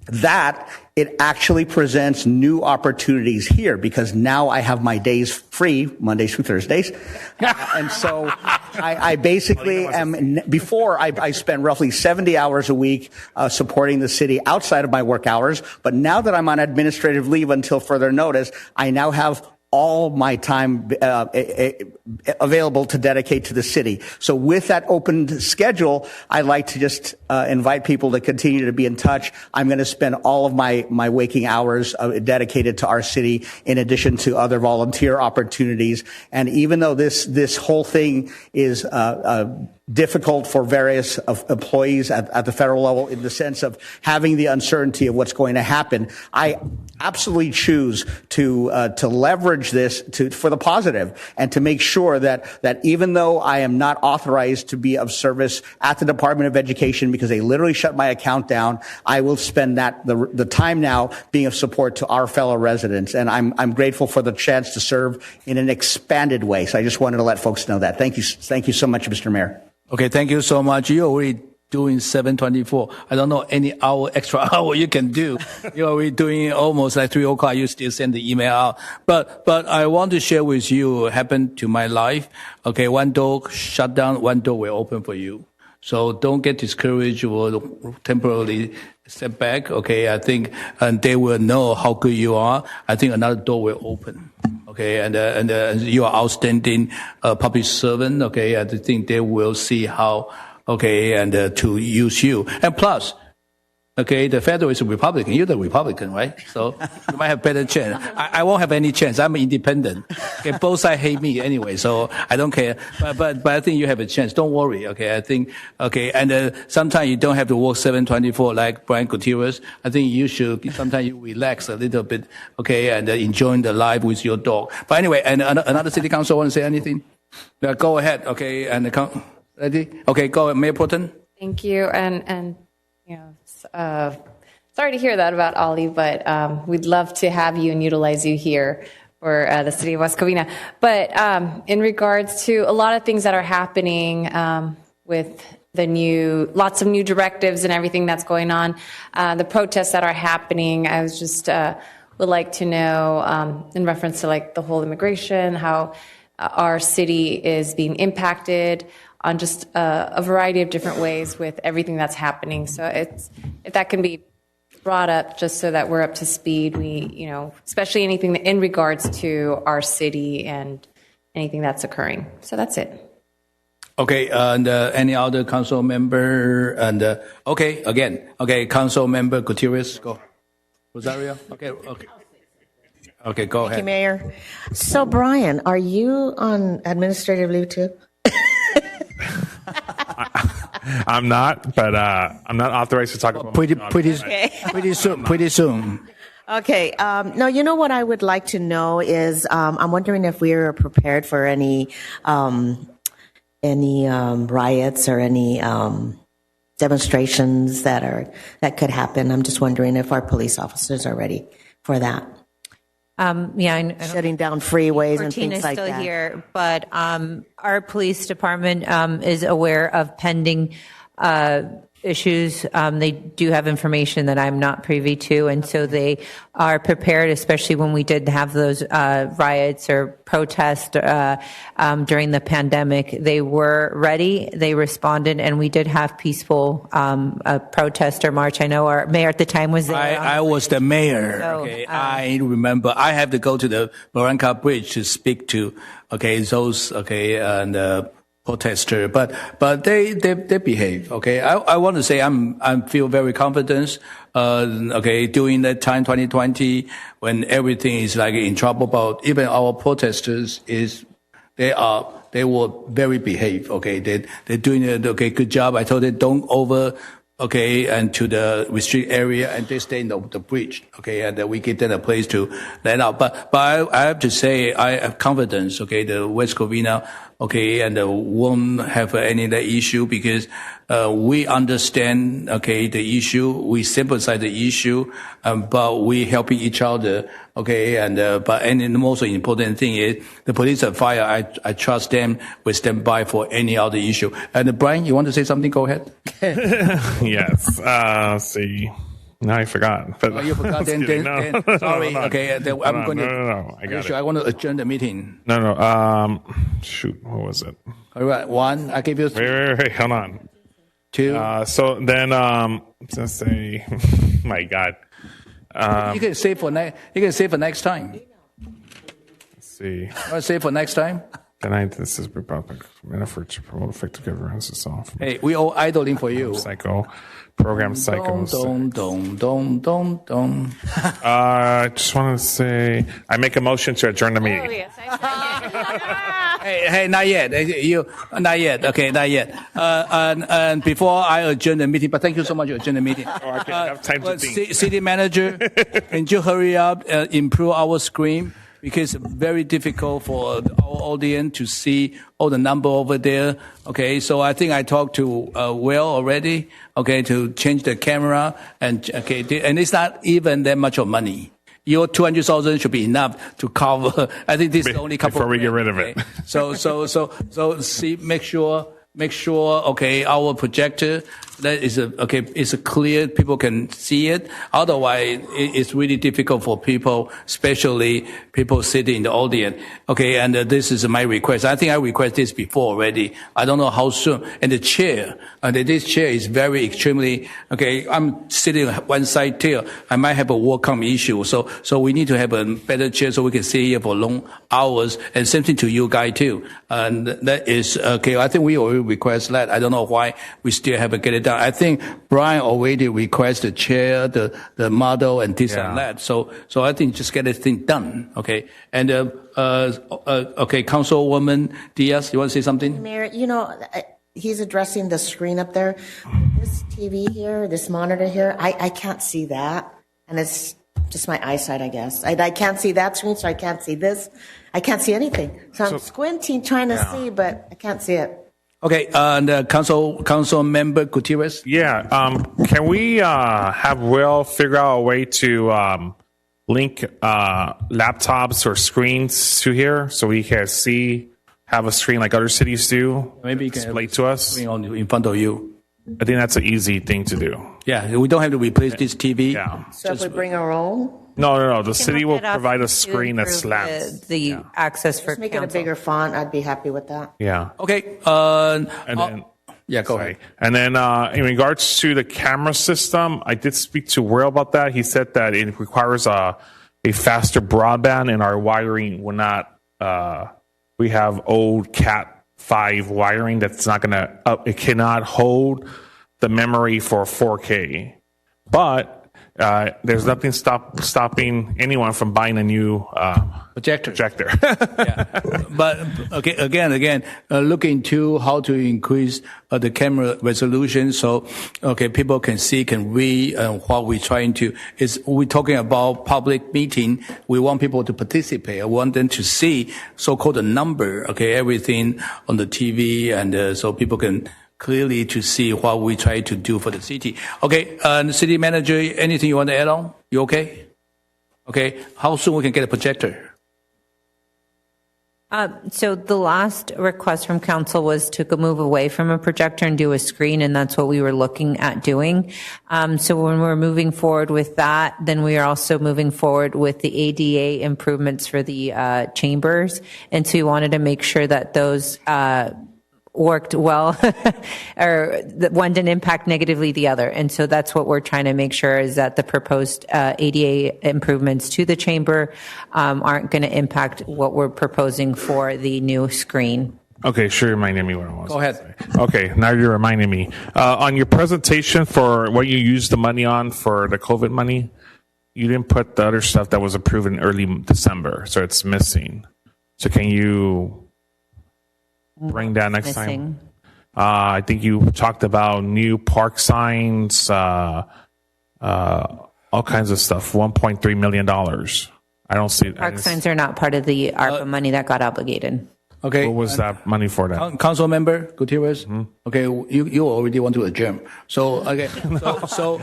Speaker 9: that, it actually presents new opportunities here because now I have my days free, Mondays through Thursdays. And so I basically am, before I spent roughly 70 hours a week supporting the city outside of my work hours. But now that I'm on administrative leave until further notice, I now have all my time available to dedicate to the city. So with that open schedule, I'd like to just invite people to continue to be in touch. I'm going to spend all of my waking hours dedicated to our city in addition to other volunteer opportunities. And even though this whole thing is difficult for various employees at the federal level in the sense of having the uncertainty of what's going to happen, I absolutely choose to leverage this for the positive and to make sure that even though I am not authorized to be of service at the Department of Education because they literally shut my account down, I will spend the time now being of support to our fellow residents. And I'm grateful for the chance to serve in an expanded way. So I just wanted to let folks know that. Thank you so much, Mr. Mayor.
Speaker 2: Okay, thank you so much. You're already doing 724. I don't know any extra hour you can do. You're already doing almost like 3 o'clock. You still send the email out. But I want to share with you what happened to my life. Okay, one door shut down, one door will open for you. So don't get discouraged or temporarily step back. Okay, I think, and they will know how good you are. I think another door will open. Okay, and you are outstanding public servant. Okay, I think they will see how. Okay, and to use you. And plus, okay, the federal is a Republican. You're the Republican, right? So you might have better chance. I won't have any chance. I'm independent. Okay, both sides hate me anyway, so I don't care. But I think you have a chance. Don't worry. Okay, I think and sometimes you don't have to work 724 like Brian Gutierrez. I think you should sometimes you relax a little bit. Okay, and enjoying the life with your dog. But anyway, and another city council want to say anything? Go ahead. Okay, and ready? Okay, go ahead, Mayor Proton.
Speaker 21: Thank you, and you know, sorry to hear that about Ollie, but we'd love to have you and utilize you here for the city of West Covina. But in regards to a lot of things that are happening with lots of new directives and everything that's going on. The protests that are happening, I was just would like to know in reference to like the whole immigration, how our city is being impacted on just a variety of different ways with everything that's happening. So if that can be brought up just so that we're up to speed, especially anything in regards to our city and anything that's occurring. So that's it.
Speaker 2: Okay, and any other council member? And Council Member Gutierrez, go. Rosario, okay, go ahead.
Speaker 10: Thank you, Mayor. So, Brian, are you on administrative leave too?
Speaker 8: I'm not, but I'm not authorized to talk about
Speaker 2: pretty soon.
Speaker 10: Okay. No, you know what I would like to know is I'm wondering if we're prepared for any riots or any demonstrations that could happen. I'm just wondering if our police officers are ready for that. Shutting down freeways and things like that.
Speaker 19: Martina's still here, but our police department is aware of pending issues. They do have information that I'm not privy to, and so they are prepared, especially when we did have those riots or protests during the pandemic. They were ready, they responded, and we did have peaceful protest or march. I know our mayor at the time was there.
Speaker 2: I was the mayor.
Speaker 19: So,
Speaker 2: I remember I have to go to the Barranca Bridge to speak to those and protester, but they behave. Okay, I want to say I feel very confident. During that time, 2020, when everything is like in trouble, but even our protesters they were very behave. Okay, they're doing a good job. I told them don't over. And to the restrict area, and they stay in the bridge. And we give them a place to land out. But I have to say, I have confidence. The West Covina, and won't have any other issue because we understand. The issue, we sympathize the issue, but we helping each other. But the most important thing is the police and fire. I trust them. We stand by for any other issue. And Brian, you want to say something? Go ahead.
Speaker 8: Yes. See. No, I forgot. But
Speaker 2: you forgot. Then, sorry.
Speaker 8: No.
Speaker 2: I'm going to.
Speaker 8: No. I got it.
Speaker 2: I want to adjourn the meeting.
Speaker 8: No. Shoot. What was it?
Speaker 2: All right. One. I gave you.
Speaker 8: Wait. Hold on.
Speaker 2: Two.
Speaker 8: So then, let's say, my God.
Speaker 2: You can save for next time.
Speaker 8: Let's see.
Speaker 2: Save for next time.
Speaker 8: This is an effort to promote effective governance itself.
Speaker 2: Hey, we all idling for you.
Speaker 8: Program cycles.
Speaker 2: I
Speaker 8: just want to say, I make a motion to adjourn the meeting.
Speaker 21: Oh, yes,
Speaker 2: Hey, not yet. Not yet. Okay, not yet. And before I adjourn the meeting, but thank you so much for adjourn the meeting.
Speaker 8: I have time to think.
Speaker 2: City manager, can you hurry up and improve our screen? Because it's very difficult for our audience to see all the number over there. So I think I talked to Will already. To change the camera and it's not even that much of money. Your 200,000 should be enough to cover. I think this is only couple
Speaker 8: before we get rid of it.
Speaker 2: So see, make sure. Our projector that is it's clear, people can see it. Otherwise, it's really difficult for people, especially people sitting in the audience. And this is my request. I think I requested this before already. I don't know how soon. And the chair, this chair is very extremely, I'm sitting one side here. I might have a work-come issue. So we need to have a better chair so we can sit here for long hours. And same thing to you guys too. And that is, I think we already request that. I don't know why we still haven't get it done. I think Brian already requested the chair, the model, and this and that. So I think just get this thing done. And Councilwoman Diaz, you want to say something?
Speaker 10: Mayor, he's addressing the screen up there. This TV here, this monitor here, I can't see that, and it's just my eyesight, I guess. I can't see that screen, so I can't see this. I can't see anything. So I'm squinting, trying to see, but I can't see it.
Speaker 2: And Council Member Gutierrez.
Speaker 8: Can we have Will figure out a way to link laptops or screens to here so we can see have a screen like other cities do.
Speaker 2: Maybe you can
Speaker 8: display to us.
Speaker 2: Screen in front of you.
Speaker 8: I think that's an easy thing to do.
Speaker 2: Yeah, we don't have to replace this TV.
Speaker 8: Yeah.
Speaker 6: So if we bring our own,
Speaker 8: No. The city will
Speaker 19: look it up
Speaker 8: provide a
Speaker 19: to
Speaker 8: screen that
Speaker 19: improve
Speaker 8: slants.
Speaker 19: the access for
Speaker 6: just make it a
Speaker 19: council.
Speaker 6: bigger font. I'd be happy with that.
Speaker 8: Yeah.
Speaker 2: Okay.
Speaker 8: And then,
Speaker 2: yeah, go ahead.
Speaker 8: And then in regards to the camera system, I did speak to Will about that. He said that it requires a faster broadband, and our wiring will not. We have old Cat 5 wiring that's not going to. It cannot hold the memory for 4K, but. There's nothing stopping anyone from buying a new projector.
Speaker 2: But okay, again, look into how to increase the camera resolution so people can see, can read what we're trying to. We're talking about public meeting. We want people to participate. I want them to see so-called a number. Okay, everything on the TV, and so people can clearly to see what we try to do for the city. Okay, city manager, anything you want to add on? You okay? Okay, how soon we can get a projector?
Speaker 19: So the last request from council was to move away from a projector and do a screen, and that's what we were looking at doing. So when we're moving forward with that, then we are also moving forward with the ADA improvements for the chambers. And so we wanted to make sure that those worked well, or that one didn't impact negatively the other. And so that's what we're trying to make sure, is that the proposed ADA improvements to the chamber aren't going to impact what we're proposing for the new screen.
Speaker 8: Okay, sure, reminded me what I was.
Speaker 2: Go ahead.
Speaker 8: Okay, now you're reminding me. On your presentation for what you used the money on for the COVID money, you didn't put the other stuff that was approved in early December, so it's missing. So can you bring that next time? I think you talked about new park signs, all kinds of stuff, $1.3 million. I don't see
Speaker 19: Park signs are not part of the ARPA money that got obligated.
Speaker 2: Okay.
Speaker 8: What was that money for that?
Speaker 2: Council member Gutierrez. Okay, you already want to adjourn. So okay, so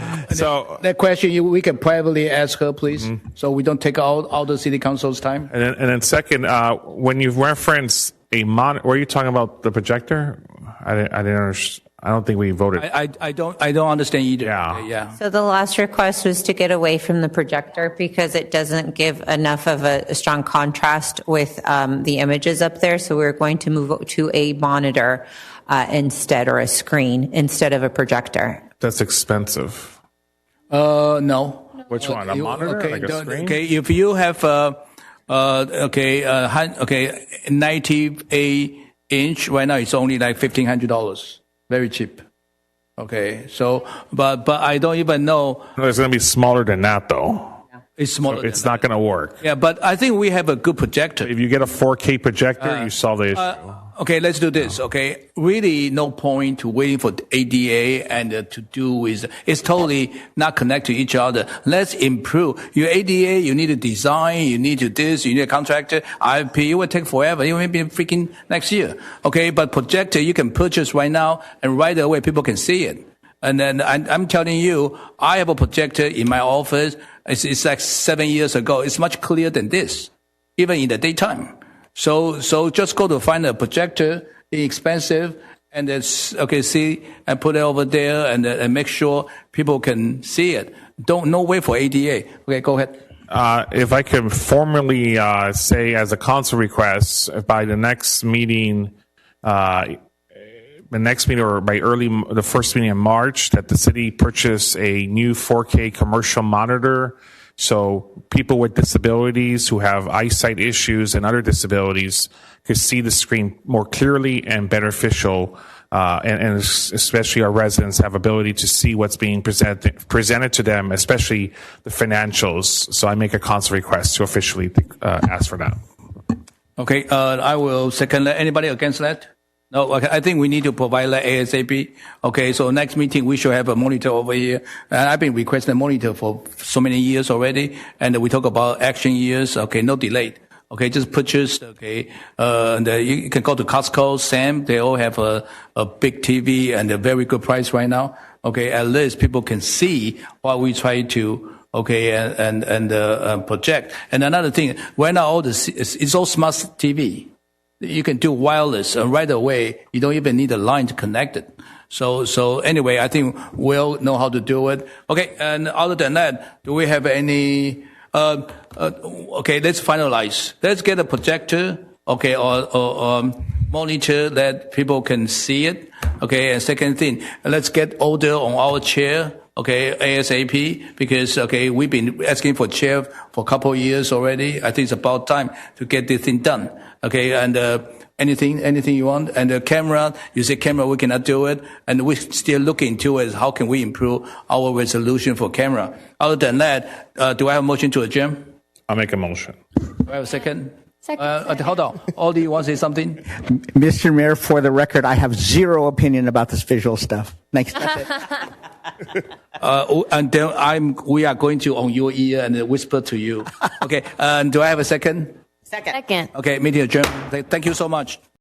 Speaker 2: that question we can privately ask her, please. So we don't take all the city council's time.
Speaker 8: And then second, when you reference a monitor, were you talking about the projector? I didn't understand. I don't think we voted.
Speaker 2: I don't understand either.
Speaker 8: Yeah.
Speaker 19: So the last request was to get away from the projector because it doesn't give enough of a strong contrast with the images up there. So we're going to move to a monitor instead, or a screen instead of a projector.
Speaker 8: That's expensive.
Speaker 2: No.
Speaker 8: Which one? A monitor?
Speaker 2: Okay,
Speaker 8: like a screen?
Speaker 2: okay. If you have 98 inch right now, it's only like $1,500. Very cheap. Okay, so but I don't even know.
Speaker 8: No, it's going to be smaller than that, though.
Speaker 2: It's smaller.
Speaker 8: So it's not going to work.
Speaker 2: Yeah, but I think we have a good projector.
Speaker 8: If you get a 4K projector, you solve the issue.
Speaker 2: Okay, let's do this. Okay, really, no point to waiting for ADA and to do is it's totally not connected to each other. Let's improve your ADA. You need a design. You need to this. You need a contractor. IP. It will take forever. It will be freaking next year. Okay, but projector you can purchase right now, and right away people can see it. And then I'm telling you, I have a projector in my office. It's like 7 years ago. It's much clearer than this, even in the daytime. So just go to find a projector, inexpensive, and then see and put it over there, and make sure people can see it. No wait for ADA. Okay, go ahead.
Speaker 8: If I can formally say as a council request, by the next meeting, or by the first meeting in March, that the city purchase a new 4K commercial monitor, so people with disabilities who have eyesight issues and other disabilities could see the screen more clearly and beneficial, and especially our residents have ability to see what's being presented to them, especially the financials. So I make a council request to officially ask for that.
Speaker 2: Okay, I will second that. Anybody against that? No, okay, I think we need to provide that ASAP. Okay, so next meeting we should have a monitor over here. And I've been requesting a monitor for so many years already. And we talk about action years. Okay, no delay. Okay, just purchase. Okay, and you can go to Costco, Sam. They all have a big TV and a very good price right now. Okay, at least people can see what we try to. Okay, and project. And another thing, right now it's all smart TV. you can do wireless right away. You don't even need a line to connect it. So anyway, I think we'll know how to do it. Okay, and other than that, do we have any? Okay, let's finalize. Let's get a projector, okay, or monitor that people can see it. Okay, and second thing, let's get order on our chair. Okay, ASAP, because okay, we've been asking for chair for a couple of years already. I think it's about time to get this thing done. Okay, and anything you want, and the camera, you say camera, we cannot do it, and we're still looking into it. How can we improve our resolution for camera? Other than that, do I have a motion to adjourn?
Speaker 8: I'll make a motion.
Speaker 2: Do I have a second? Hold on. Aldi, you want to say something?
Speaker 9: Mr. Mayor, for the record, I have zero opinion about this visual stuff. Thanks.
Speaker 2: And then we are going to on your ear and whisper to you. Okay. Do I have a second?
Speaker 3: Second.
Speaker 2: Okay. Meeting adjourned. Thank you so much.